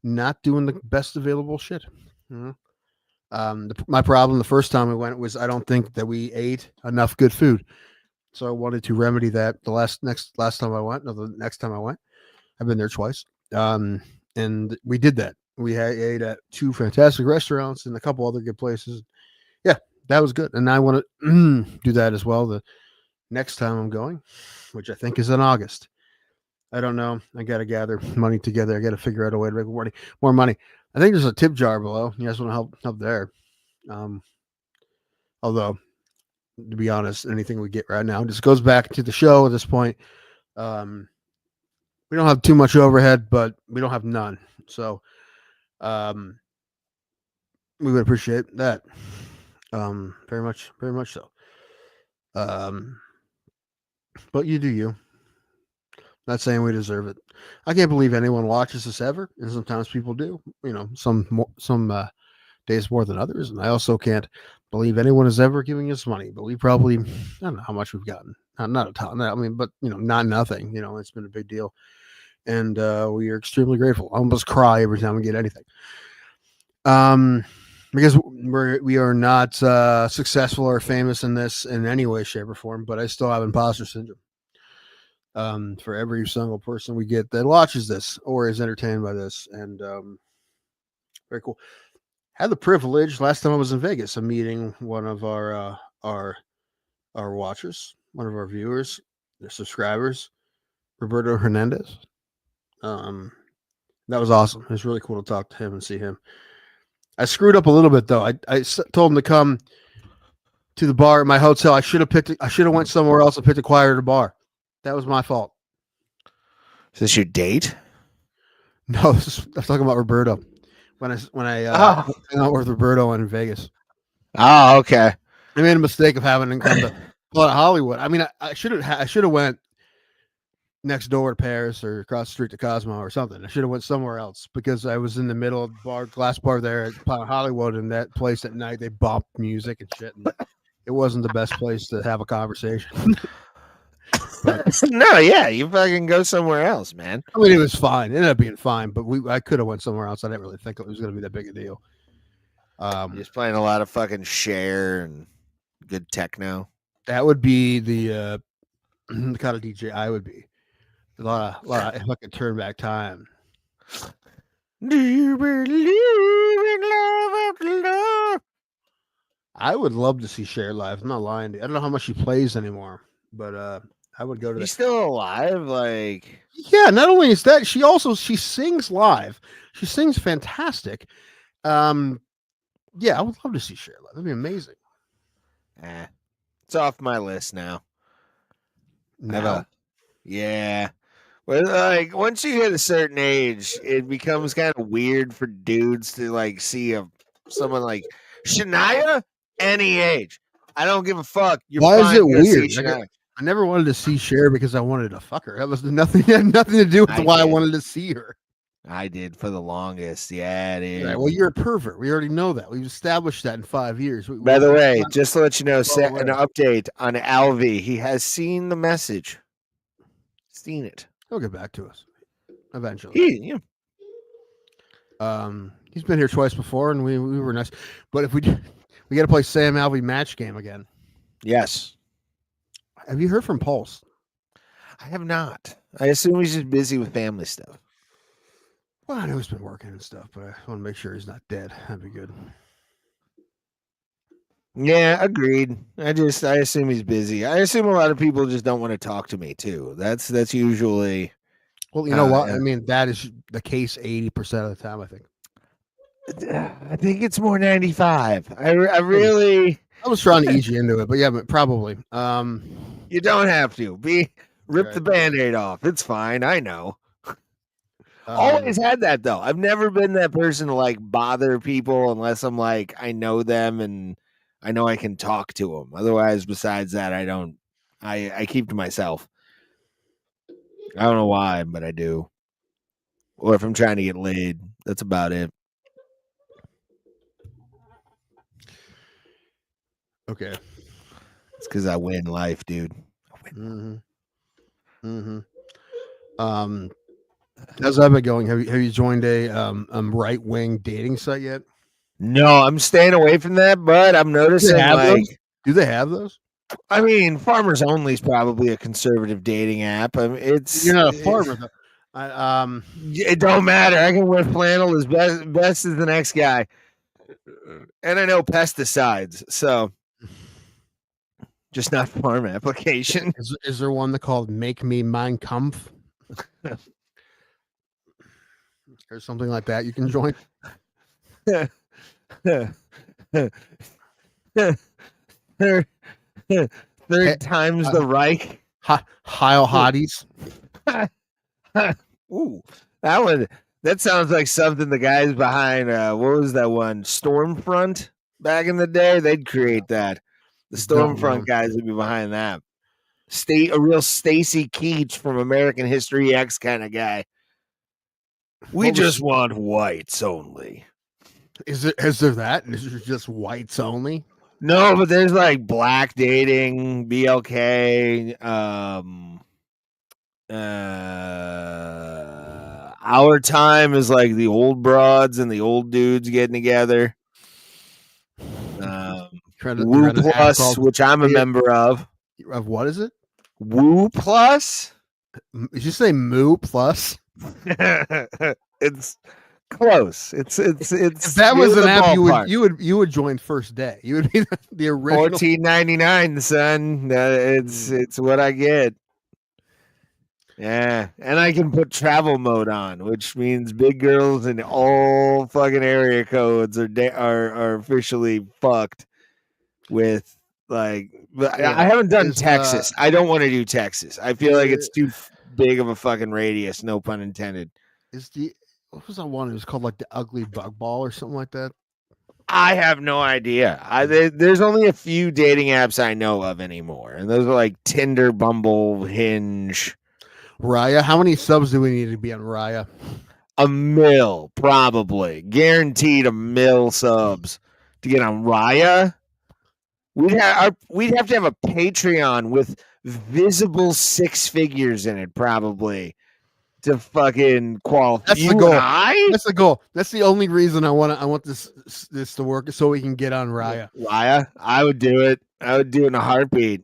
not doing the best available shit. My problem the first time we went was I don't think that we ate enough good food. So I wanted to remedy that the next time I went. No, the next time I went. I've been there twice. And we did that. We ate at 2 fantastic restaurants and a couple other good places. Yeah, that was good. And I want to do that as well the next time I'm going, which I think is in August. I don't know. I got to gather money together. I got to figure out a way to make more money. I think there's a tip jar below. You guys want to help there. Although, to be honest, anything we get right now just goes back to the show at this point. We don't have too much overhead, but we don't have none. So we would appreciate that. Very much so. But you do you. Not saying we deserve it. I can't believe anyone watches this ever, and sometimes people do. Some days more than others, and I also can't believe anyone is ever giving us money. But we probably, I don't know how much we've gotten. Not a ton. I mean, but not nothing. It's been a big deal. and we are extremely grateful. I almost cry every time we get anything. Because we are not successful or famous in this in any way, shape, or form, but I still have imposter syndrome. For every single person we get that watches this or is entertained by this, and very cool. Had the privilege last time I was in Vegas of meeting one of our watchers, one of our viewers, their subscribers, Roberto Hernandez. That was awesome. It was really cool to talk to him and see him. I screwed up a little bit though. I told him to come to the bar at my hotel. I should have went somewhere else and picked a quieter bar. That was my fault. Is this your date? No, I'm talking about Roberto. When I hung out with Roberto in Vegas. Oh, okay. I made a mistake of having him come to Hollywood. I mean, I should have went next door to Paris or across the street to Cosmo or something. I should have went somewhere else because I was in the middle of the glass bar there at Planet Hollywood, and that place at night they bumped music and shit, and it wasn't the best place to have a conversation. No, yeah, you fucking go somewhere else, man. I mean, it was fine. It ended up being fine, but I could have went somewhere else. I didn't really think it was going to be that big a deal. Just playing a lot of fucking Cher and good techno. That would be the kind of DJ I would be. A lot of fucking turn back time. Do you believe in love after love? I would love to see Cher live. I'm not lying to you. I don't know how much she plays anymore, but I would go to. She's still alive, like. Yeah, not only is that, she sings live. She sings fantastic. Yeah, I would love to see Cher live. That'd be amazing. It's off my list now. No. Yeah. Well, like once you hit a certain age, it becomes kind of weird for dudes to like see someone like Shania any age. I don't give a fuck. Why is it weird? I never wanted to see Cher because I wanted to fuck her. That was nothing. It had nothing to do with why I wanted to see her. I did for the longest. Yeah, dude. Right, well, you're a pervert. We already know that. We've established that in 5 years. By the way, just to let you know, set an update on Alvy. He has seen the message. Seen it. He'll get back to us eventually. Yeah. He's been here twice before, and we were nice. But if we got to play Sam Alvey match game again. Yes. Have you heard from Pulse? I have not. I assume he's just busy with family stuff. Well, I know he's been working and stuff, but I want to make sure he's not dead. That'd be good. Yeah, agreed. I assume he's busy. I assume a lot of people just don't want to talk to me too. That's usually. Well, you know what? I mean, that is the case 80% of the time, I think. I think it's more 95. I really. I was trying to ease you into it, but yeah, but probably. You don't have to rip the Band-Aid off. It's fine. I know. Always had that though. I've never been that person to like bother people unless I'm like I know them and I know I can talk to them. Otherwise, besides that, I don't. I keep to myself. I don't know why, but I do. Or if I'm trying to get laid, that's about it. Okay. It's because I win life, dude. I win. How's that been going? Have you joined a right wing dating site yet? No, I'm staying away from that, but I'm noticing do they have those? I mean, Farmers Only is probably a conservative dating app. I mean, you're not a farmer though. It don't matter. I can wear flannel as best as the next guy, and I know pesticides, so just not farm application. Is there one that called "Make Me Mein Kampf"? Or something like that you can join. Third time's the Reich. Heil Hotties. Ooh, that sounds like something the guys behind what was that one? Stormfront back in the day, they'd create that. The Stormfront guys would be behind that. A real Stacy Keach from American History X kind of guy. We just want whites only. Is there that? Is there just whites only? No, but there's like black dating, BLK, Our time is like the old broads and the old dudes getting together. Woo Plus, which I'm a member of. Of what is it? Woo Plus? Did you say Moo Plus? It's close. It's if that was an app, you would join first day. You would be the original. $14.99, son. It's what I get. Yeah, and I can put travel mode on, which means big girls in all fucking area codes are officially fucked with like. But I haven't done Texas. I don't want to do Texas. I feel like it's too big of a fucking radius. No pun intended. What was that one? It was called like the Ugly Bug Ball or something like that. I have no idea. There's only a few dating apps I know of anymore, and those are like Tinder, Bumble, Hinge. Raya, how many subs do we need to be on Raya? 1 mil, probably. Guaranteed 1 mil subs to get on Raya. We'd have to have a Patreon with visible 6 figures in it, probably, to fucking qualify. That's the goal. That's the goal. That's the only reason I want this to work, so we can get on Raya. Raya, I would do it. I would do it in a heartbeat.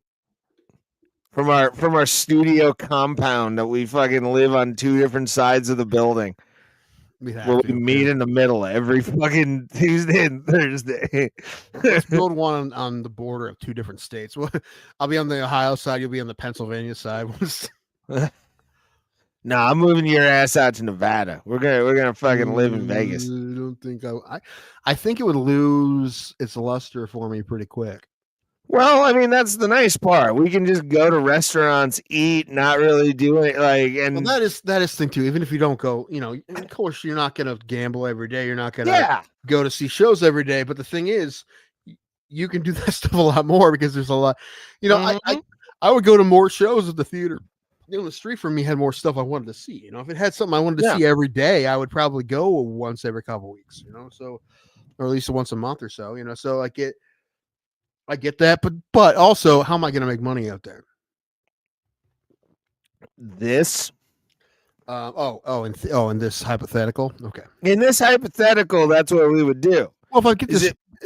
From our studio compound that we fucking live on 2 different sides of the building. Where we meet in the middle every fucking Tuesday and Thursday. Let's build one on the border of 2 different states. I'll be on the Ohio side. You'll be on the Pennsylvania side. No, I'm moving your ass out to Nevada. We're gonna fucking live in Vegas. I don't think I think it would lose its luster for me pretty quick. Well, I mean, that's the nice part. We can just go to restaurants, eat, not really do it. And that is the thing too. Even if you don't go, of course you're not gonna gamble every day. You're not gonna go to see shows every day. But the thing is, you can do that stuff a lot more because there's a lot. I would go to more shows at the theater. The street from me had more stuff I wanted to see. If it had something I wanted to see every day, I would probably go once every couple of weeks. So, or at least once a month or so. So I get that, but also, how am I going to make money out there? This? In this hypothetical, okay. In this hypothetical, that's what we would do. Well, if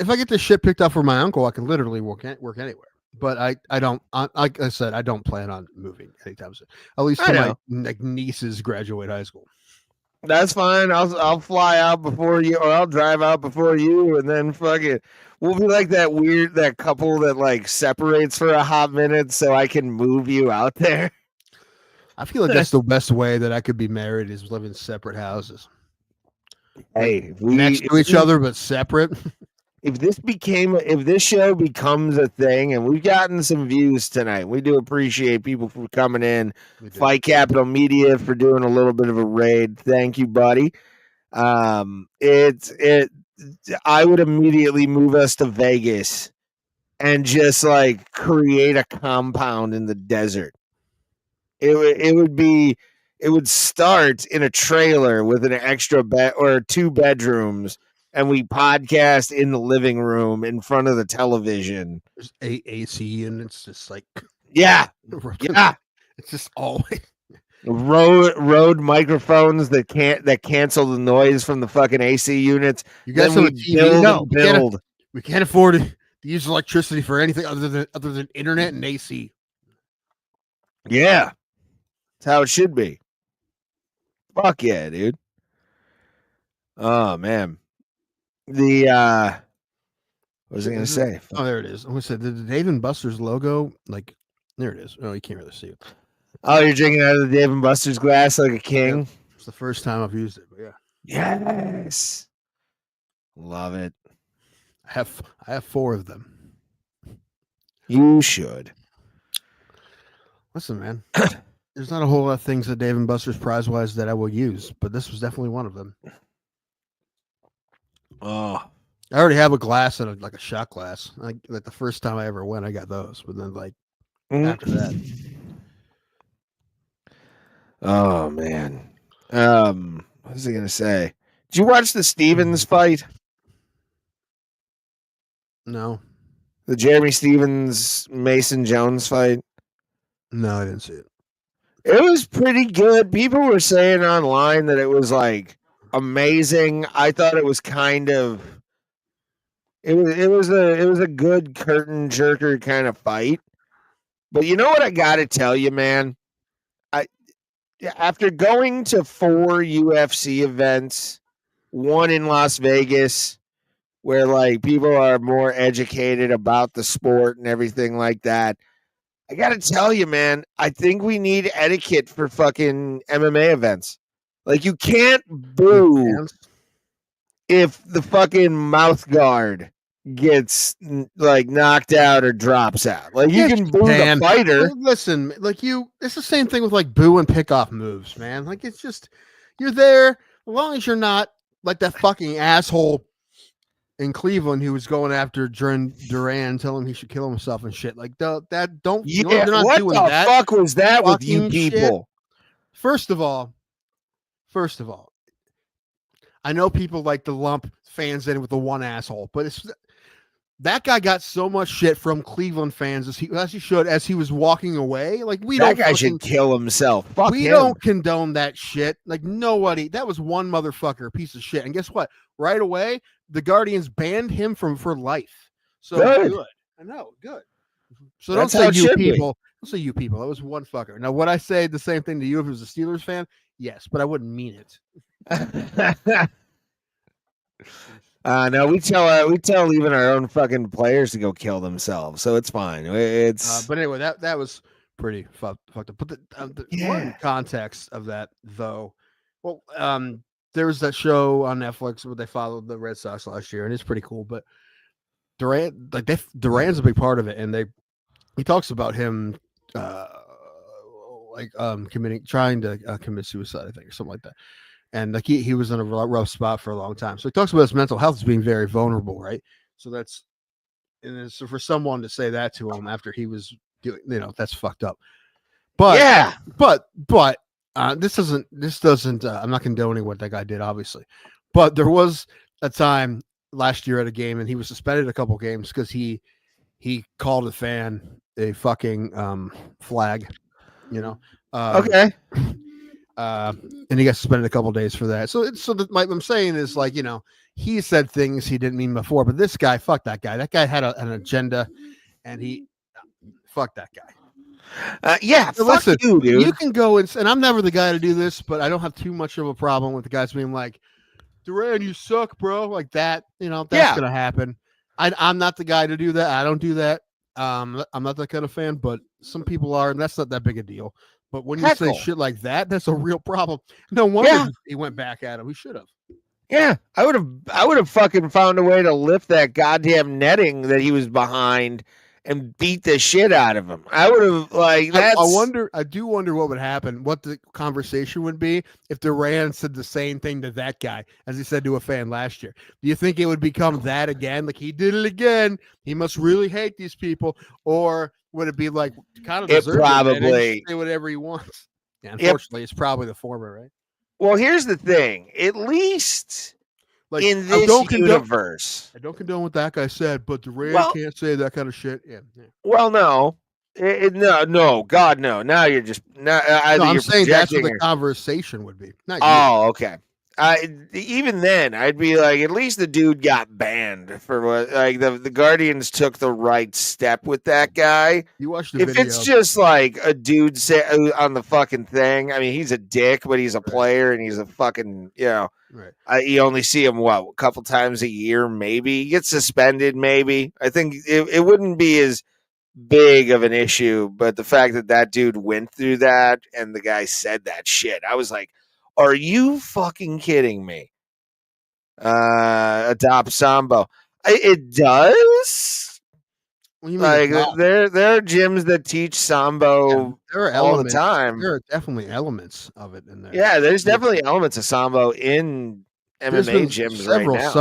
I get this shit picked up for my uncle, I can literally work anywhere. But I don't. Like I said, I don't plan on moving anytime soon. At least till my nieces graduate high school. That's fine. I'll fly out before you, or I'll drive out before you, and then fuck it. We'll be like that couple that like separates for a hot minute so I can move you out there. I feel like that's the best way that I could be married is live in separate houses. Hey, next to each other but separate. If this show becomes a thing, and we've gotten some views tonight, we do appreciate people for coming in. Fight Capital Media for doing a little bit of a raid. Thank you, buddy. I would immediately move us to Vegas and just like create a compound in the desert. It would start in a trailer with an extra bed or 2 bedrooms. And we podcast in the living room in front of the television. There's AC, and it's just like yeah. It's just always road microphones that cancel the noise from the fucking AC units. You guys have a TV? No, we can't afford to use electricity for anything other than internet and AC. Yeah, that's how it should be. Fuck yeah, dude. Oh man. What was I going to say? Oh, there it is. I'm going to say the Dave & Buster's logo, like, there it is. Oh, you can't really see it. Oh, you're drinking out of the Dave & Buster's glass like a king? Yeah. It's the first time I've used it, but yeah. Yes. Love it. I have 4 of them. You should. Listen, man. There's not a whole lot of things at Dave & Buster's prize-wise that I will use, but this was definitely one of them. Oh, I already have a glass and like a shot glass. Like the first time I ever went, I got those. But then after that, oh man, what was I gonna say? Did you watch the Stevens fight? No, the Jeremy Stevens Mason Jones fight. No, I didn't see it. It was pretty good. People were saying online that it was like amazing. I thought it was kind of it was a good curtain jerker kind of fight. But you know what I got to tell you, man? After going to 4 UFC events, one in Las Vegas, where like people are more educated about the sport and everything like that. I got to tell you, man, I think we need etiquette for fucking MMA events. Like, you can't boo if the fucking mouth guard gets like knocked out or drops out. Like, you can boo the fighter. Listen, like it's the same thing with like boo and pick off moves, man. Like, it's just, you're there as long as you're not like that fucking asshole in Cleveland who was going after Duran, telling him he should kill himself and shit. Like, that don't. Yeah, you're not what doing the that fuck was that with you people? Shit. First of all, I know people like to lump fans in with the one asshole, but that guy got so much shit from Cleveland fans as he should as he was walking away. Like, that guy should kill himself. Fuck we him. don't condone that shit. Like, nobody. That was one motherfucker, piece of shit. And guess what? Right away, the Guardians banned him for life. So good. I know, good. So don't say you people. Don't say you people. That was one fucker. Now, would I say the same thing to you if it was a Steelers fan? Yes, but I wouldn't mean it. No, we tell even our own fucking players to go kill themselves, so it's fine. It's but anyway, that was pretty fucked up. But the one context of that, though, well, there was that show on Netflix where they followed the Red Sox last year, and it's pretty cool. But Duran's a big part of it, and he talks about him trying to commit suicide, I think, or something like that. And like he was in a rough spot for a long time. So he talks about his mental health as being very vulnerable, right? So so for someone to say that to him after he was doing, that's fucked up. But yeah, but this doesn't. I'm not condoning what that guy did, obviously. But there was a time last year at a game, and he was suspended a couple games because he called a fan a fucking flag, okay. And he got suspended a couple days for that. So what I'm saying is, like, he said things he didn't mean before, but this guy, fuck that guy. That guy had an agenda, and fuck that guy. Yeah, so fuck you, dude. You can go and I'm never the guy to do this, but I don't have too much of a problem with the guys being like, Duran, you suck, bro. Like that, that's gonna happen. I'm not the guy to do that. I don't do that. I'm not that kind of fan, but some people are, and that's not that big a deal. But when you say shit like that, that's a real problem. No wonder he went back at him. He should have. Yeah, I would have fucking found a way to lift that goddamn netting that he was behind and beat the shit out of him. I would have I do wonder what would happen, what the conversation would be if Duran said the same thing to that guy as he said to a fan last year. Do you think it would become that again? Like, he did it again. He must really hate these people. Or would it be like, kind of deserves probably say whatever he wants? Yeah, unfortunately, it's probably the former, right? Well, here's the thing. At least in this universe, I don't condone what that guy said, but Duran can't say that kind of shit. Yeah. Well, no. No, God, no. Now you're just I'm saying that's what the conversation would be. Not you. Okay. Even then, I'd be like, at least the dude got banned for what, like, the Guardians took the right step with that guy. You watched the video. If it's just like a dude on the fucking thing, I mean, he's a dick, but he's a player and he's a fucking, right. You only see him, a couple times a year, maybe. He gets suspended, maybe. I think it wouldn't be as big of an issue, but the fact that dude went through that and the guy said that shit, I was like, are you fucking kidding me? Adopt Sambo. It does. Like, there are gyms that teach Sambo all the time. There are definitely elements of it in there. Yeah, there's definitely elements of Sambo in MMA gyms right now.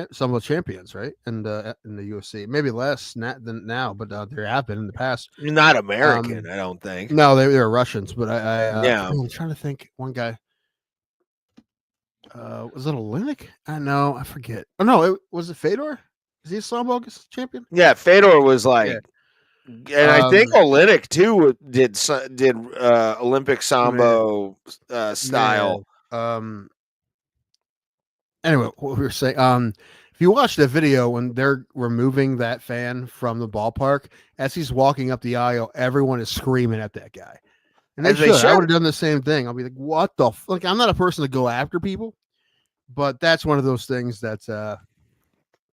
Sambo champions, right? In the UFC, maybe less than now, but there have been in the past. Not American, I don't think. No, they were Russians, but I'm trying to think. One guy, was it Olenek? I forget. Oh no, was it Fedor? Is he a Sambo champion? Yeah, Fedor was like And I think Olynyk too did Olympic Sambo style. Yeah. Anyway, what we were saying, if you watch the video when they're removing that fan from the ballpark, as he's walking up the aisle, everyone is screaming at that guy. And they should. I would have done the same thing. I'll be like, what the like? I'm not a person to go after people, but that's one of those things that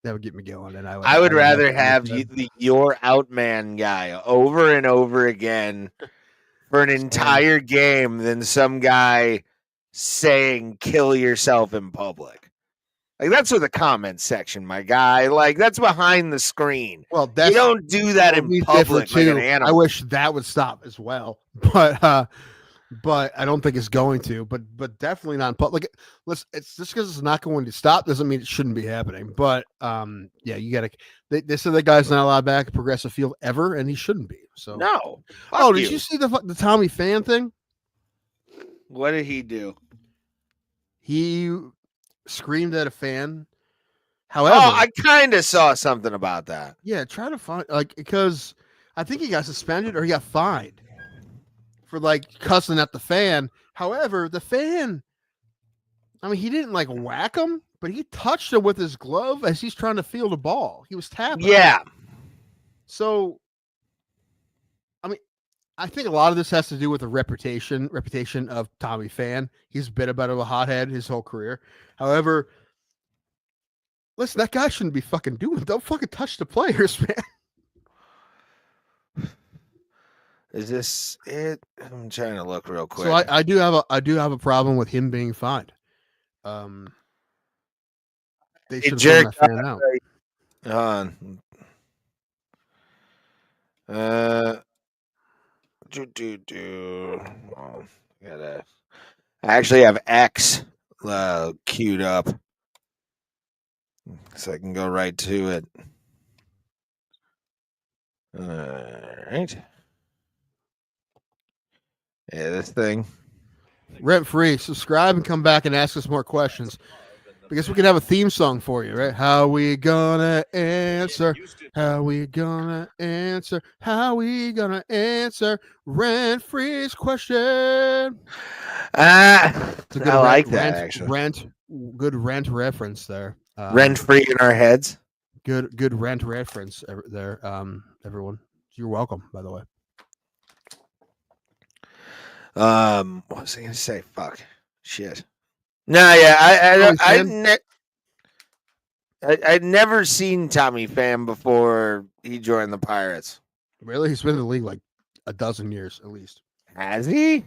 would get me going. And I would rather have your outman guy over and over again for an entire game than some guy saying "kill yourself" in public. Like, that's for the comment section, my guy. Like, that's behind the screen. Well, you don't do that in public like an animal. I wish that would stop as well, but I don't think it's going to. But definitely not in public. It's just because it's not going to stop doesn't mean it shouldn't be happening. But yeah, you got to. They said the guy's not allowed back at Progressive Field ever, and he shouldn't be. So no. Did you see the Tommy Fan thing? What did he do? He screamed at a fan. However, I kind of saw something about that. Yeah, try to find because I think he got suspended or he got fined for cussing at the fan. However, the fan, I mean, he didn't whack him, but he touched him with his glove as he's trying to field a ball. He was tapping. Yeah. So, I mean, I think a lot of this has to do with the reputation of Tommy Fan. He's been a bit of a hothead his whole career. However, listen, that guy shouldn't be fucking doing. Don't fucking touch the players, man. Is this it? I'm trying to look real quick. So I do have a problem with him being fined. They should have that fan out. I actually have X queued up, so I can go right to it. All right. Yeah, this thing. Rent free. Subscribe and come back and ask us more questions. Because we can have a theme song for you, right? How we gonna answer? How we gonna answer? How we gonna answer Rent Free's question? I like that, actually. Good rent reference there. Rent free in our heads. Good rent reference there. Everyone, you're welcome. By the way. What was I gonna say? Fuck. Shit. No, yeah, I'd never seen Tommy Pham before he joined the Pirates. Really? He's been in the league like a dozen years at least. Has he?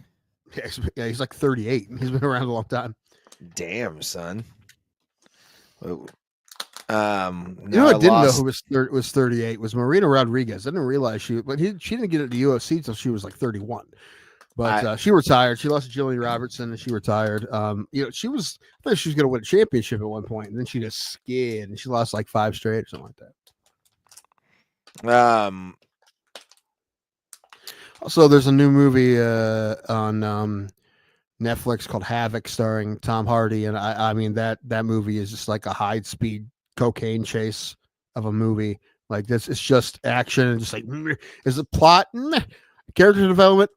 Yeah, he's like 38. He's been around a long time. Damn, son. You know, I didn't know who was 38 was Marina Rodriguez. I didn't realize she didn't get into the UFC until she was like 31. But she retired. She lost to Jillian Robertson, and she retired. I thought she was going to win a championship at one point, and then she just skid, and she lost like 5 straight or something like that. Also, there's a new movie on Netflix called Havoc, starring Tom Hardy, and I mean that movie is just like a high-speed cocaine chase of a movie. Like this, it's just action and just like is the plot, character development.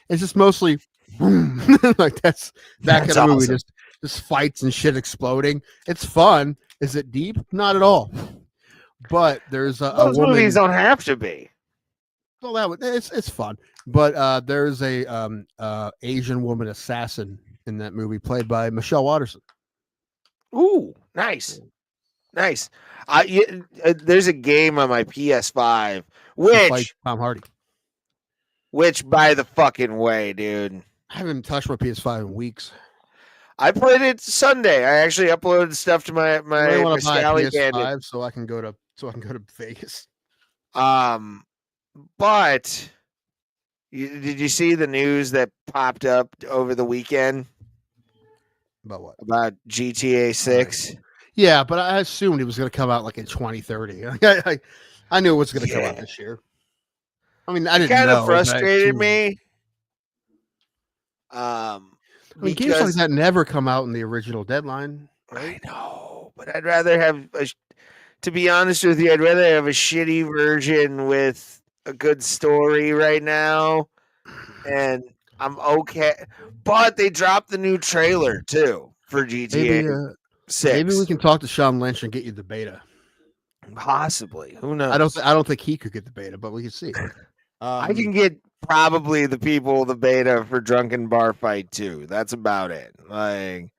It's just mostly like that's kind of movie, just fights and shit exploding. It's fun. Is it deep? Not at all. But there's those woman. Movies don't have to be. Well, it's fun. But there's a Asian woman assassin in that movie, played by Michelle Watterson. Ooh, nice. There's a game on my PS5 which Tom Hardy. Which, by the fucking way, dude, I haven't touched my PS5 in weeks. I played it Sunday. I actually uploaded stuff to my Scally PS5 so I can go to Vegas. But did you see the news that popped up over the weekend? About what? About GTA 6? Yeah, but I assumed it was going to come out like in 2030. I knew it was going to come out this year. I mean, I didn't know. It kind of frustrated me. Games like that never come out in the original deadline. Right? I know, but I'd rather have, to be honest with you, I'd rather have a shitty version with a good story right now, and I'm okay. But they dropped the new trailer too for GTA 6. Maybe we can talk to Sean Lynch and get you the beta. Possibly. Who knows? I don't think he could get the beta, but we can see. I can get probably the people the beta for Drunken Bar Fight 2. That's about it. Like,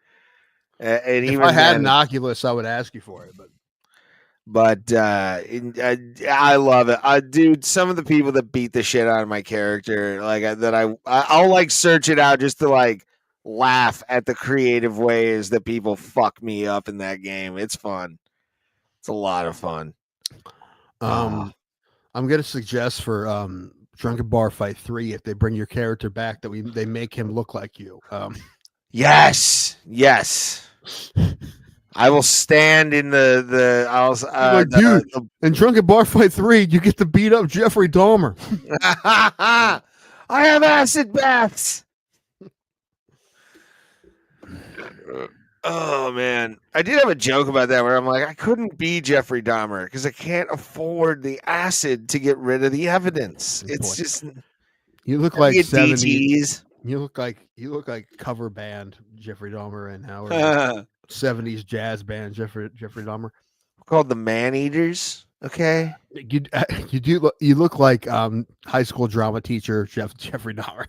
and if even I had then, an Oculus, I would ask you for it. but I love it, dude. Some of the people that beat the shit out of my character, like I'll like search it out just to like laugh at the creative ways that people fuck me up in that game. It's fun. It's a lot of fun. I'm gonna suggest for Drunken Bar Fight 3, if they bring your character back, that they make him look like you. Yes. I will stand in in Drunken Bar Fight 3, you get to beat up Jeffrey Dahmer. I have acid baths. Oh man, I did have a joke about that where I'm like, I couldn't be Jeffrey Dahmer because I can't afford the acid to get rid of the evidence. It's just you look like 70s. You look like cover band Jeffrey Dahmer right now, or 70s jazz band Jeffrey Dahmer. Called the Man Eaters. Okay, you look like high school drama teacher Jeffrey Dahmer.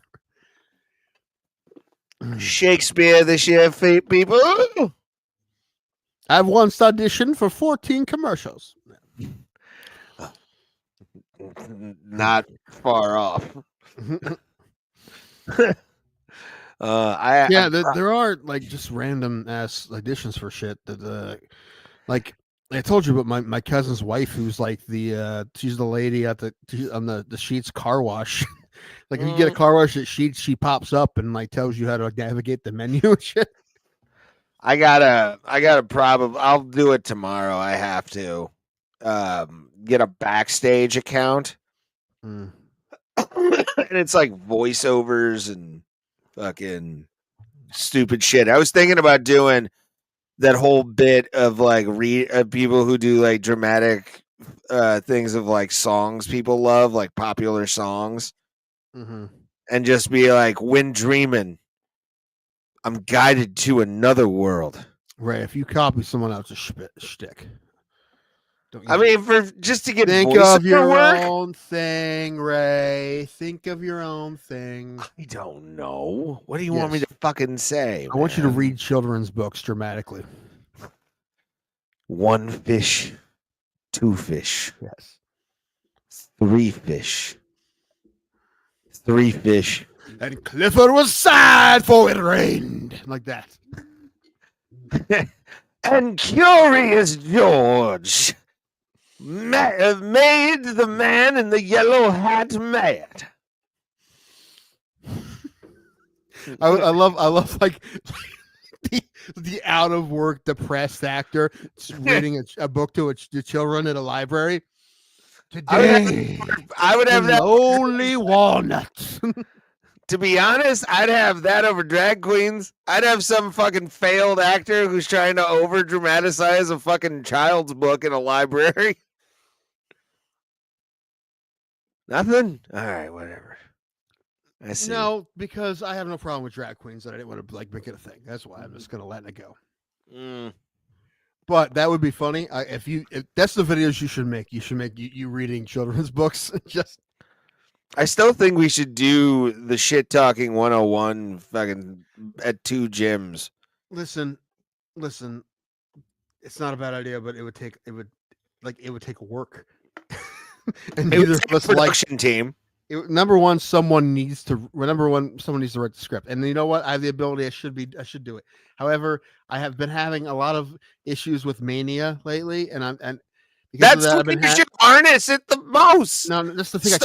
Shakespeare this year, people. I've once auditioned for 14 commercials. Not far off. There are like just random ass auditions for shit that like I told you about my cousin's wife, who's like she's the lady on the Sheetz car wash. Like if you get a car wash at Sheetz, she pops up and like tells you how to navigate the menu and shit. I gotta probably I'll do it tomorrow. I have to get a backstage account. And it's like voiceovers and fucking stupid shit. I was thinking about doing that whole bit of like people who do like dramatic things of like songs people love, like popular songs. And just be like, when dreaming, I'm guided to another world. Right. If you copy someone else's shtick. I mean, just to get think of your own thing, Ray. Think of your own thing. I don't know. What do you want me to fucking say? I want you to read children's books dramatically. 1 fish, 2 fish. Yes. 3 fish. 3 fish. And Clifford was sad for it rained. Like that. And Curious George made the man in the yellow hat mad. I love like the out of work depressed actor reading a book to the children at a library. Today, I would have that only walnuts. To be honest, I'd have that over drag queens. I'd have some fucking failed actor who's trying to over dramatize a fucking child's book in a library. Nothing? All right, whatever. I see. No, because I have no problem with drag queens, and I didn't want to like make it a thing. That's why I'm just gonna let it go. But that would be funny. If that's the videos you should make. You should make you reading children's books. I still think we should do the shit talking 101 fucking at 2 gyms. Listen. It's not a bad idea, but it would take work. And neither of us production team. Number one, someone needs to write the script, and you know what? I have the ability. I should do it. However, I have been having a lot of issues with mania lately, and that's when you should harness it the most. No, that's the thing. I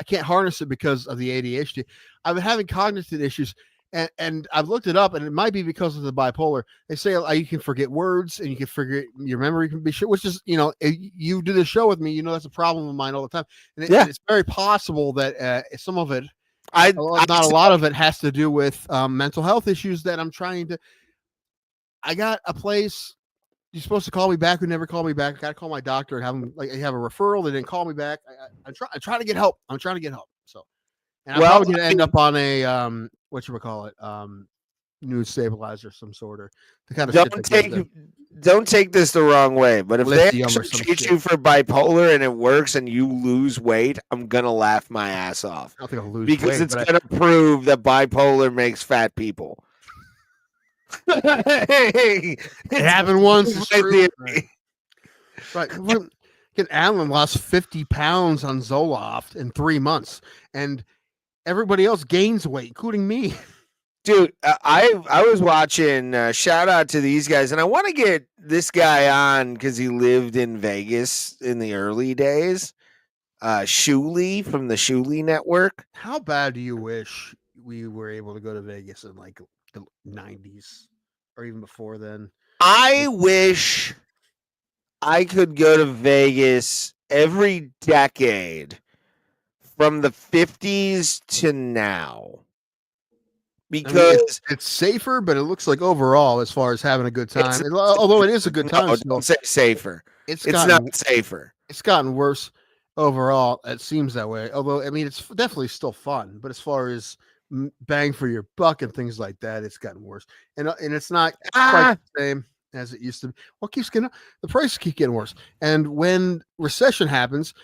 can't harness it because of the ADHD. I've been having cognitive issues, and I've looked it up, and it might be because of the bipolar. They say you can forget words, and you can forget your memory can be shit. Which is, you do this show with me, that's a problem of mine all the time. And it's very possible that some of it, not a lot of it, has to do with mental health issues that I'm trying to. I got a place You're supposed to call me back. Who never called me back. I got to call my doctor and have them have a referral. They didn't call me back. I'm trying to get help. I'm trying to get help. So, and I'm probably going to end up on a whatchamacallit, news stabilizer, some sort, or the kind of don't take this the wrong way, but if they lithium or actually some treat shit. you for bipolar and it works and you lose weight, I'm gonna laugh my ass off I don't think I'll lose because weight, it's gonna prove that bipolar makes fat people. It happened once. It's true. Right. Alan lost 50 pounds on Zoloft in 3 months, and everybody else gains weight, including me. Dude, I was watching. Shout out to these guys, and I want to get this guy on because he lived in Vegas in the early days. Shuley from the Shuley Network. How bad do you wish we were able to go to Vegas in like the 90s or even before then? I wish I could go to Vegas every decade from the 50s to now. Because it's safer, but it looks like overall, as far as having a good time, although it is a good time, no, don't say safer. It's not safer. It's gotten worse overall. It seems that way. Although, I mean, it's definitely still fun, but as far as bang for your buck and things like that, it's gotten worse. And it's not quite the same as it used to be. What keeps getting the prices keep getting worse. And when recession happens,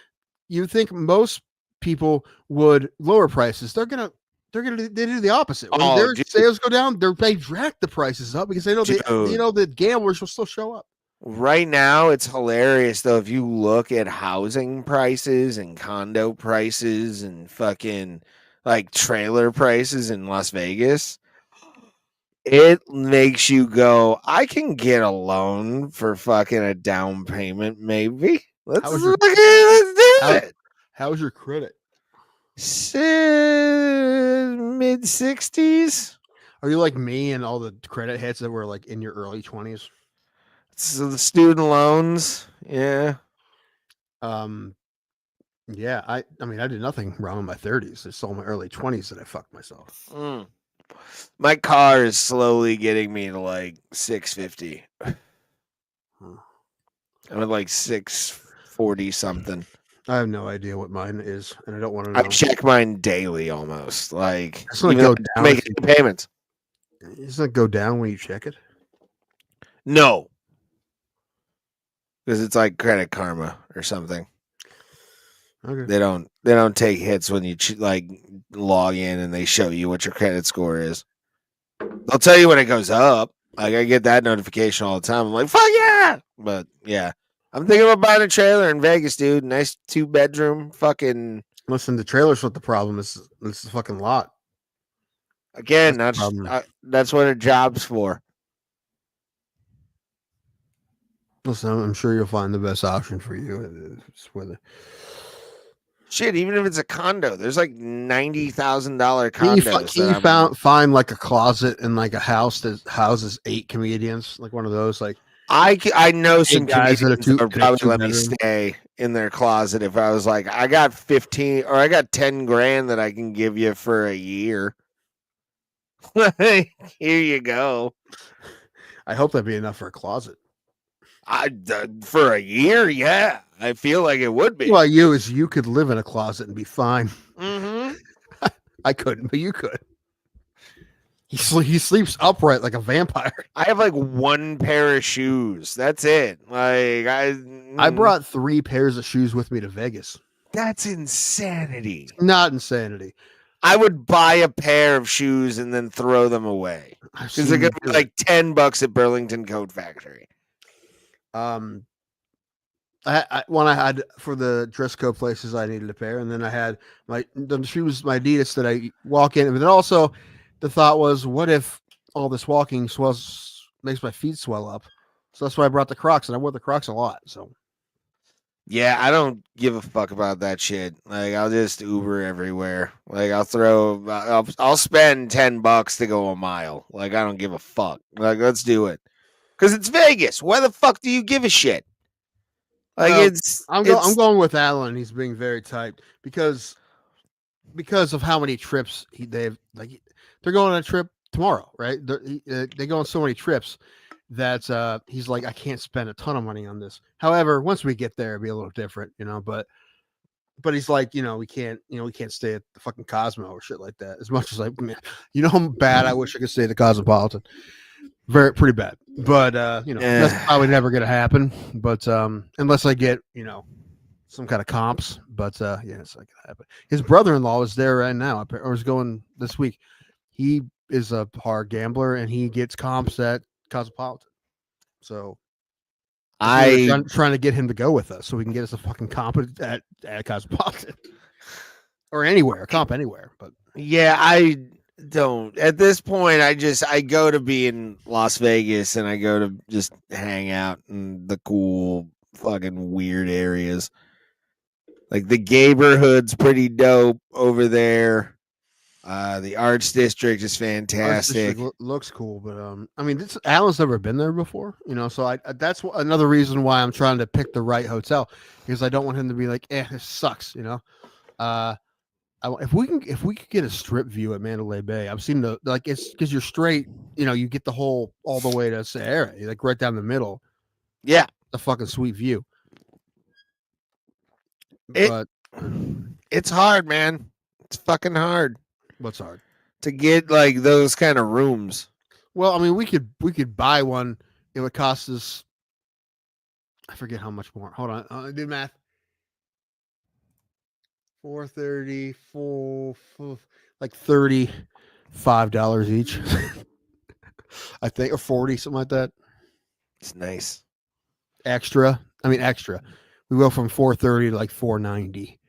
you think most people would lower prices. They do the opposite. When their sales go down, they jack the prices up because they know the gamblers will still show up. Right now, it's hilarious though. If you look at housing prices and condo prices and fucking like trailer prices in Las Vegas, it makes you go, I can get a loan for fucking a down payment, maybe. Let's do it. How's your credit? Mid-60s. Are you like me and all the credit hits that were like in your early 20s? So the student loans, yeah. Yeah, I mean, I did nothing wrong in my 30s. It's all in my early 20s that I fucked myself. My car is slowly getting me to like 650. I'm at like 640 something. I have no idea what mine is, and I don't want to know. I check mine daily almost. Like, it's going to go down. Making payments. Doesn't it go down when you check it? No. Because it's like Credit Karma or something. Okay. They don't take hits when you like log in and they show you what your credit score is. They'll tell you when it goes up. Like, I get that notification all the time. I'm like, fuck yeah! But yeah. I'm thinking about buying a trailer in Vegas, dude. Nice 2-bedroom fucking. Listen, the trailer's what the problem is. It's the fucking lot. Again, that's what a job's for. Listen, I'm sure you'll find the best option for you. Shit, even if it's a condo, there's like $90,000 condos. Can you find like a closet in like a house that houses 8 comedians, like one of those? Like I know some guys that would probably let me stay in their closet if I was like, I got 15 or I got 10 grand that I can give you for a year. Here you go. I hope that'd be enough for a closet. For a year, yeah. I feel like it would be. Well, you could live in a closet and be fine. Mm-hmm. I couldn't, but you could. He sleeps upright like a vampire. I have like 1 pair of shoes. That's it. Like I brought 3 pairs of shoes with me to Vegas. That's insanity. It's not insanity. I would buy a pair of shoes and then throw them away because they're gonna be like $10 at Burlington Coat Factory. I had for the dress code places, I needed a pair, and then I had the shoes, my Adidas that I walk in. But then also, the thought was, what if all this walking makes my feet swell up? So that's why I brought the Crocs, and I wore the Crocs a lot. So, yeah, I don't give a fuck about that shit. Like, I'll just Uber everywhere. Like, I'll spend $10 to go a mile. Like, I don't give a fuck. Like, let's do it. Because it's Vegas. Why the fuck do you give a shit? Like, I'm going with Alan. He's being very tight because of how many trips they're going on a trip tomorrow, right? They go on so many trips, that he's like, I can't spend a ton of money on this. However, once we get there, it'll be a little different, but he's like, we can't stay at the fucking Cosmo or shit like that. As much as like, man, how bad I wish I could stay at the Cosmopolitan. Pretty bad. But that's probably never gonna happen. But unless I get, some kind of comps. But it's not gonna happen. His brother-in-law is there right now, or is going this week. He is a hard gambler and he gets comps at Cosmopolitan. So I'm trying to get him to go with us so we can get us a fucking comp at Cosmopolitan or anywhere, a comp anywhere. But yeah, I don't at this point. I go to be in Las Vegas and I go to just hang out in the cool fucking weird areas. Like the neighborhood's pretty dope over there. The Arts District is fantastic. Looks cool, but Alan's never been there before, so that's another reason why I'm trying to pick the right hotel, because I don't want him to be like, this sucks, if we could get a strip view at Mandalay Bay. I've seen it's because you're straight, you get the whole all the way to Sahara, like right down the middle. Yeah, a fucking sweet view. It's hard, man. It's fucking hard. What's hard? To get like those kind of rooms. Well, we could buy one. It would cost us, I forget how much more. Hold on, I did math. $430, like $35 each. I think, or 40, something like that. It's nice. Extra. We go from 430 to like 490.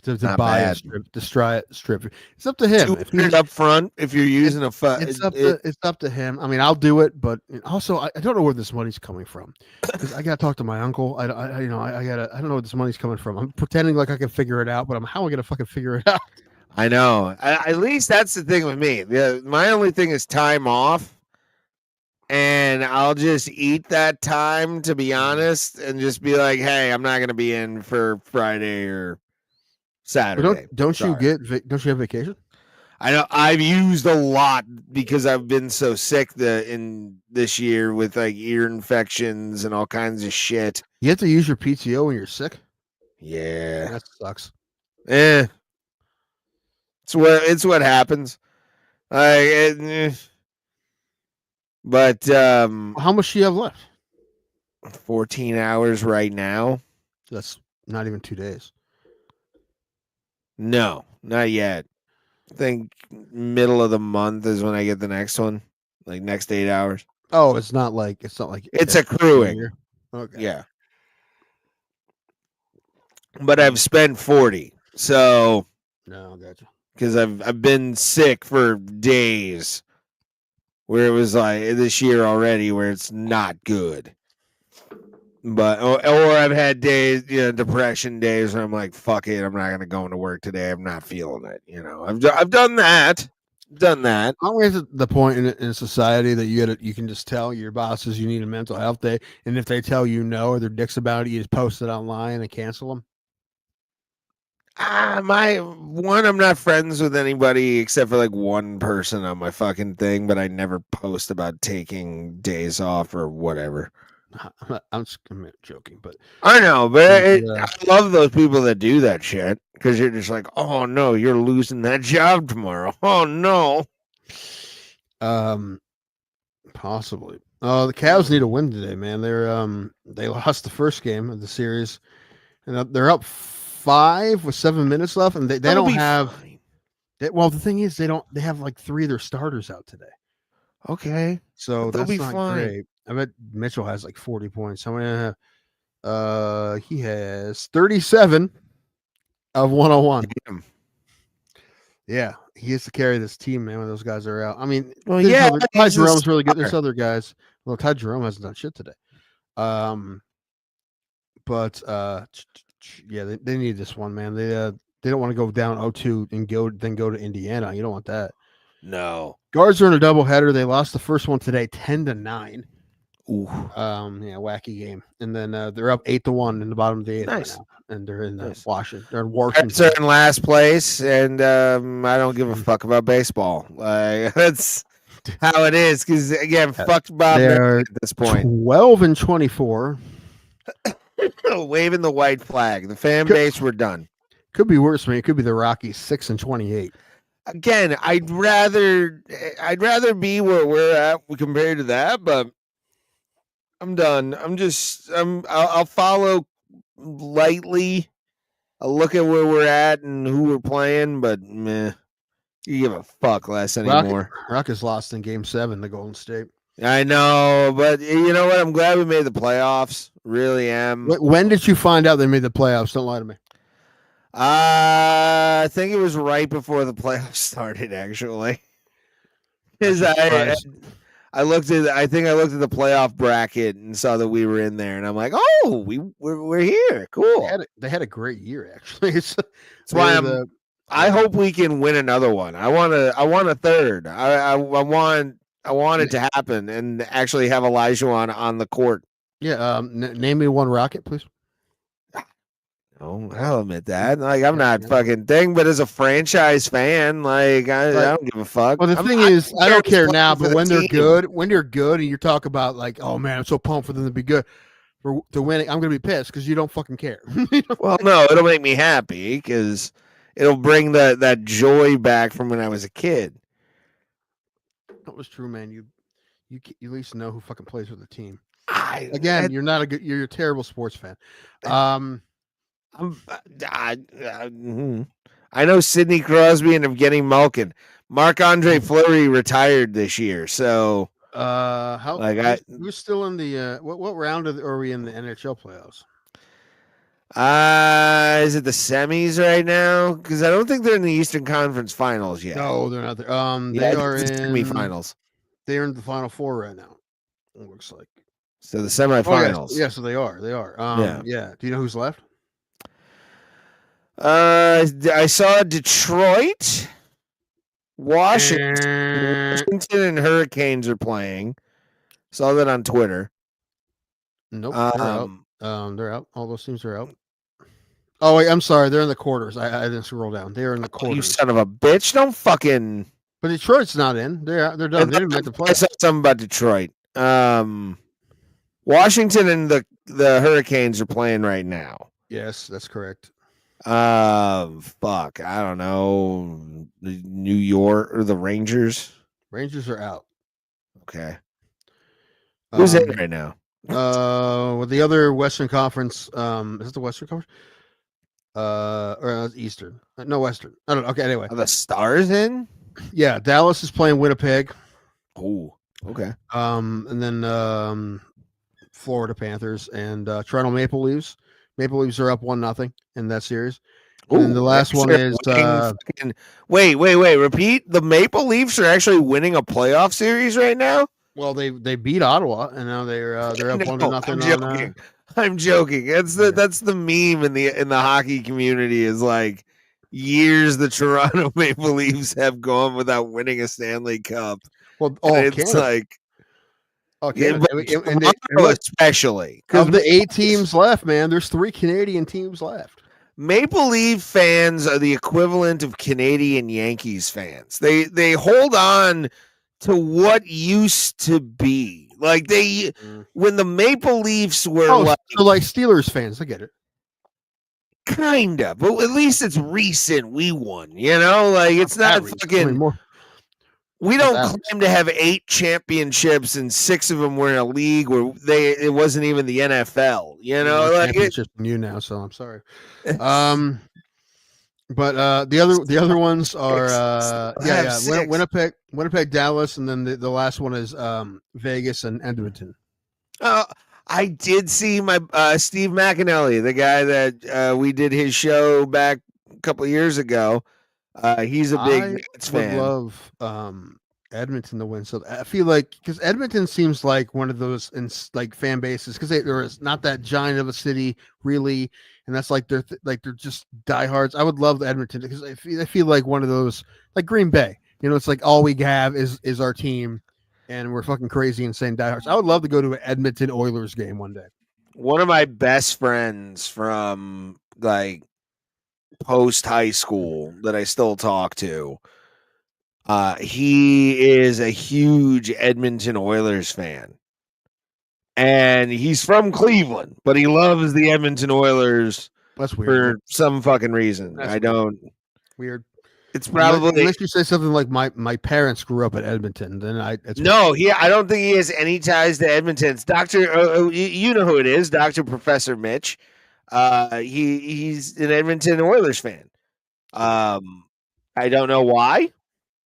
To buy a strip. It's up to him. If you're up front, if you're using it's up to him. I'll do it, but also I don't know where this money's coming from. Because I gotta talk to my uncle. I don't know where this money's coming from. I'm pretending like I can figure it out, but how am I gonna fucking figure it out? I know. At least that's the thing with me. My only thing is time off. And I'll just eat that time, to be honest, and just be like, hey, I'm not going to be in for Friday or Saturday. Don't you have vacation? I know I've used a lot because I've been so sick in this year with like ear infections and all kinds of shit. You have to use your PTO when you're sick? Yeah. That sucks. It's what happens. But how much do you have left? 14 hours right now. That's not even 2 days. No, not yet. I think middle of the month is when I get the next one, like next 8 hours. Oh, it's not like it's accruing. Okay. Yeah. But I've spent 40. So no, gotcha. Because I've been sick for days. Where it was like this year already where it's not good. But or I've had days, depression days where I'm like, fuck it, I'm not gonna go into work today. I'm not feeling it. I've done that. Always the point in society that you can just tell your bosses you need a mental health day, and if they tell you no or they're dicks about it, you just post it online and cancel them. I'm not friends with anybody except for like one person on my fucking thing, but I never post about taking days off or whatever. I'm joking, but I know, but I love those people that do that shit because you're just like, oh no, you're losing that job tomorrow. Oh no. Possibly. The Cavs need a win today, man. They lost the first game of the series, and they're up 5 with 7 minutes left, and they don't have. Well, the thing is, they have like 3 of their starters out today. Okay, so they'll that's be not fine. Great. I bet Mitchell has like 40 points. How many? He has 37 of 101. Damn. Yeah, he has to carry this team, man, when those guys are out. Ty Jerome's really good. There's other guys. Well, Ty Jerome hasn't done shit today. But they need this one, man. They don't want to go down 0-2 and go to Indiana. You don't want that. No. Guards are in a doubleheader. They lost the first one today, 10-9. Ooh. Wacky game. And then they're up 8-1 in the bottom of the 8th nice. Right now. And they're in Washington. They're in Washington. They're in last place, and I don't give a fuck about baseball. That's how it is. Because again, fuck Bob They're at this point. 12-24. Waving the white flag. The fan base, we're done. Could be worse, man. It could be the Rockies 6-28. Again, I'd rather be where we're at compared to that, but I'm done. I'll follow lightly. I'll look at where we're at and who we're playing, but meh, you give a fuck less anymore. Rockets lost in Game 7 to Golden State. I know, but you know what? I'm glad we made the playoffs. Really am. When did you find out they made the playoffs? Don't lie to me. I think it was right before the playoffs started, actually. Because I looked at the playoff bracket and saw that we were in there, and I'm like, oh, we're here. Cool. They had a great year, actually. That's why I hope we can win another one. I want a third. I want it to happen and actually have Elijah on the court. Yeah. Name me one Rocket, please. Oh, I'll admit that. Like, I'm not fucking thing, but as a franchise fan, like, I don't give a fuck. Well, the thing is, I don't care now, but when they're good, and you talk about like, oh man, I'm so pumped for them to be good, to win it, I'm gonna be pissed because you don't fucking care. Well, no, it'll make me happy because it'll bring that joy back from when I was a kid. That was true, man. You at least know who fucking plays for the team. You're a terrible sports fan. I know Sidney Crosby and Evgeny Malkin. Marc-Andre Fleury retired this year, so who's still in the what round are we in the NHL playoffs? Is it the semis right now? Because I don't think they're in the Eastern Conference Finals yet. No, they're not there. They are in semifinals. They're in the Final Four right now. It looks like. So the semifinals. Yeah, so they are. They are. Yeah. Do you know who's left? I saw Detroit, Washington, and Hurricanes are playing. Saw that on Twitter. Nope. They're out. All those teams are out. Oh wait, I'm sorry. They're in the quarters. I didn't scroll down. They're in the quarters. You son of a bitch! Don't fucking. But Detroit's not in. They're done. They didn't make the play. I saw something about Detroit. Washington and the Hurricanes are playing right now. Yes, that's correct. Fuck. I don't know. New York or the Rangers. Rangers are out. Okay. Who's in right now? With the other Western Conference, is it the Western Conference? Or Eastern? No, Western. I don't know. Okay, anyway. Are the Stars in? Yeah, Dallas is playing Winnipeg. Oh, okay. And then Florida Panthers and Toronto Maple Leafs. Maple Leafs are up 1-0 in that series. And then the last one is wait. Repeat. The Maple Leafs are actually winning a playoff series right now. Well, they beat Ottawa, and now they're up 1-0. I'm joking. That's the meme in the hockey community is like years the Toronto Maple Leafs have gone without winning a Stanley Cup. Well, it's Canada. Like. Okay, Especially because the 8 teams left, man. There's 3 Canadian teams left. Maple Leaf fans are the equivalent of Canadian Yankees fans. They hold on to what used to be. Like when the Maple Leafs were so like Steelers fans. I get it. Kind of, but at least it's recent. We won, you know. Like it's not fucking. We don't claim to have 8 championships and 6 of them were in a league where it wasn't even the NFL, you know. Like championships from you now, so I'm sorry. But the other ones are Winnipeg, Dallas, and then the last one is Vegas and Edmonton. I did see my Steve McAnally, the guy that we did his show back a couple of years ago. He's a big Nats fan. I would love Edmonton to win. So I feel like because Edmonton seems like one of those like fan bases because they're not that giant of a city really, and that's like they're just diehards. I would love Edmonton because I feel like one of those like Green Bay. You know, it's like all we have is our team, and we're fucking crazy insane diehards. I would love to go to an Edmonton Oilers game one day. One of my best friends from like post high school that I still talk to. He is a huge Edmonton Oilers fan. And he's from Cleveland, but he loves the Edmonton Oilers. That's weird. For some fucking reason. That's I don't. Weird. It's probably unless you say something like my parents grew up at Edmonton, then I don't think he has any ties to Edmonton. It's Dr. You know who it is, Dr. Professor Mitch. He's an Edmonton Oilers fan. I don't know why,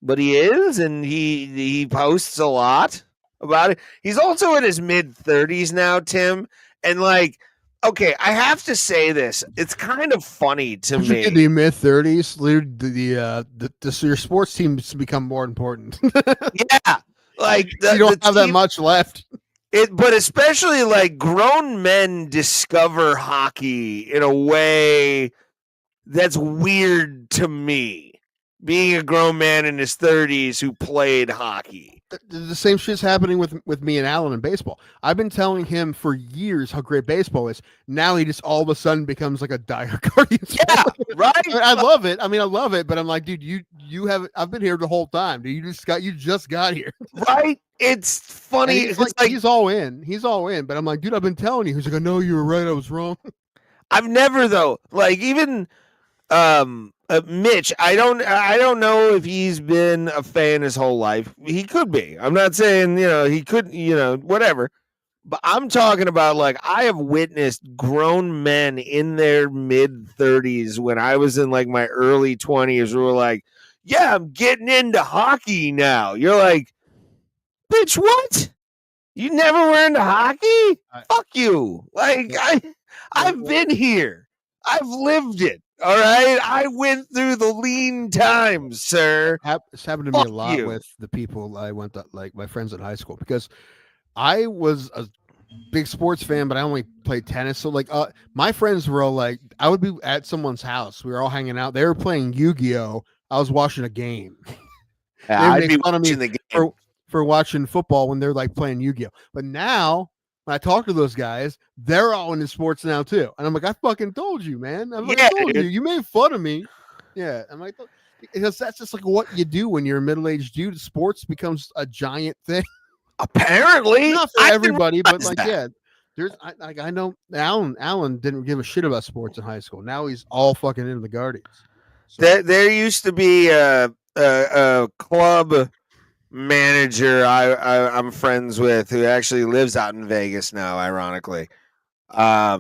but he is, and he posts a lot about it. He's also in his mid-30s now, Tim, and like, okay, I have to say this. It's kind of funny to me. In the mid-30s, your sports teams to become more important. Yeah, like you don't have that much left. But especially like grown men discover hockey in a way that's weird to me. Being a grown man in his 30s who played hockey. The same shit's happening with me and Alan in baseball. I've been telling him for years how great baseball is. Now he just all of a sudden becomes like a diehard Guardians. Yeah, right. I love it. I mean, I love it, but I'm like, dude, you have. I've been here the whole time. Dude, you just got here. Right? It's funny. It's like he's all in. He's all in. But I'm like, dude, I've been telling you. He's like, I know you were right. I was wrong. I've never though. Like even Mitch, I don't know if he's been a fan his whole life. He could be. I'm not saying, he could, whatever. But I'm talking about like I have witnessed grown men in their mid-30s when I was in like my early 20s who were like, yeah, I'm getting into hockey now. You're like, bitch, what? You never were into hockey? Fuck you. Like I've been here. I've lived it. All right, I went through the lean times, sir. It's happened to me a lot with the people I went to, like my friends in high school, because I was a big sports fan, but I only played tennis. So like, my friends were all like, I would be at someone's house. We were all hanging out. They were playing Yu-Gi-Oh. I was watching a game. I'd be watching the game for watching football when they're like playing Yu-Gi-Oh. But now, when I talk to those guys, they're all into sports now too. And I'm like, I fucking told you, man. I told you. You made fun of me. Yeah. I'm like, because that's just like what you do when you're a middle-aged dude. Sports becomes a giant thing. Apparently. Not for everybody, but like, yeah. I know Alan didn't give a shit about sports in high school. Now he's all fucking into the Guardians. So. There used to be a club manager I'm friends with who actually lives out in Vegas now, ironically. I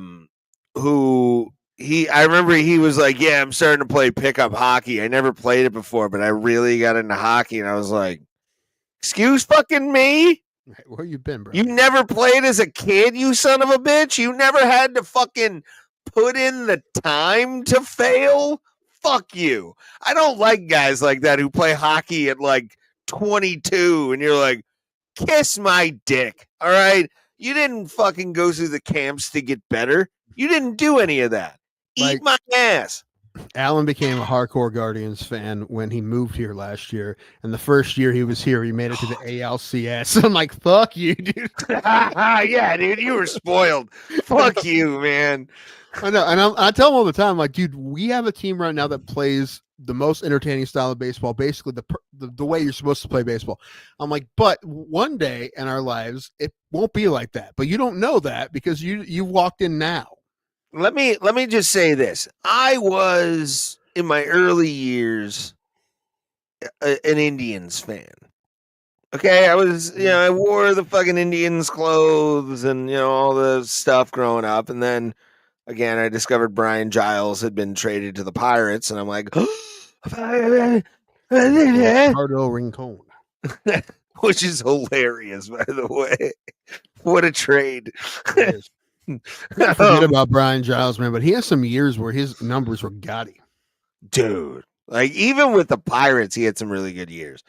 remember he was like, yeah, I'm starting to play pickup hockey. I never played it before, but I really got into hockey. And I was like, excuse fucking me? Where you been, bro? You never played as a kid, you son of a bitch? You never had to fucking put in the time to fail? Fuck you. I don't like guys like that who play hockey at like 22 and you're like, kiss my dick. All right, you didn't fucking go through the camps to get better. You didn't do any of that. Eat my ass. Alan became a hardcore Guardians fan when he moved here last year, and the first year he was here, he made it to the ALCS. I'm like, fuck you, dude. Yeah, dude, you were spoiled. Fuck you, man. I know, and I tell him all the time, like, dude, we have a team right now that plays the most entertaining style of baseball, basically the way you're supposed to play baseball. I'm like, but one day in our lives, it won't be like that. But you don't know that because you walked in now. Let me just say this. I was in my early years an Indians fan. Okay, I was, I wore the fucking Indians clothes and, all the stuff growing up. And then again, I discovered Brian Giles had been traded to the Pirates, and I'm like, Ricardo Rincon. Which is hilarious, by the way. What a trade. Forget about Brian Giles, man, but he has some years where his numbers were gaudy. Dude, like even with the Pirates, he had some really good years.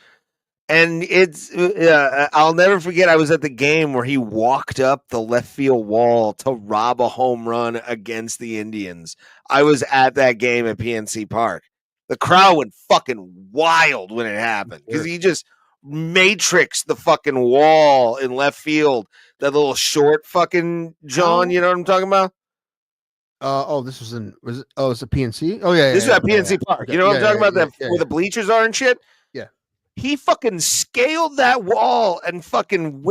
And it's, I'll never forget, I was at the game where he walked up the left field wall to rob a home run against the Indians. I was at that game at PNC Park. The crowd went fucking wild when it happened because he just matrixed the fucking wall in left field. That little short fucking John, you know what I'm talking about? This was it's a PNC? Oh, yeah. This is at PNC Park. You know what I'm talking about? Where the bleachers are and shit? Yeah. He fucking scaled that wall and fucking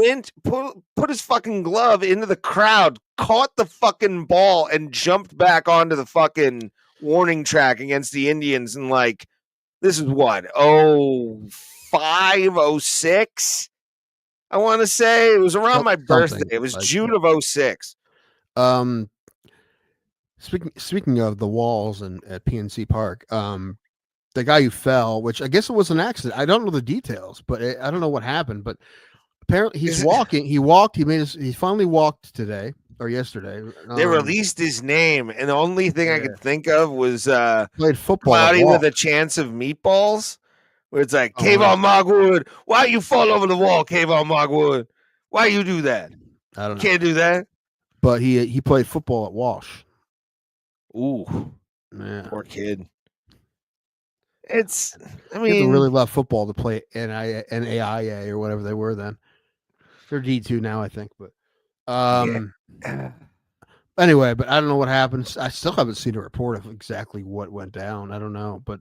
put his fucking glove into the crowd, caught the fucking ball, and jumped back onto the fucking warning track against the Indians. And like, this is what, 05, 06? I want to say it was around my birthday. It was like, June of 06. Speaking of the walls and at PNC Park, the guy who fell, which I guess it was an accident. I don't know the details, but I don't know what happened. But apparently he's walking. He walked. He finally walked today or yesterday. They released his name, and the only thing I could think of was played football. Cloudy with a Chance of Meatballs, where it's like, Kayvon Mogwood, why you fall over the wall, Kayvon Mogwood? Why you do that? I don't know. Can't do that. But he played football at Walsh. Ooh, man, poor kid. I mean, you have to really love football to play NAIA or whatever they were then. They're D2 now, I think. But anyway, but I don't know what happened. I still haven't seen a report of exactly what went down. I don't know, but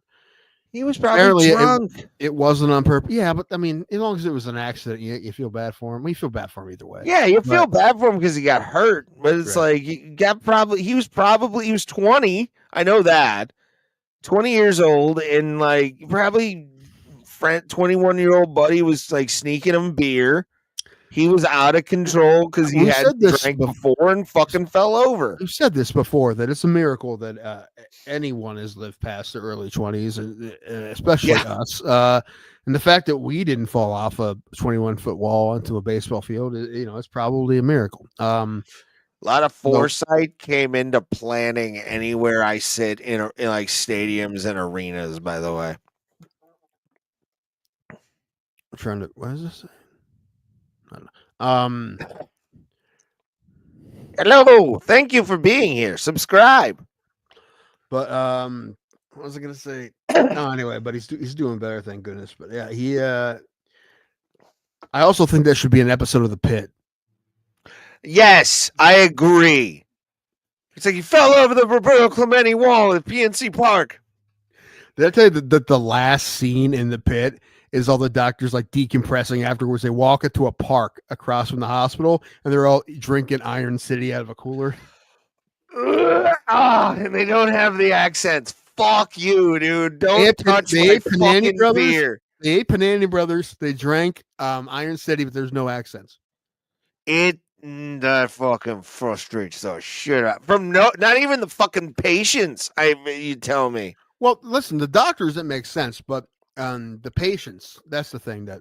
he was probably drunk. It wasn't on purpose. Yeah, but I mean, as long as it was an accident, you feel bad for him. We feel bad for him either way. Yeah, you feel bad for him because he got hurt, but it's like he was 20. I know that. 20 years old, and like probably 21-year-old buddy was like sneaking him beer. He was out of control because he had drank before and fucking fell over. We've said this before, that it's a miracle that anyone has lived past the early 20s, and especially us. And the fact that we didn't fall off a 21-foot wall into a baseball field, it's probably a miracle. A lot of foresight came into planning anywhere I sit in like stadiums and arenas, by the way. I'm trying to, what is this? I don't know. Hello, thank you for being here. Subscribe. But what was I gonna say? No, anyway, but he's doing better, thank goodness. But yeah, I also think there should be an episode of The Pit. Yes, I agree. It's like you fell over the Roberto Clemente wall at PNC Park. Did I tell you that the last scene in The Pit is all the doctors like decompressing afterwards? They walk into a park across from the hospital, and they're all drinking Iron City out of a cooler. And they don't have the accents. Fuck you, dude. Don't touch my fucking beer. They ate Panini Brothers. They drank Iron City, but there's no accents. That fucking frustrates the shit out from not even the fucking patients. You tell me. Well, listen, the doctors, it makes sense, but the patients, that's the thing that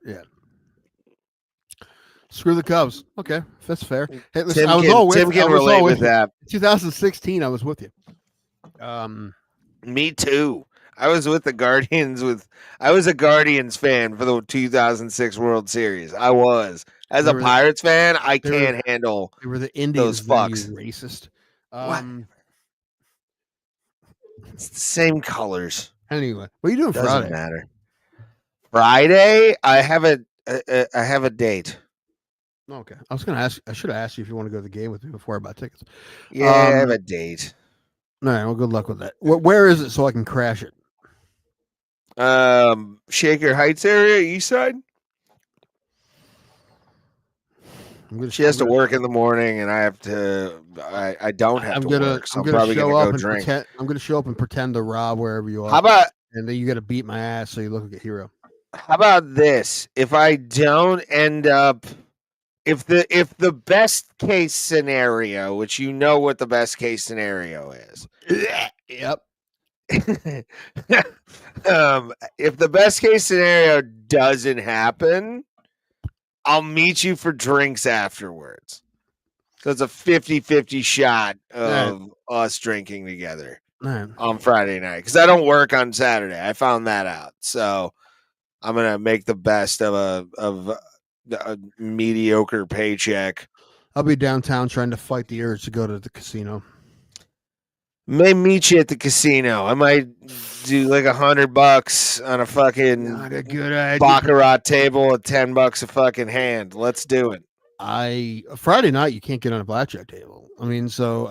screw the Cubs. Okay, that's fair. Hey, listen, Tim can relate with that. 2016, I was with you. Me too. I was with the Guardians. I was a Guardians fan for the 2006 World Series. I was. As a Pirates fan, I can't handle. They were the Indians. Those fucks. You racist. It's the same colors. Anyway, what are you doing Friday? Doesn't matter. Friday, I have a date. Okay, I was gonna ask. I should have asked you if you want to go to the game with me before I bought tickets. Yeah, I have a date. All right. Well, good luck with that. Where is it so I can crash it? Shaker Heights area, East Side. She has to work in the morning, and I have to. I don't have to work, so I'm probably gonna go drink. I'm gonna show up and pretend to rob wherever you are. How about? And then you got to beat my ass so you look like a hero. How about this? If I don't end up, if the best case scenario, which you know what the best case scenario is. Yep. If the best case scenario doesn't happen, I'll meet you for drinks afterwards. So it's a 50-50 shot of us drinking together on Friday night. Because I don't work on Saturday. I found that out. So I'm going to make the best of a mediocre paycheck. I'll be downtown trying to fight the urge to go to the casino. May meet you at the casino. I might do like $100 on a fucking not a good idea. baccarat table at $10 a fucking hand. Let's do it. Friday night you can't get on a blackjack table. I mean, so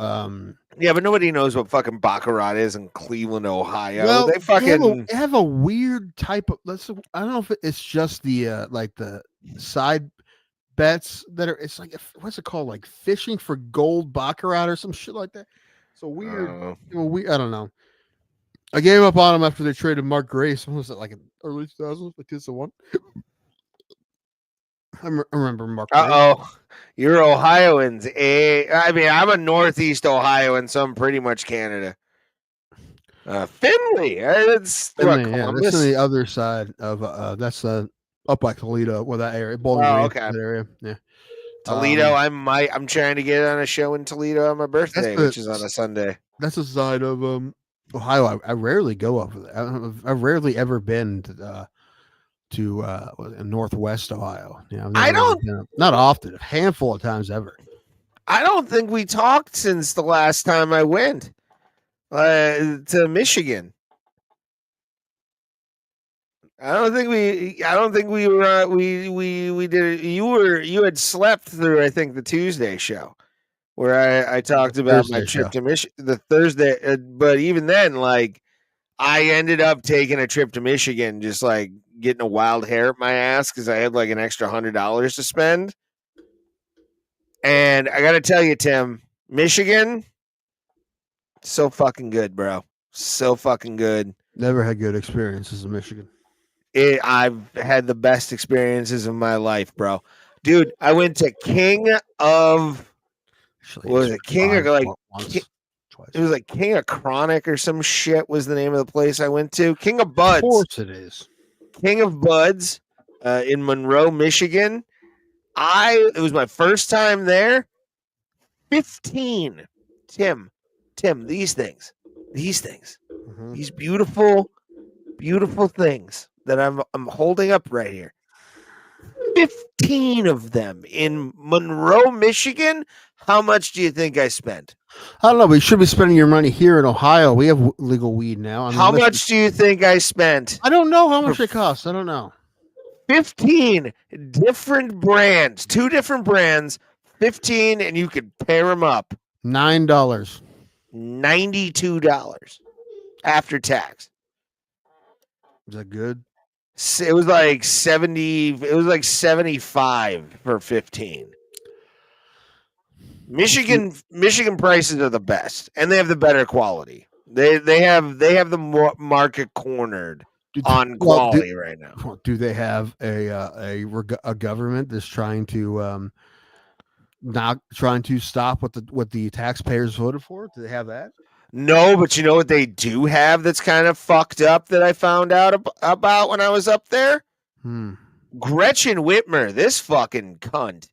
yeah, but nobody knows what fucking baccarat is in Cleveland, Ohio. well, They fucking they have a weird type of. I don't know if it's just the like the side bets that are. It's like what's it called? Like fishing for gold baccarat or some shit like that. So weird. I don't know. I gave up on them after they traded Mark Grace. When was it, like in early 2000s, like 2-1? I remember Mark. You're Ohioans. I mean, I'm a Northeast Ohioan, so I'm pretty much Canada. Finley. That's Finley, that's on the other side of that's up by Toledo, that area. Bowling Green, that area. Yeah. Toledo. I'm trying to get on a show in Toledo on my birthday, which is on a Sunday. That's the side of Ohio. I rarely go over there. I've rarely ever been to Northwest Ohio. Yeah, I don't. Not often. A handful of times ever. I don't think we talked since the last time I went to Michigan. I don't think we were. We did. You had slept through, I think, the Tuesday show where I talked about my trip to Michigan. The Thursday, but even then, like, I ended up taking a trip to Michigan, just like getting a wild hair up my ass because I had like an extra $100 to spend. And I got to tell you, Tim, Michigan, so fucking good, bro. So fucking good. Never had good experiences in Michigan. I've had the best experiences of my life, bro. Dude, I went to King of it was like King of Chronic or some shit was the name of the place I went to. King of Buds. Of course it is. King of Buds in Monroe, Michigan. It was my first time there. 15. Tim, these things. Mm-hmm. These beautiful things that I'm holding up right here. 15 of them in Monroe, Michigan. How much do you think I spent? I don't know. We should be spending your money here in Ohio. We have legal weed now. I mean, how much do you think I spent? I don't know how much it costs. I don't know. 15 different brands, 2 different brands, 15, and you could pair them up. $9. $92 after tax. Is that good? It was like 70. It was like 75 for 15. Michigan prices are the best, and they have the better quality. They have the market cornered on quality right now. Do they have a government that's trying to not trying to stop what the taxpayers voted for? Do they have that? No, but you know what they do have that's kind of fucked up that I found out about when I was up there? Gretchen Whitmer, this fucking cunt.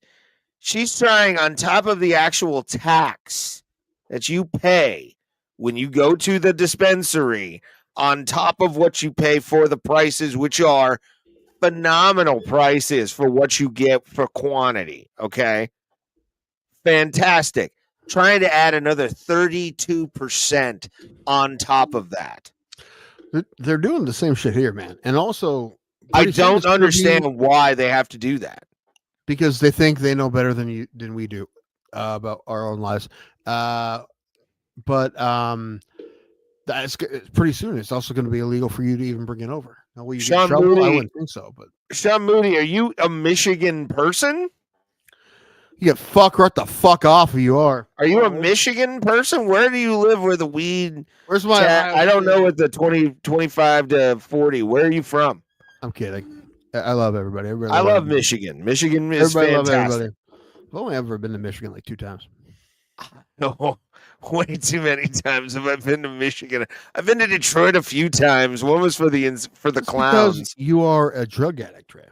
She's trying, on top of the actual tax that you pay when you go to the dispensary, on top of what you pay for the prices, which are phenomenal prices for what you get for quantity, okay? Fantastic. Trying to add another 32% on top of that. They're doing the same shit here, man. And also, I don't understand why they have to do that. Because they think they know better than we do about our own lives. But that's pretty soon. It's also going to be illegal for you to even bring it over. Now, will you get in trouble? Moody, I wouldn't think so. But Sean Moody, are you a Michigan person? You get right the fuck off if you are. Are you a Michigan person? Where do you live where the weed? Where's my? I don't know what the 25 to 40. Where are you from? I'm kidding. I love everybody. I love Michigan. Michigan is fantastic. Everybody. I've only ever been to Michigan like 2 times. No, way too many times have I been to Michigan. I've been to Detroit a few times. One was for the clowns. Because you are a drug addict, Trey.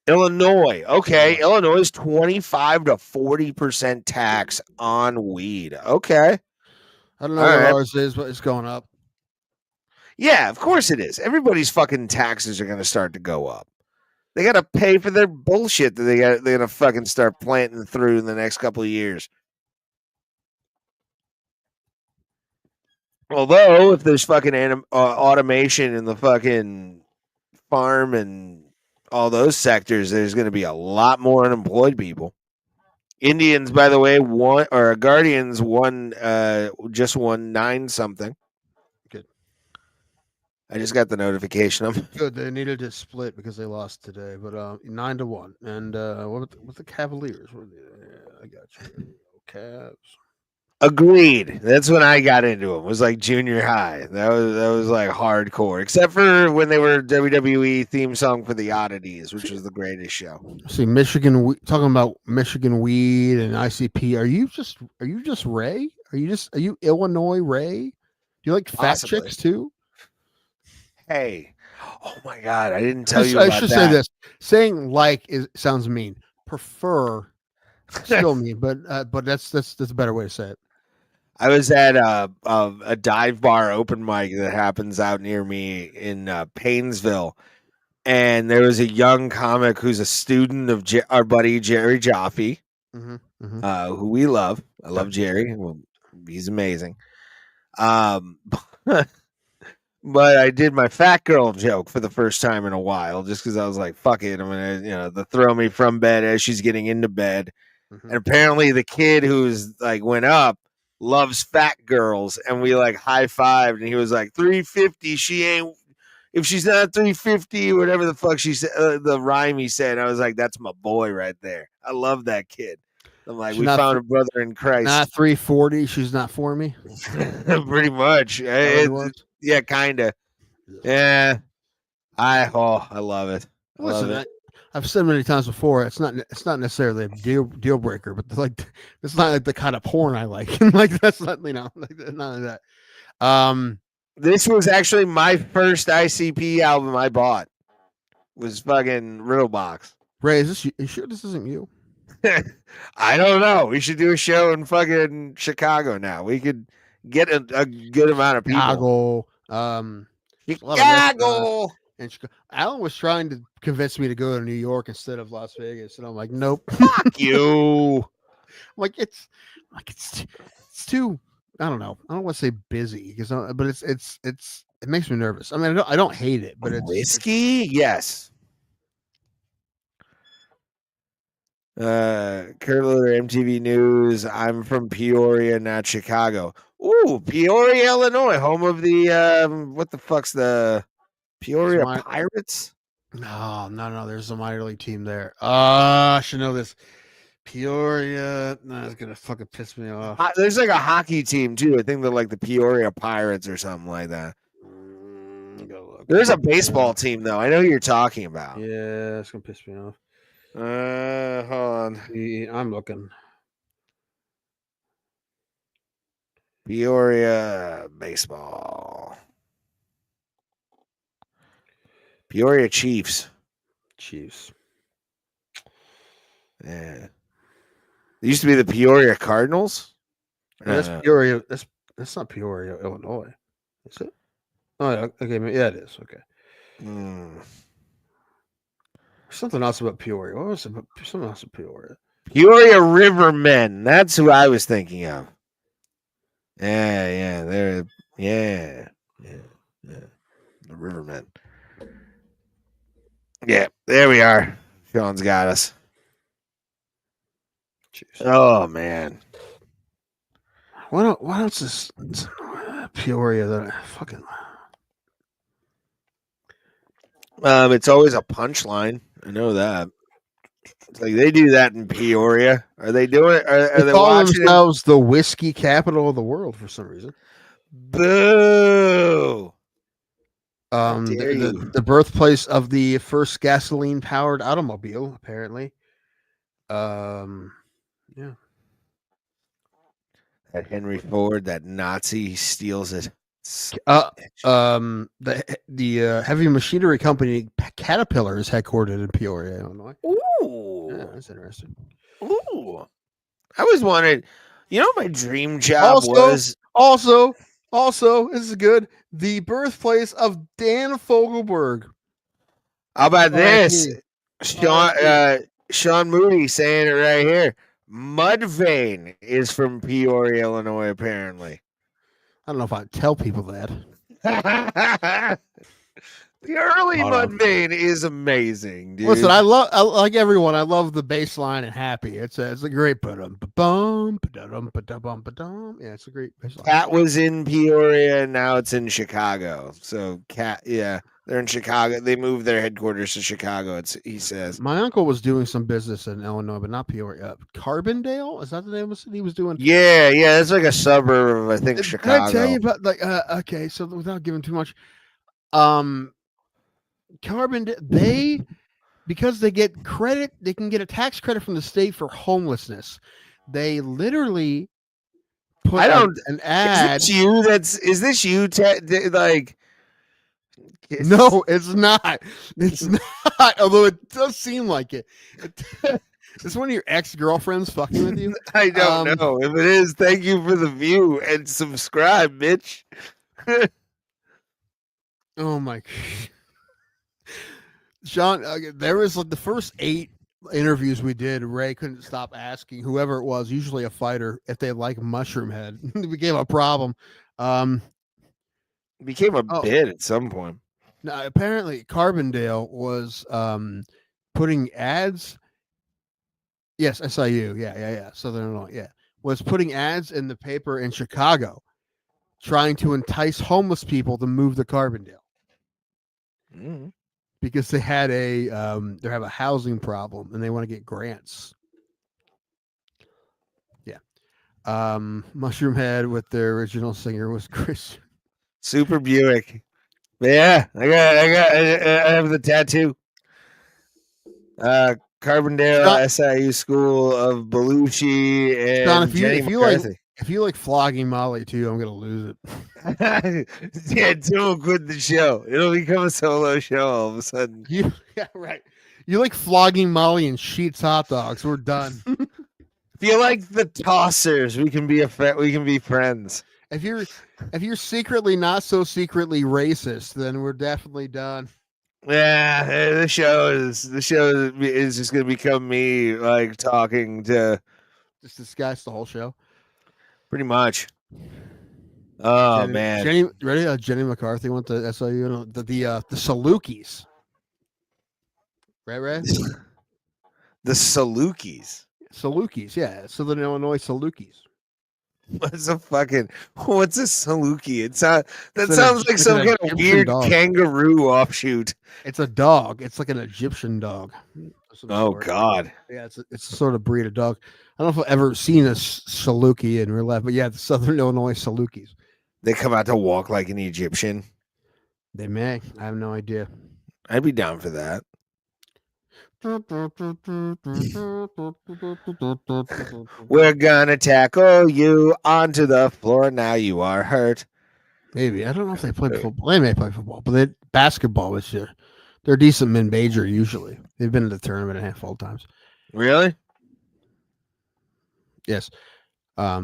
Illinois. Okay. Illinois is 25 to 40% tax on weed. Okay. I don't know what ours is, but it's going up. Yeah, of course it is. Everybody's fucking taxes are going to start to go up. They got to pay for their bullshit that they're going to fucking start planting through in the next couple of years. Although, if there's fucking automation in the fucking farm and all those sectors, there's going to be a lot more unemployed people. Indians, by the way, Guardians just won 9-something. Good. I just got the notification. Good. They needed to split because they lost today, but 9-1. And what with the Cavaliers? I got you. Cavs. Agreed. That's when I got into them. It was like junior high. That was like hardcore, except for when they were WWE theme song for the Oddities, which was the greatest show. See, Michigan, talking about Michigan weed and ICP. Are you just Ray? Are you Illinois Ray? Do you like fat Possibly. chicks too? Hey, oh my God, I didn't tell you about that. I should say this. Saying like sounds mean. Prefer still mean, but that's a better way to say it. I was at a dive bar open mic that happens out near me in Paynesville, and there was a young comic who's a student of our buddy Jerry Jaffe, who we love. I love Jerry. Well, he's amazing. But I did my fat girl joke for the first time in a while, just because I was like, "Fuck it, I'm gonna, the throw me from bed as she's getting into bed." And apparently, the kid who's like went up loves fat girls, and we like high-fived, and he was like 350, she ain't, if she's not 350, whatever the fuck she said, the rhyme he said. I was like, that's my boy right there. I love that kid. I'm like, we found a brother in Christ. Not 340, she's not for me. Pretty much. Yeah, kind of. Yeah. I love it. Listen, I've said many times before, it's not necessarily a deal breaker, but like it's not like the kind of porn I like. Like that's not none of that. This was actually my first ICP album I bought. Was fucking Riddlebox. Ray, is this you sure this isn't you? I don't know. We should do a show in fucking Chicago now. We could get a good amount of people. Chicago. And Alan was trying to convince me to go to New York instead of Las Vegas, and I'm like, nope. Fuck you. I'm like it's too. I don't know. I don't want to say busy but it makes me nervous. I mean, I don't hate it, but it's risky. Yes. Kurt Loder, MTV News. I'm from Peoria, not Chicago. Ooh, Peoria, Illinois, home of the what the fuck's the Peoria Pirates? No. There's a minor league team there. I should know this. Peoria. No, it's gonna fucking piss me off. There's like a hockey team too. I think they're like the Peoria Pirates or something like that. There's a baseball team though. I know who you're talking about. Yeah, it's gonna piss me off. Hold on. I'm looking. Peoria baseball. Peoria Chiefs. Yeah. It used to be the Peoria Cardinals. That's Peoria. That's not Peoria, Illinois. Is it? Oh, yeah, okay. Yeah, it is. Okay. Something else about Peoria. What was it? Something else about Peoria. Peoria Rivermen. That's who I was thinking of. Yeah. They're the Rivermen. Yeah, there we are. Sean's got us. Jeez. Oh man. What else is Peoria that I fucking it's always a punchline. I know that. It's like they do that in Peoria. Are they doing it? Are they call themselves the whiskey capital of the world for some reason? Boo. The birthplace of the first gasoline powered automobile, apparently. Yeah. That Henry Ford, that Nazi, steals it. The heavy machinery company Caterpillar is headquartered in Peoria, Illinois. Ooh, yeah, that's interesting. Ooh, I always wanted. You know, what my dream job was. Also, this is good. The birthplace of Dan Fogelberg. How about this? Sean Moody saying it right here. Mudvayne is from Peoria, Illinois, apparently. I don't know if I'd tell people that. The early Hold on. Mudvayne is amazing, dude. Listen, I like everyone. I love the bass line and Happy. It's a great ba-dum, ba-bum, ba-dum, ba-dum, ba-dum. Yeah, it's a great bass line. Cat was in Peoria, and now it's in Chicago. So Cat, yeah, they're in Chicago. They moved their headquarters to Chicago. He says. My uncle was doing some business in Illinois, but not Peoria. Carbondale, is that the name of the city he was doing? Yeah, it's like a suburb of I think Chicago. Did I tell you about okay, so without giving too much, Carbondale, because they get credit, they can get a tax credit from the state for homelessness. They literally put an ad. Is this you? Like, no, it's not. It's not. Although it does seem like it. Is one of your ex-girlfriends fucking with you? I don't know. If it is, thank you for the view and subscribe, bitch. Oh my God. Sean, there was like the first 8 interviews we did, Ray couldn't stop asking whoever it was, usually a fighter, if they like Mushroom Head. It became a problem. Became a bit at some point. Now, apparently Carbondale was putting ads. Yes, SIU. Yeah. Southern Illinois. Yeah. Was putting ads in the paper in Chicago, trying to entice homeless people to move to Carbondale. Mm-hmm. Because they had they have a housing problem and they want to get grants. Yeah. Mushroom Head with their original singer was Chris. Super Buick. Yeah, I have the tattoo. Carbondale SIU School of Belushi and John, Jenny McCarthy. If you like flogging Molly too, I'm gonna lose it. Yeah, Tim will quit the show. It'll become a solo show all of a sudden. Yeah, right. You like flogging Molly and Sheets hot dogs. We're done. If you like the Tossers, we can be we can be friends. If you're secretly not so secretly racist, then we're definitely done. Yeah, the show is just gonna become me like talking to just discuss the whole show. Pretty much. Oh man, Jenny, ready? Jenny McCarthy went to SIU. The Salukis. Right. The Salukis. Salukis, yeah, Southern Illinois Salukis. What's a Saluki? That sounds like some kind of weird dog. Kangaroo offshoot. It's a dog. It's like an Egyptian dog. Oh God. Yeah, it's a sort of breed of dog. I don't know if I've ever seen a Saluki in real life, but yeah, the Southern Illinois Salukis. They come out to walk like an Egyptian. They may. I have no idea. I'd be down for that. We're gonna tackle you onto the floor. Now you are hurt. Maybe. I don't know if they play football. They may play football, but basketball this year. They're decent mid-major usually. They've been to the tournament a handful of times. Really? Yes. Yeah,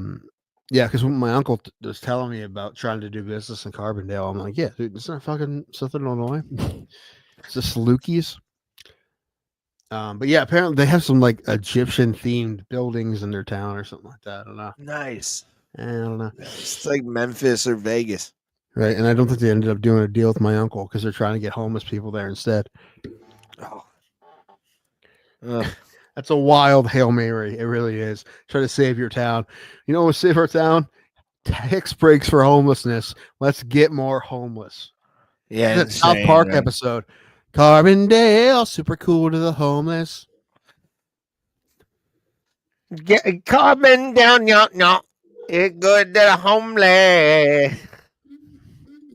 because when my uncle was telling me about trying to do business in Carbondale, I'm like, yeah, dude, it's not fucking Southern Illinois. It's the Salukis. But yeah, apparently they have some like Egyptian themed buildings in their town or something like that. I don't know. Nice. I don't know. It's like Memphis or Vegas. Right. And I don't think they ended up doing a deal with my uncle because they're trying to get homeless people there instead. Oh. That's a wild Hail Mary. It really is. Try to save your town. You know what will save our town? Tax breaks for homelessness. Let's get more homeless. Yeah. That South Park episode. Carbondale, super cool to the homeless. Get carbon down, no. It's good to the homeless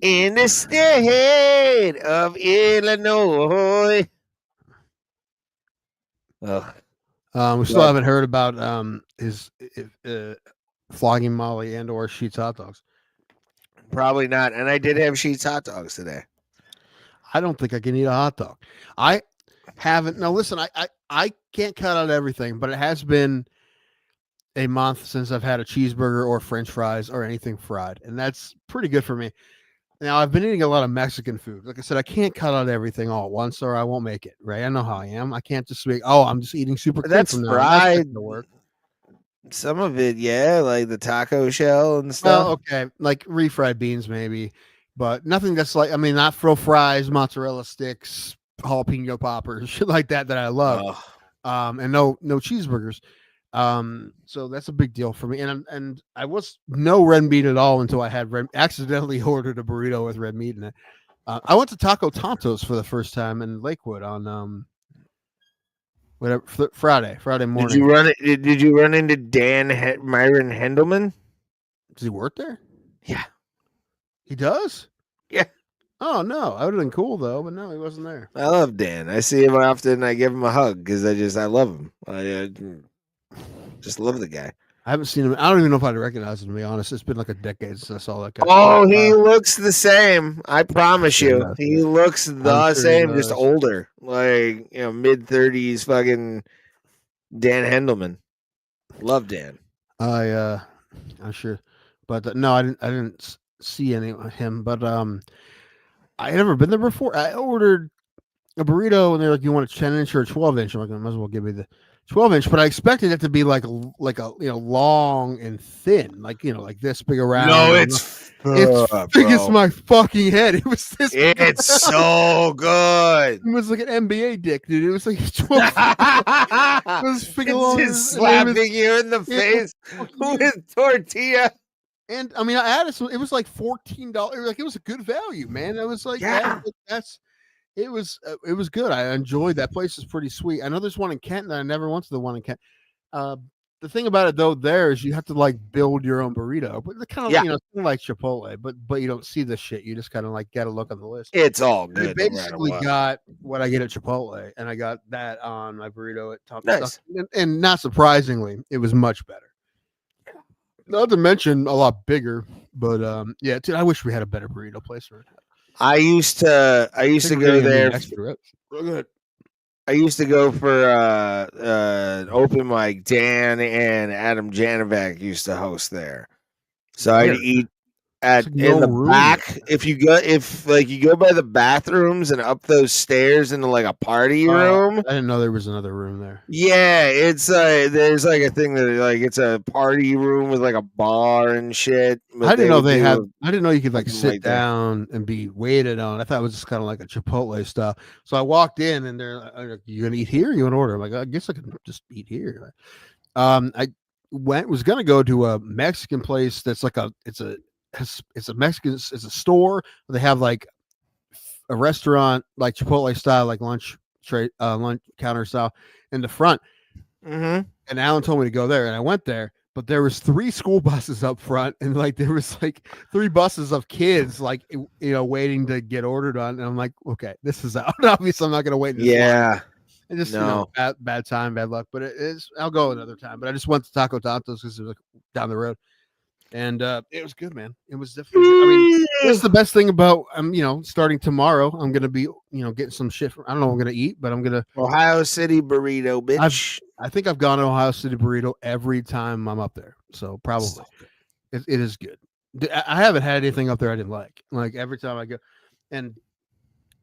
in the state of Illinois. We still haven't heard about his flogging Molly and or Sheets hot dogs. Probably not. And I did have Sheets hot dogs today. I don't think I can eat a hot dog. I haven't. Now, listen, I can't cut out everything, but it has been a month since I've had a cheeseburger or French fries or anything fried, and that's pretty good for me. Now, I've been eating a lot of Mexican food. Like I said, I can't cut out everything all at once, or I won't make it. Right? I know how I am. I can't just be. Oh, I'm just eating super. That's from fried. That's some of it, yeah, like the taco shell and stuff. Well, okay, like refried beans, maybe. but nothing that's like, I mean, not fro fries, mozzarella sticks, jalapeno poppers, shit like that I love. And no cheeseburgers. So that's a big deal for me. And I was no red meat at all until I had accidentally ordered a burrito with red meat in it. I went to Taco Tonto's for the first time in Lakewood on whatever Friday morning. Did you run into Myron Hendelman? Does he work there? Yeah, he does. Yeah. Oh no, I would have been cool though, but no, he wasn't there. I love Dan. I see him often. I give him a hug because I love him. I just love the guy. I haven't seen him. I don't even know if I'd recognize him, to be honest. It's been like a decade since I saw that guy. Oh, he looks the same. I promise you. He looks the same, just older. Like, mid-30s fucking Dan Hendelman. Love Dan. I'm sure. But no, I didn't see any of him. But I had never been there before. I ordered a burrito and they're like, "You want a 10-inch or a 12-inch?" I'm like, I might as well give me the 12-inch, but I expected it to be like a long and thin, like this big around. No, it's big as my fucking head. It was this. It's so good. It was like an NBA dick, dude. It was like 12. It was freaking long. Just slapping you in the face with tortilla. And I mean, I added some. It was like $14. Like, it was a good value, man. I was like, it was good. I enjoyed that place. Is pretty sweet. I know there's one in Kent, and I never went to the one in Kent. The thing about it though, there is you have to like build your own burrito, but the kind of like Chipotle, but you don't see the shit. You just kind of like get a look on the list. It's all good. I basically got what I get at Chipotle, and I got that on my burrito at Tom. Nice. And not surprisingly, it was much better. Not to mention a lot bigger, but yeah, dude, I wish we had a better burrito place right now. I used to go there. I used to go for open mic. Dan and Adam Janovac used to host there, so I'd eat in the back. If you go by the bathrooms and up those stairs into like a party room. I didn't know there was another room there. Yeah, it's there's like a thing that like it's a party room with like a bar and shit. I didn't know they had. I didn't know you could like sit down and be waited on. I thought it was just kind of like a Chipotle stuff. So I walked in and they're like, "You gonna eat here? You want to order?" I'm like, "I guess I can just eat here." I was gonna go to a Mexican place that's like it's a Mexican, it's a store. They have like a restaurant, like Chipotle style, like lunch counter style in the front. Mm-hmm. And Alan told me to go there, and I went there, but there was 3 school buses up front, and like there was like 3 buses of kids, like waiting to get ordered on. And I'm like, okay, this is out. Obviously, I'm not gonna wait. Yeah. And just bad time, bad luck. But it is. I'll go another time. But I just went to Taco Tonto's because it was like down the road. And it was good, man. It was definitely good. I mean, that's the best thing about starting tomorrow. I'm gonna be getting some shit I don't know what I'm gonna eat, but I'm gonna Ohio City burrito, bitch. I think I've gone to Ohio City burrito every time I'm up there. So probably it is good. I haven't had anything up there I didn't like. Like every time I go, and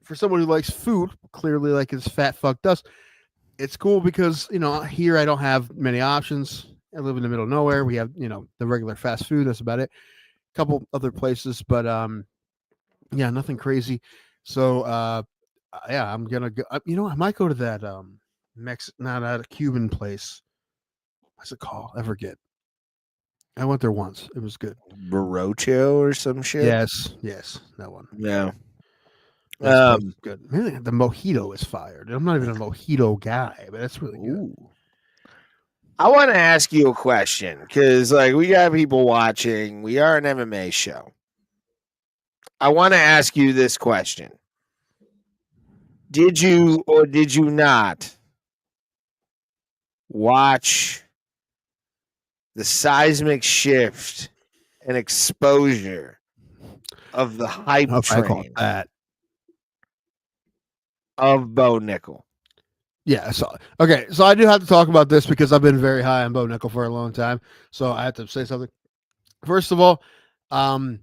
for someone who likes food, clearly like his fat fuck does, it's cool because here I don't have many options. I live in the middle of nowhere. We have, the regular fast food. That's about it. A couple other places, but yeah, nothing crazy. So yeah, I'm gonna go. I might go to that not a Cuban place. What's it called? I forget. I went there once. It was good. Barocho or some shit. Yes, that one. Yeah. Good. Maybe the mojito is fired. I'm not even a mojito guy, but that's really good. Ooh. I want to ask you a question because, like, we got people watching. We are an MMA show. I want to ask you this question: did you or did you not watch the seismic shift and exposure of the hype train of Bo Nickal? Yeah, so I do have to talk about this because I've been very high on Bo Nickal for a long time. So I have to say something. First of all, Reinier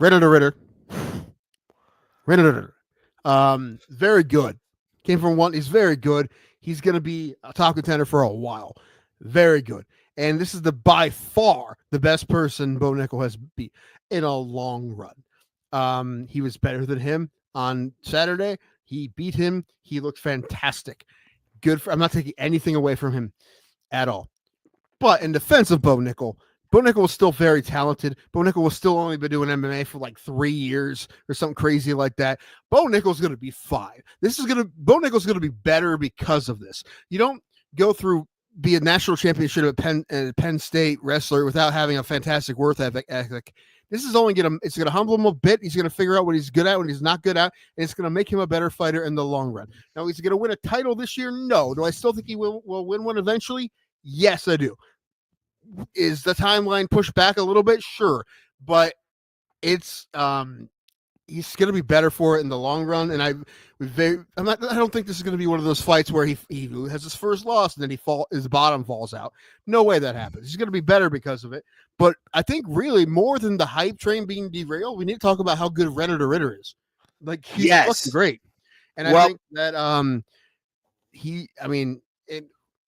de Ridder. Very good. Came from one. He's very good. He's going to be a top contender for a while. Very good. And this is by far the best person Bo Nickal has beat in a long run. He was better than him on Saturday. He beat him. He looked fantastic. I'm not taking anything away from him at all. But in defense of Bo Nickal was still very talented. Bo Nickal was still only been doing MMA for like 3 years or something crazy like that. Bo Nickal's going to be fine. Bo Nickal's going to be better because of this. You don't go through be a national championship at Penn State wrestler without having a fantastic work ethic. This is only it's gonna humble him a bit. He's gonna figure out what he's good at, what he's not good at, and it's gonna make him a better fighter in the long run. Now, he's gonna win a title this year? No. Do I still think he will win one eventually? Yes, I do. Is the timeline pushed back a little bit? Sure, but it's he's going to be better for it in the long run. And I don't think this is going to be one of those fights where he has his first loss and then his bottom falls out. No way that happens. He's going to be better because of it. But I think really more than the hype train being derailed, we need to talk about how good Reinier de Ridder is. Like, he's fucking great. And I think that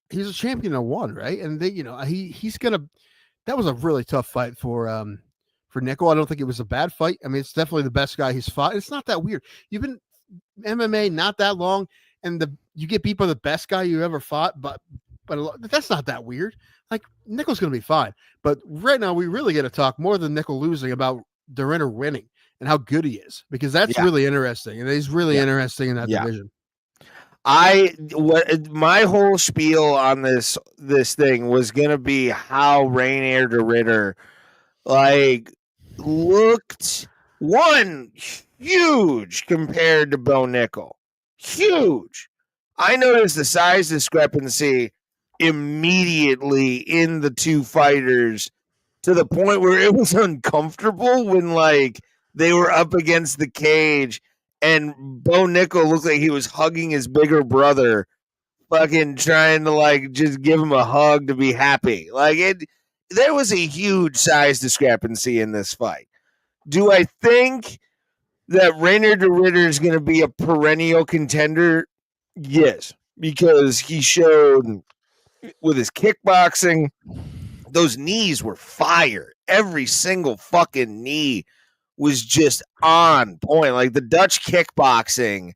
he's a champion of one, right? And he's gonna. That was a really tough fight for Nickal. I don't think it was a bad fight. I mean, it's definitely the best guy he's fought. It's not that weird. You've been MMA not that long, and you get beat by the best guy you ever fought, but that's not that weird. Like, Nickal's gonna be fine. But right now, we really got to talk more than Nickal losing about de Ridder winning and how good he is, because that's really interesting, and he's really interesting in that division. My whole spiel on this thing was gonna be how Reinier de Ridder looked huge compared to Bo Nickal. Huge. I noticed the size discrepancy immediately in the two fighters to the point where it was uncomfortable when they were up against the cage. And Bo Nickal looked like he was hugging his bigger brother, fucking trying to just give him a hug to be happy. There was a huge size discrepancy in this fight. Do I think that Reinier de Ridder is going to be a perennial contender? Yes, because he showed with his kickboxing, those knees were fire. Every single fucking knee was just on point. Like, the Dutch kickboxing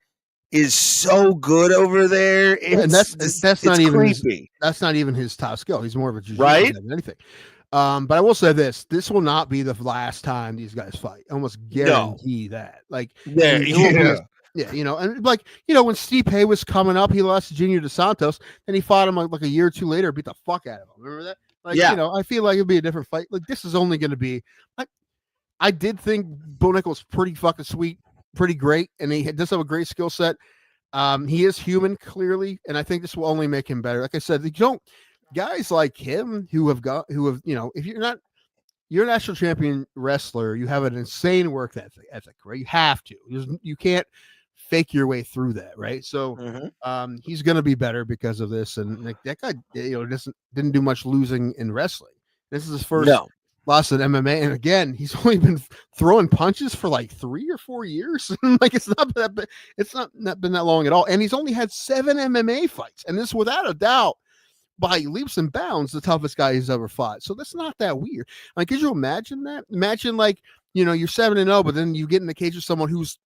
is so good over there. And that's not even creepy. That's not even his top skill. He's more of a jiu-jitsu than anything. But I will say this will not be the last time these guys fight. I almost guarantee that. And when Steve Hay was coming up, he lost to Junior Dos Santos, and he fought him like a year or two later, beat the fuck out of him. Remember that? I feel like it'll be a different fight. Like, this is only going to be I did think Bo Nickal's pretty fucking sweet, pretty great, and he does have a great skill set. He is human, clearly, and I think this will only make him better. Like I said, guys like him who have if you're a national champion wrestler, you have an insane work ethic, right? You have to. You can't fake your way through that, right? So he's going to be better because of this, and that guy didn't do much losing in wrestling. This is his first lost in MMA, and again, he's only been throwing punches for 3 or 4 years. It's not been that long at all, and he's only had 7 MMA fights, and this, without a doubt, by leaps and bounds, the toughest guy he's ever fought. So that's not that weird. Could you imagine that? Imagine you're 7-0, but then you get in the cage with someone who's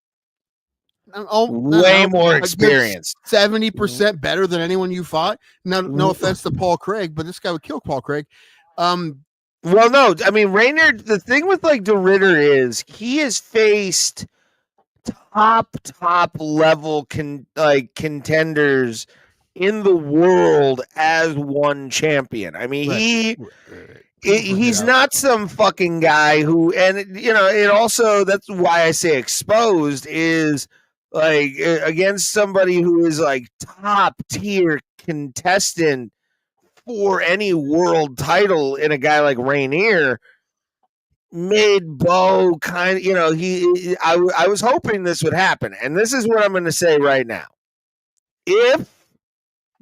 way more experienced, 70% better than anyone you fought. Now, no offense to Paul Craig, but this guy would kill Paul Craig. Well, no, I mean, Reinier, the thing with de Ridder is he has faced top level contenders in the world as one champion. I mean, he's not some fucking guy who, and it also, that's why I say exposed, is against somebody who is top tier contestant for any world title in a guy like Reinier, made Bo kind of, I was hoping this would happen. And this is what I'm going to say right now. If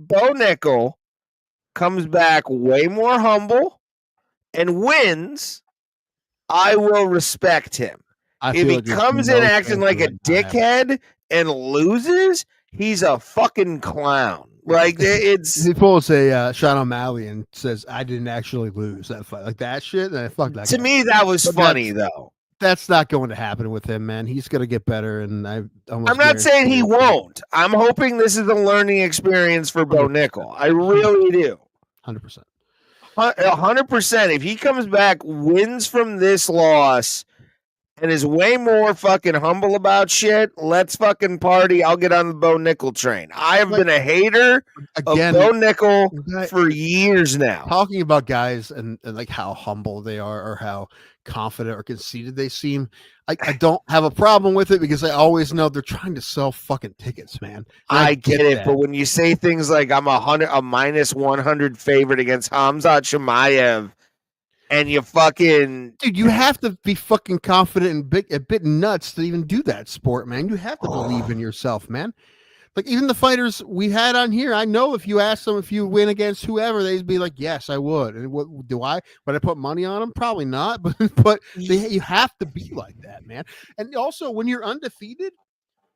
Bo Nickal comes back way more humble and wins, I will respect him. If he comes in acting like a dickhead and loses, he's a fucking clown. He pulls a Sean O'Malley and says, "I didn't actually lose that fight," like that shit. And fuck that. To me, that was funny though. That's not going to happen with him, man. He's going to get better, and I'm not saying he won't. I'm hoping this is a learning experience for Bo Nickal. I really do. 100%. 100%. If he comes back, wins from this loss, and is way more fucking humble about shit, let's fucking party. I'll get on the Bo Nickal train. I have been a hater of Bo Nickal for years now. Talking about guys and like how humble they are or how confident or conceited they seem, I don't have a problem with it because I always know they're trying to sell fucking tickets, man. I get it, but when you say things like I'm a minus 100 favorite against Hamzat Chimaev, and you fucking dude, you have to be fucking confident and a bit nuts to even do that sport, man. You have to believe in yourself, man. Like even the fighters we had on here, I know if you ask them if you win against whoever, they'd be like, "Yes, I would." And what do I? Would I put money on them? Probably not. But you have to be like that, man. And also, when you're undefeated,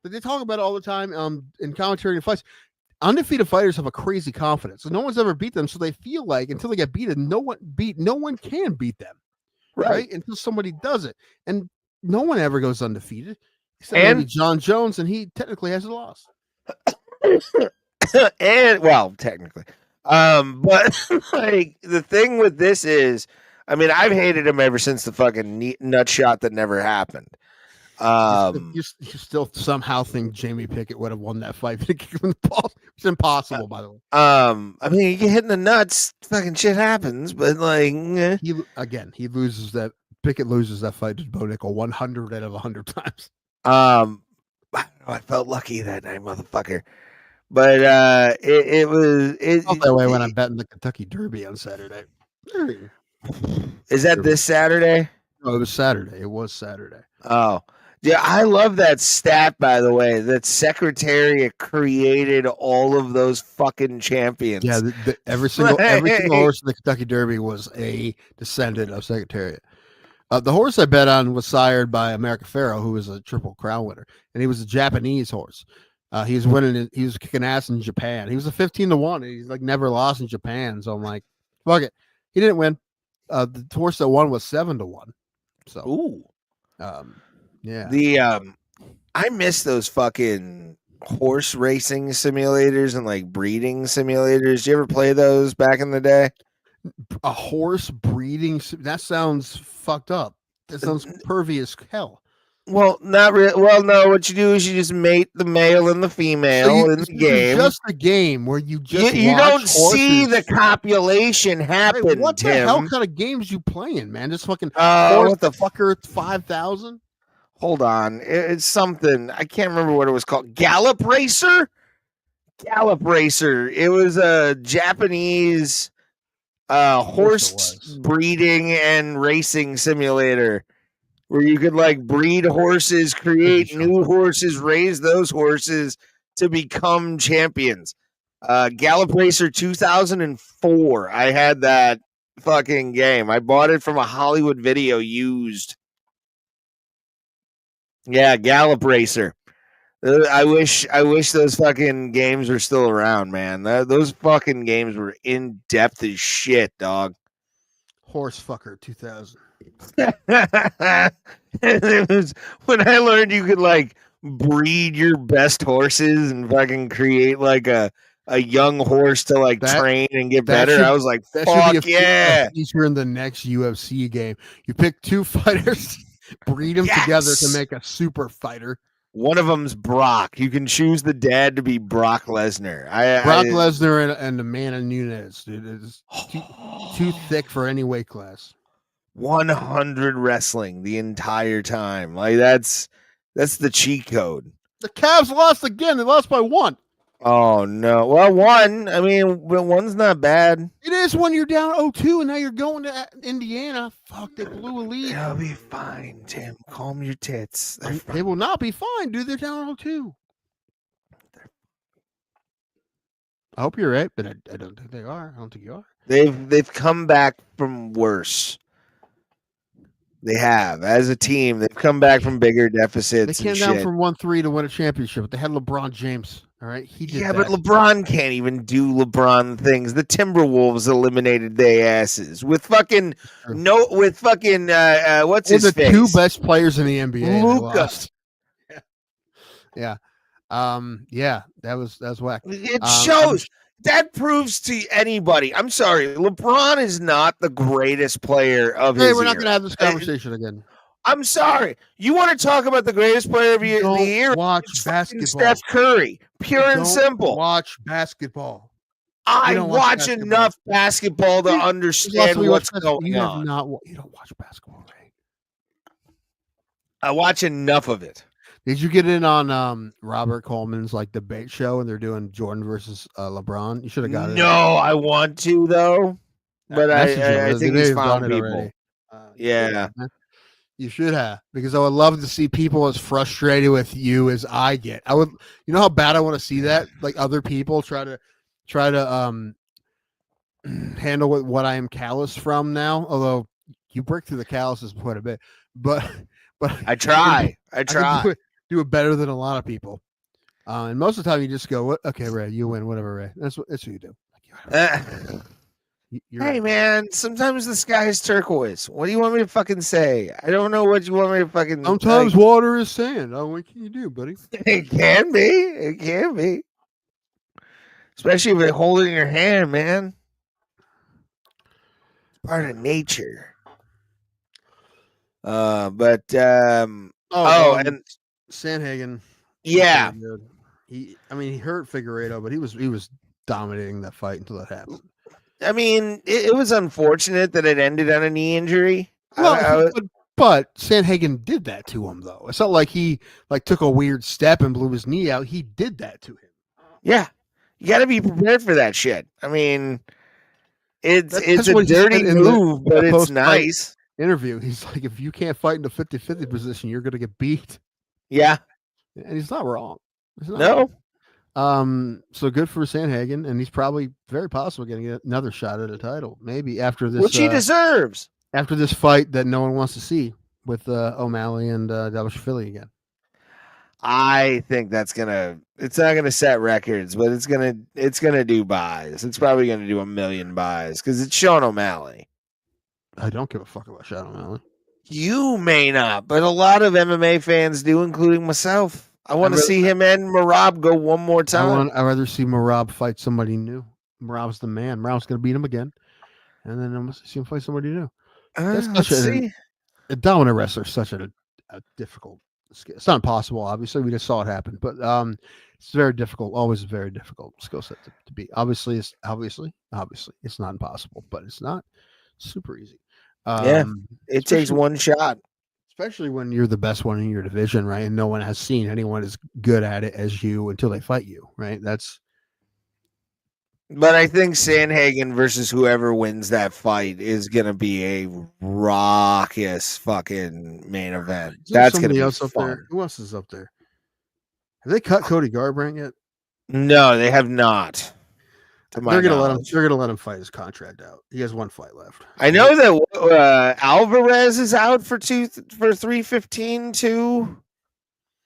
they talk about it all the time in commentary and fights. Undefeated fighters have a crazy confidence. So no one's ever beat them, so they feel like until they get beaten, no one can beat them, right? Until somebody does it, and no one ever goes undefeated except maybe John Jones, and he technically has a loss. And well, technically, but like the thing with this is, I mean, I've hated him ever since the fucking nut shot that never happened. You still somehow think Jamie Pickett would have won that fight? It's impossible, by the way. I mean, you get hit in the nuts, fucking shit happens, but like he loses that. Pickett loses that fight to Bo Nickal 100 out of 100 times. I felt lucky that night, motherfucker. But it felt that way when I'm betting the Kentucky Derby on Saturday. Is that this Saturday? No, it was Saturday. It was Saturday. Oh. Yeah, I love that stat, by the way, that Secretariat created all of those fucking champions. Yeah, every single horse in the Kentucky Derby was a descendant of Secretariat. The horse I bet on was sired by America Pharoah, who was a Triple Crown winner, and he was a Japanese horse. He was winning. He was kicking ass in Japan. He was a 15-1. He's like never lost in Japan. So I'm like, fuck it. He didn't win. The horse that won was 7-1. So, yeah. I miss those fucking horse racing simulators and like breeding simulators. Did you ever play those back in the day? A horse breeding? That sounds fucked up. That sounds pervy as hell. Well, not really. Well, no. What you do is you just mate the male and the female in the game. Just a game where you just you don't see the copulation happen. Right, what the hell kind of games you playing, man? Just fucking what the fucker 5,000. Hold on, it's something I can't remember what it was called. Gallop Racer. It was a Japanese horse breeding and racing simulator where you could like breed horses, create new horses, raise those horses to become champions. Gallop Racer 2004. I had that fucking game. I bought it from a Hollywood Video used. Yeah, Gallop Racer. I wish those fucking games were still around, man. Those fucking games were in depth as shit, dog. Horse fucker 2000. It was when I learned you could like breed your best horses and fucking create like a young horse to like train and get better. I was like, fuck yeah. Feature in the next UFC game. You pick two fighters, breed them together to make a super fighter. One of them's Brock. You can choose the dad to be Brock Lesnar. Brock Lesnar and Amanda Nunes, dude. It's too thick for any weight class. 100 wrestling the entire time. Like that's the cheat code. The Cavs lost again. They lost by 1. Oh no. Well, 1. I mean, 1's not bad. It is when you're down 0-2 and now you're going to Indiana. Fuck, they blew a lead. They'll be fine, Tim. Calm your tits. They will not be fine, dude. They're down 0-2. I hope you're right, but I don't think they are. I don't think you are. They've come back from worse. They have. As a team, they've come back from bigger deficits. They came down from 1-3 to win a championship. They had LeBron James All right, he did Yeah, that. but LeBron can't even do LeBron things. The Timberwolves eliminated their asses with fucking what's They're his the face? two best players in the NBA. and they Luka. lost. Yeah. Yeah, that was whack. It shows. That proves to anybody. I'm sorry, LeBron is not the greatest player of his We're not era. going to have this conversation again. I'm sorry. You want to talk about the greatest player of the year? Watch It's basketball. Steph Curry. Pure and simple. Watch basketball. I watch enough basketball to understand what's going on. You don't watch basketball, right? I watch enough of it. Did you get in on Robert Coleman's like debate show and they're doing Jordan versus LeBron? You should have got it. No, I want to though, but I think he's found people. Yeah, you should have, because I would love to see people as frustrated with you as I get. I would, you know how bad I want to see that, like other people try to handle what I am callous from now. Although you break through the calluses quite a bit, but I try. Do it better than a lot of people. And most of the time you just go, okay, Ray, you win, whatever, Ray. That's what you do. Hey, right. Man, sometimes the sky is turquoise. What do you want me to fucking say? I don't know what you want me to fucking Sometimes water is sand. Oh, what can you do, buddy? It can be. It can be. Especially if it's holding your hand, man. It's part of nature. And Sandhagen. Yeah. He hurt Figueiredo, but he was dominating that fight until that happened. I mean, it was unfortunate that it ended on a knee injury. Well, but Sandhagen did that to him, though. It's not like he took a weird step and blew his knee out. He did that to him. Yeah, you got to be prepared for that shit. I mean, it's a dirty move, but it's nice. Interview. He's like, if you can't fight in the 50-50 position, you're going to get beat. Yeah. And he's not wrong. No. So good for Sandhagen, and he's probably very possible getting another shot at a title, maybe after this, which he deserves. After this fight that no one wants to see with O'Malley and Deiveson again. I think it's not gonna set records, but it's gonna do buys. It's probably gonna do 1 million buys because it's Sean O'Malley. I don't give a fuck about Sean O'Malley. You may not, but a lot of MMA fans do, including myself. I want to see him and Merab go one more time. I'd rather see Merab fight somebody new. Merab's the man. Merab's going to beat him again. And then I'm going to see him fight somebody new. A dominant wrestler is such a difficult skill. It's not impossible, obviously. We just saw it happen. But it's very difficult, always a very difficult skill set to beat. Obviously, it's not impossible, but it's not super easy. It takes one shot. Especially when you're the best one in your division, right? And no one has seen anyone as good at it as you until they fight you, right? But I think Sandhagen versus whoever wins that fight is going to be a raucous fucking main event. That's going to be else up fun. There. Who else is up there? Have they cut Cody Garbrandt yet? No, they have not. They're gonna let him fight his contract out. He has one fight left. I know that Alvarez is out for 315 too.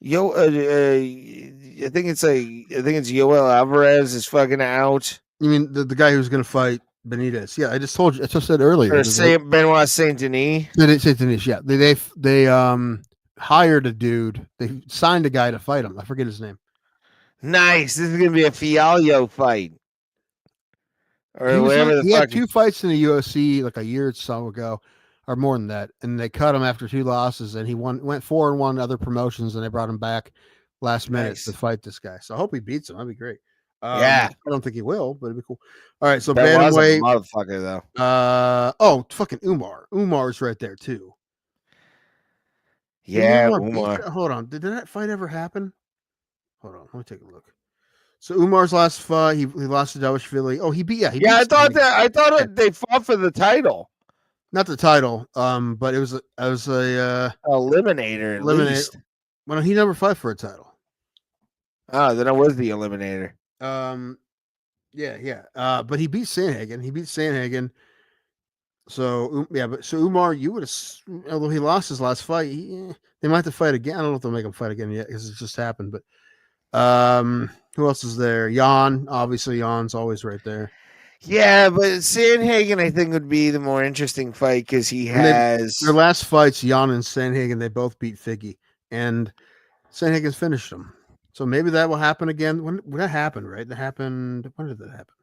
I think it's Yoel Alvarez is fucking out. You mean the guy who's gonna fight Benitez? Yeah, I just told you. I just said earlier. Or Benoit Saint Denis. Saint Denis. Yeah, they hired a dude. They signed a guy to fight him. I forget his name. Nice. This is gonna be a Fialho fight. Or whatever he had 2 fights in the UFC like a year or so ago, or more than that, and they cut him after 2 losses, and he went 4-1 other promotions, and they brought him back last minute to fight this guy. So I hope he beats him. That'd be great. I don't think he will, but it'd be cool. All right, so bantamweight, motherfucker though. Fucking Umar. Umar's right there too. Yeah, Umar. Hold on, did that fight ever happen? Hold on, let me take a look. So Umar's last fight, he lost to Deiveson. Oh, he beat. Yeah, I thought they fought for the title. Not the title, but it was a eliminator. At least. Well, he never fought for a title. Oh, then I was the eliminator. But he beat Sandhagen. So Umar, you would have, although he lost his last fight, they might have to fight again. I don't know if they'll make him fight again yet because it just happened, but Who else is there? Jan, obviously. Jan's always right there. Yeah, but Sandhagen, I think, would be the more interesting fight because he has their last fights. Jan and Sandhagen, they both beat Figgy, and Sandhagen's finished them. So maybe that will happen again. When that happened, right? That happened. When did that happen?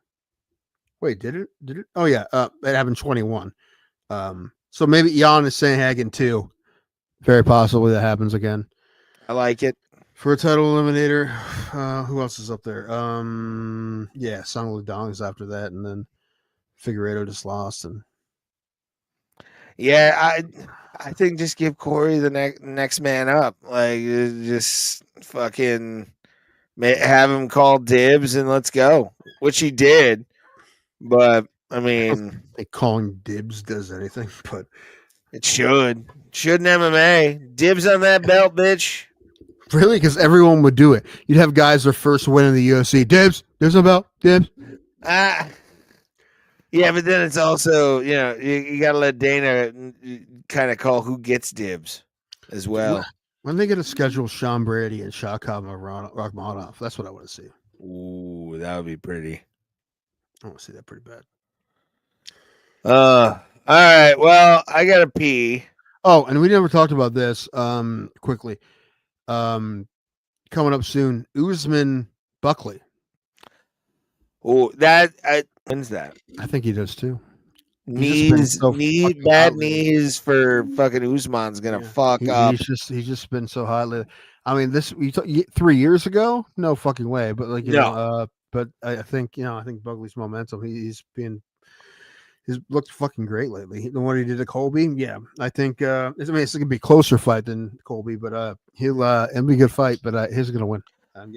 Wait, did it? Did it? Oh yeah, it happened 21. So maybe Jan and Sandhagen too. Very possibly that happens again. I like it. For a title eliminator, who else is up there? Yeah, Song Ludong is after that, and then Figueiredo just lost. And yeah, I think just give Cory the next man up. Like, just fucking have him call dibs and let's go, which he did. But I mean, calling dibs does anything, but it should in MMA. Dibs on that belt, bitch. Really? Because everyone would do it. You'd have guys their first win in the UFC. Dibs. There's a belt. Dibs. Yeah, but then it's also, you got to let Dana kind of call who gets dibs as well. When they get to schedule Sean Brady and Shakab Rakhmonov, that's what I want to see. Ooh, that would be pretty. I want to see that pretty bad. All right. Well, I got to pee. Oh, and we never talked about this quickly. Coming up soon, Usman Buckley. Oh, when's that? I think he does too. Bad knees for fucking Usman's gonna fuck up. He's just been so hot lately. I mean, 3 years ago, no fucking way. But but I think Buckley's momentum. He's looked fucking great lately. The one he did to Colby, yeah. I think it's gonna be a closer fight than Colby, but it'll be a good fight. But he's gonna win.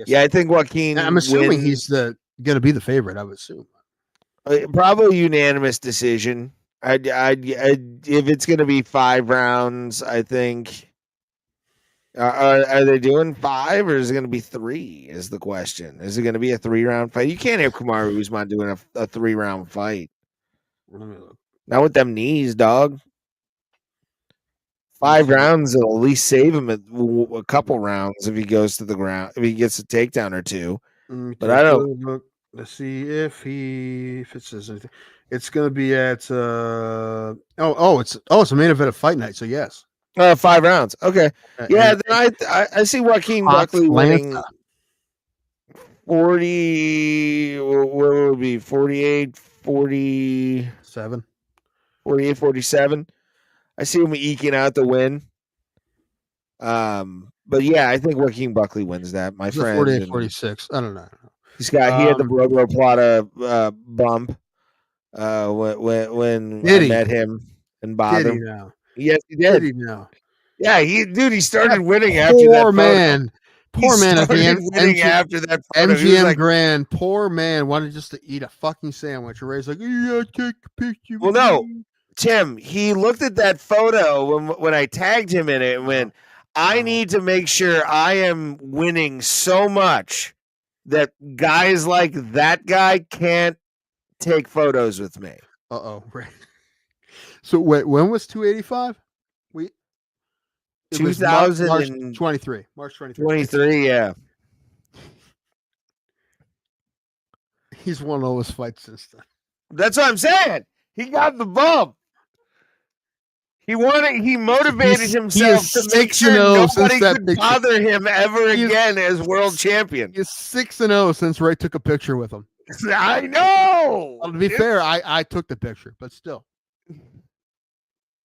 Yeah, I think Joaquin. I'm assuming he's gonna be the favorite. I would assume. Probably unanimous decision. If it's gonna be 5 rounds, I think. Are they doing 5 or is it going to be 3? Is the question. Is it going to be a 3-round fight? You can't have Kamaru Usman doing a 3-round fight. Let me look. Not with them knees, dog. 5 rounds will at least save him a couple rounds if he goes to the ground, if he gets a takedown or 2. But I don't look. Let's see if it says anything. It's going to be at it's a main event of fight night. So yes. 5 rounds. Okay. Yeah, then I see Joaquin Buckley winning 40. What would it be? 48, 47. 48, 47. I see him eking out the win. But yeah, I think Joaquin Buckley wins that. My friend. 48, 46. I don't know. He had the Bro Bro Plata bump when I met him and bothered him. Now? Yes, he did. Now? Yeah, he started winning after that. Poor man at the end. Winning after that photo. MGM Grand. Poor man wanted just to eat a fucking sandwich. Ray's like, yeah, take a picture. Well, no, Tim. He looked at that photo when I tagged him in it and went, I need to make sure I am winning so much that guys like that guy can't take photos with me. Right. So wait, when was 285? 2023. March 23. 23, yeah. He's won all his fights since then. That's what I'm saying. He got the bump. He won it. He motivated himself to make sure nobody could bother him ever again as world champion. He's 6-0 since Ray took a picture with him. I know. Well, to be fair, I took the picture, but still.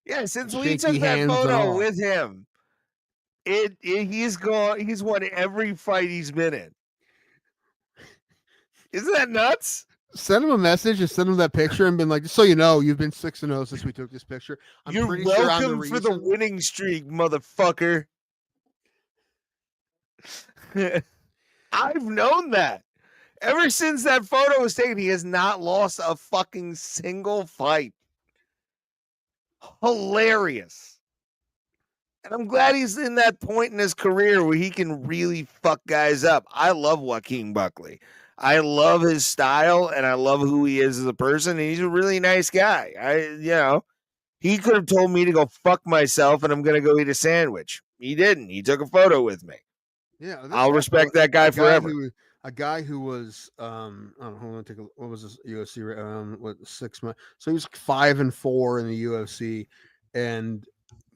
Yeah, since we took that photo with him, he's won every fight he's been in. Isn't that nuts? Send him a message and send him that picture and been like, just so you know, you've been 6-0 since we took this picture. You're welcome for the winning streak, motherfucker. I've known that. Ever since that photo was taken, he has not lost a fucking single fight. Hilarious. And I'm glad he's in that point in his career where he can really fuck guys up. I love Joaquin Buckley. I love his style and I love who he is as a person. And he's a really nice guy. He could have told me to go fuck myself and I'm going to go eat a sandwich. He didn't. He took a photo with me. Yeah, I'll respect that guy forever. A guy who was oh, hold on, what was this UFC what 6 months? So he was 5-4 in the UFC, and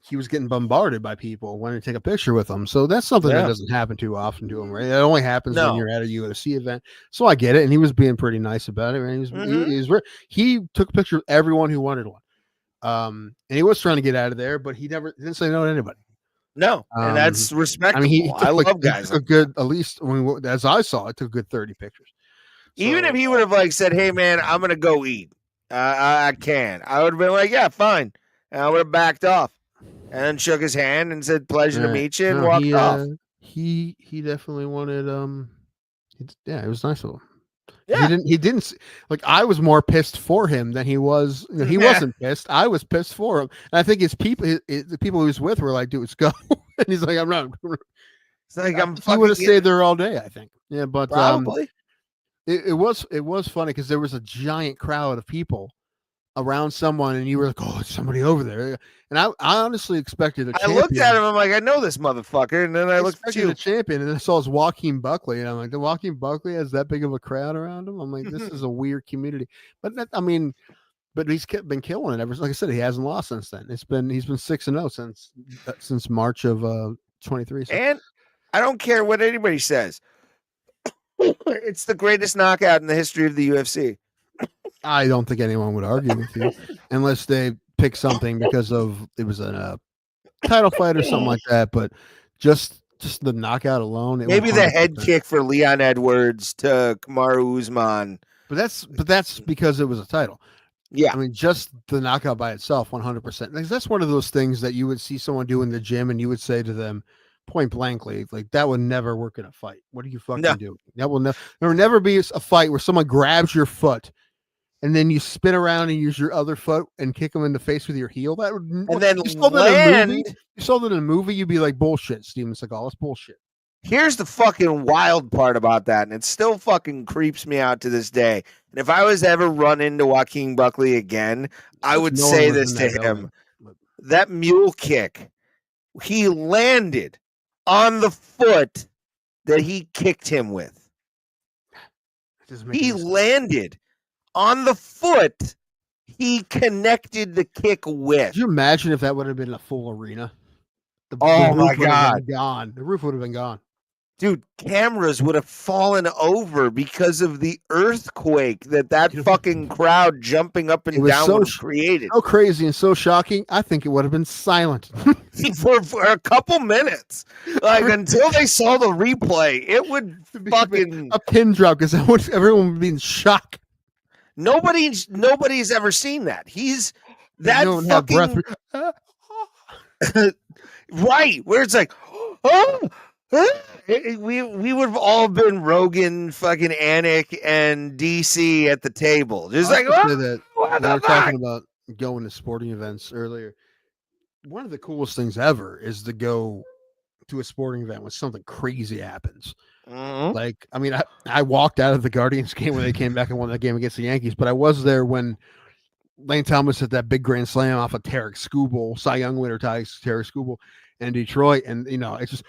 he was getting bombarded by people wanting to take a picture with him. So that's something that doesn't happen too often to him, right? It only happens when you're at a UFC event. So I get it, and he was being pretty nice about it. Right? He took a picture of everyone who wanted one, and he was trying to get out of there, but he didn't say no to anybody. No, and that's respectable. I mean, I love guys. Took a good, at least as I saw, it took a good 30 pictures. Even if he would have like said, "Hey man, I'm gonna go eat," I can. I would have been like, "Yeah, fine," and I would have backed off, and then shook his hand and said, "Pleasure to meet you," and walked off. He definitely wanted. It was nice of him. Yeah. He didn't like. I was more pissed for him than he was. He wasn't pissed. I was pissed for him. And I think the people he was with were like, "Dude, let's go." And he's like, "I'm not." It's like he would have stayed there all day, I think. Yeah, but probably it was funny because there was a giant crowd of people around someone, and you were like, "Oh, it's somebody over there." And I honestly expected a champion. I looked at him. I'm like, I know this motherfucker. And then I looked at you, a champion, and then I saw his Joaquin Buckley, and I'm like, the Joaquin Buckley has that big of a crowd around him. I'm like, this is a weird community. But but he's been killing it ever. Like I said, he hasn't lost since then. He's been 6-0 since March of 23. So. And I don't care what anybody says. It's the greatest knockout in the history of the UFC. I don't think anyone would argue with you unless they pick something because of it was a title fight or something like that. But just the knockout alone, maybe the head kick for Leon Edwards to Kamaru Usman. But that's because it was a title. Yeah, I mean, just the knockout by itself, 100%. That's one of those things that you would see someone do in the gym, and you would say to them, point blankly, like that would never work in a fight. What are you fucking doing? That will never. There will never be a fight where someone grabs your foot. And then you spin around and use your other foot and kick them in the face with your heel. That would, and then you saw that in a movie. You saw that in a movie, you'd be like, bullshit, Steven Seagal. That's bullshit. Here's the fucking wild part about that, and it still fucking creeps me out to this day. And if I was to ever run into Joaquin Buckley again, I would say this to him. That mule kick, he landed on the foot that he kicked him with. He landed on the foot he connected the kick with. Could you imagine if that would have been a full arena? Oh my God. Gone. The roof would have been gone. Dude, cameras would have fallen over because of the earthquake that fucking crowd jumping up and down would have created. So crazy and so shocking. I think it would have been silent for a couple minutes. Like until they saw the replay, it would fucking a pin drop because everyone would be in shock. Nobody's ever seen that. He's that fucking right where it's like, we would have all been Rogan, fucking Anik, and DC at the table, just like that. We were talking about going to sporting events earlier. One of the coolest things ever is to go to a sporting event when something crazy happens. Mm-hmm. Like, I mean, I walked out of the Guardians game when they came back and won that game against the Yankees, but I was there when Lane Thomas hit that big grand slam off of Tarek Skubal, Cy Young winner Tarek Skubal in Detroit, and it's just,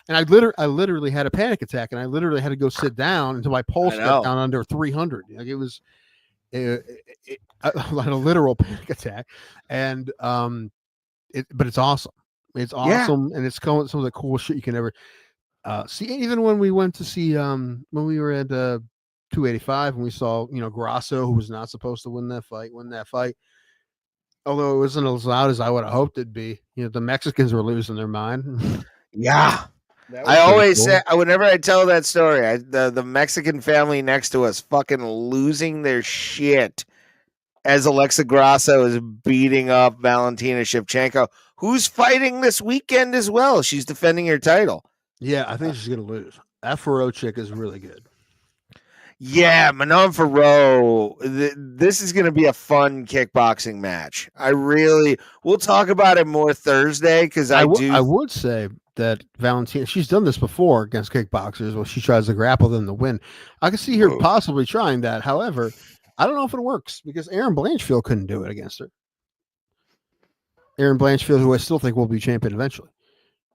and I literally had a panic attack, and I literally had to go sit down until my pulse got down under 300. Like it was, I had a literal panic attack, and but it's awesome. It's awesome, and it's some of the coolest shit you can ever see. Even when we went to see when we were at 285 and we saw Grasso, who was not supposed to win that fight, although it wasn't as loud as I would have hoped it'd be. The Mexicans were losing their mind. Yeah, I always say, whenever I tell that story, the Mexican family next to us fucking losing their shit as Alexa Grasso is beating up Valentina Shevchenko, who's fighting this weekend as well. She's defending her title. Yeah, I think she's going to lose. That Ferro chick is really good. Yeah, Manon Ferro. This is going to be a fun kickboxing match. We'll talk about it more Thursday because I would say that Valentina, she's done this before against kickboxers where she tries to grapple them to win. I can see her possibly trying that. However, I don't know if it works because Erin Blanchfield couldn't do it against her. Erin Blanchfield, who I still think will be champion eventually.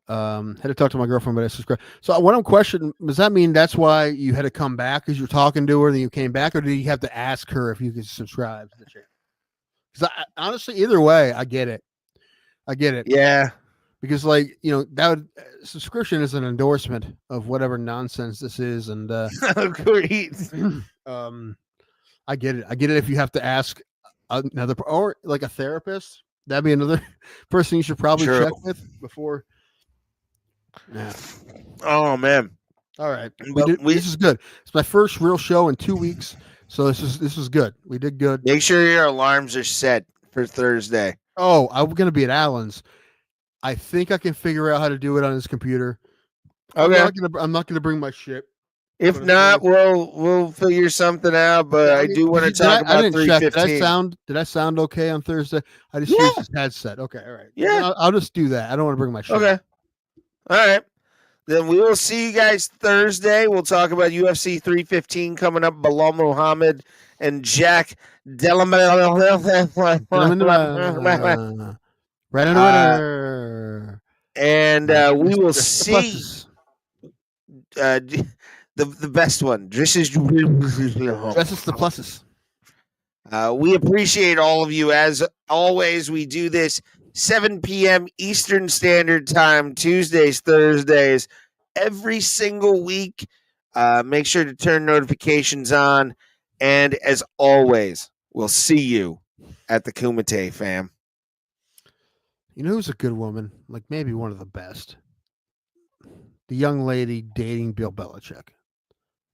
Had to talk to my girlfriend, but I subscribed. So what I'm questioning, does that mean that's why you had to come back because you're talking to her, then you came back, or did you have to ask her if you could subscribe to the channel? Because honestly, either way, I get it. Yeah. Because subscription is an endorsement of whatever nonsense this is, and Agreed. I get it. I get it. If you have to ask another or like a therapist, that'd be another person you should probably check with before. Yeah. Oh man. All right. But this is good. It's my first real show in 2 weeks, so this is good. We did good. Make sure your alarms are set for Thursday. Oh, I'm gonna be at Alan's. I think I can figure out how to do it on his computer. Okay. I'm not gonna bring my shit. If not, we'll figure something out. But I do want to talk about 315. Did I sound okay on Thursday? I just used his headset. Okay, all right. Yeah, I'll just do that. I don't want to bring my shit. Okay. All right. Then we will see you guys Thursday. We'll talk about UFC 315 coming up. Bilal Muhammad and Jack and we will see the best one. This is the pluses. We appreciate all of you. As always, we do this 7 p.m. Eastern Standard Time, Tuesdays, Thursdays, every single week. Make sure to turn notifications on. And as always, we'll see you at the Kumite, fam. You know who's a good woman? Like maybe one of the best. The young lady dating Bill Belichick.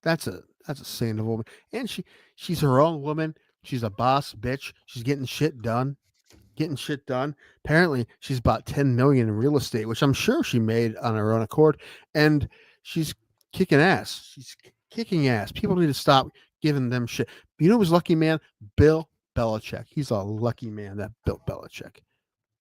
That's a saint of a woman. And she's her own woman. She's a boss bitch. She's getting shit done. Apparently, she's bought $10 million in real estate, which I'm sure she made on her own accord. And she's kicking ass. People need to stop giving them shit. You know who's lucky man? Bill Belichick. He's a lucky man, that Bill Belichick.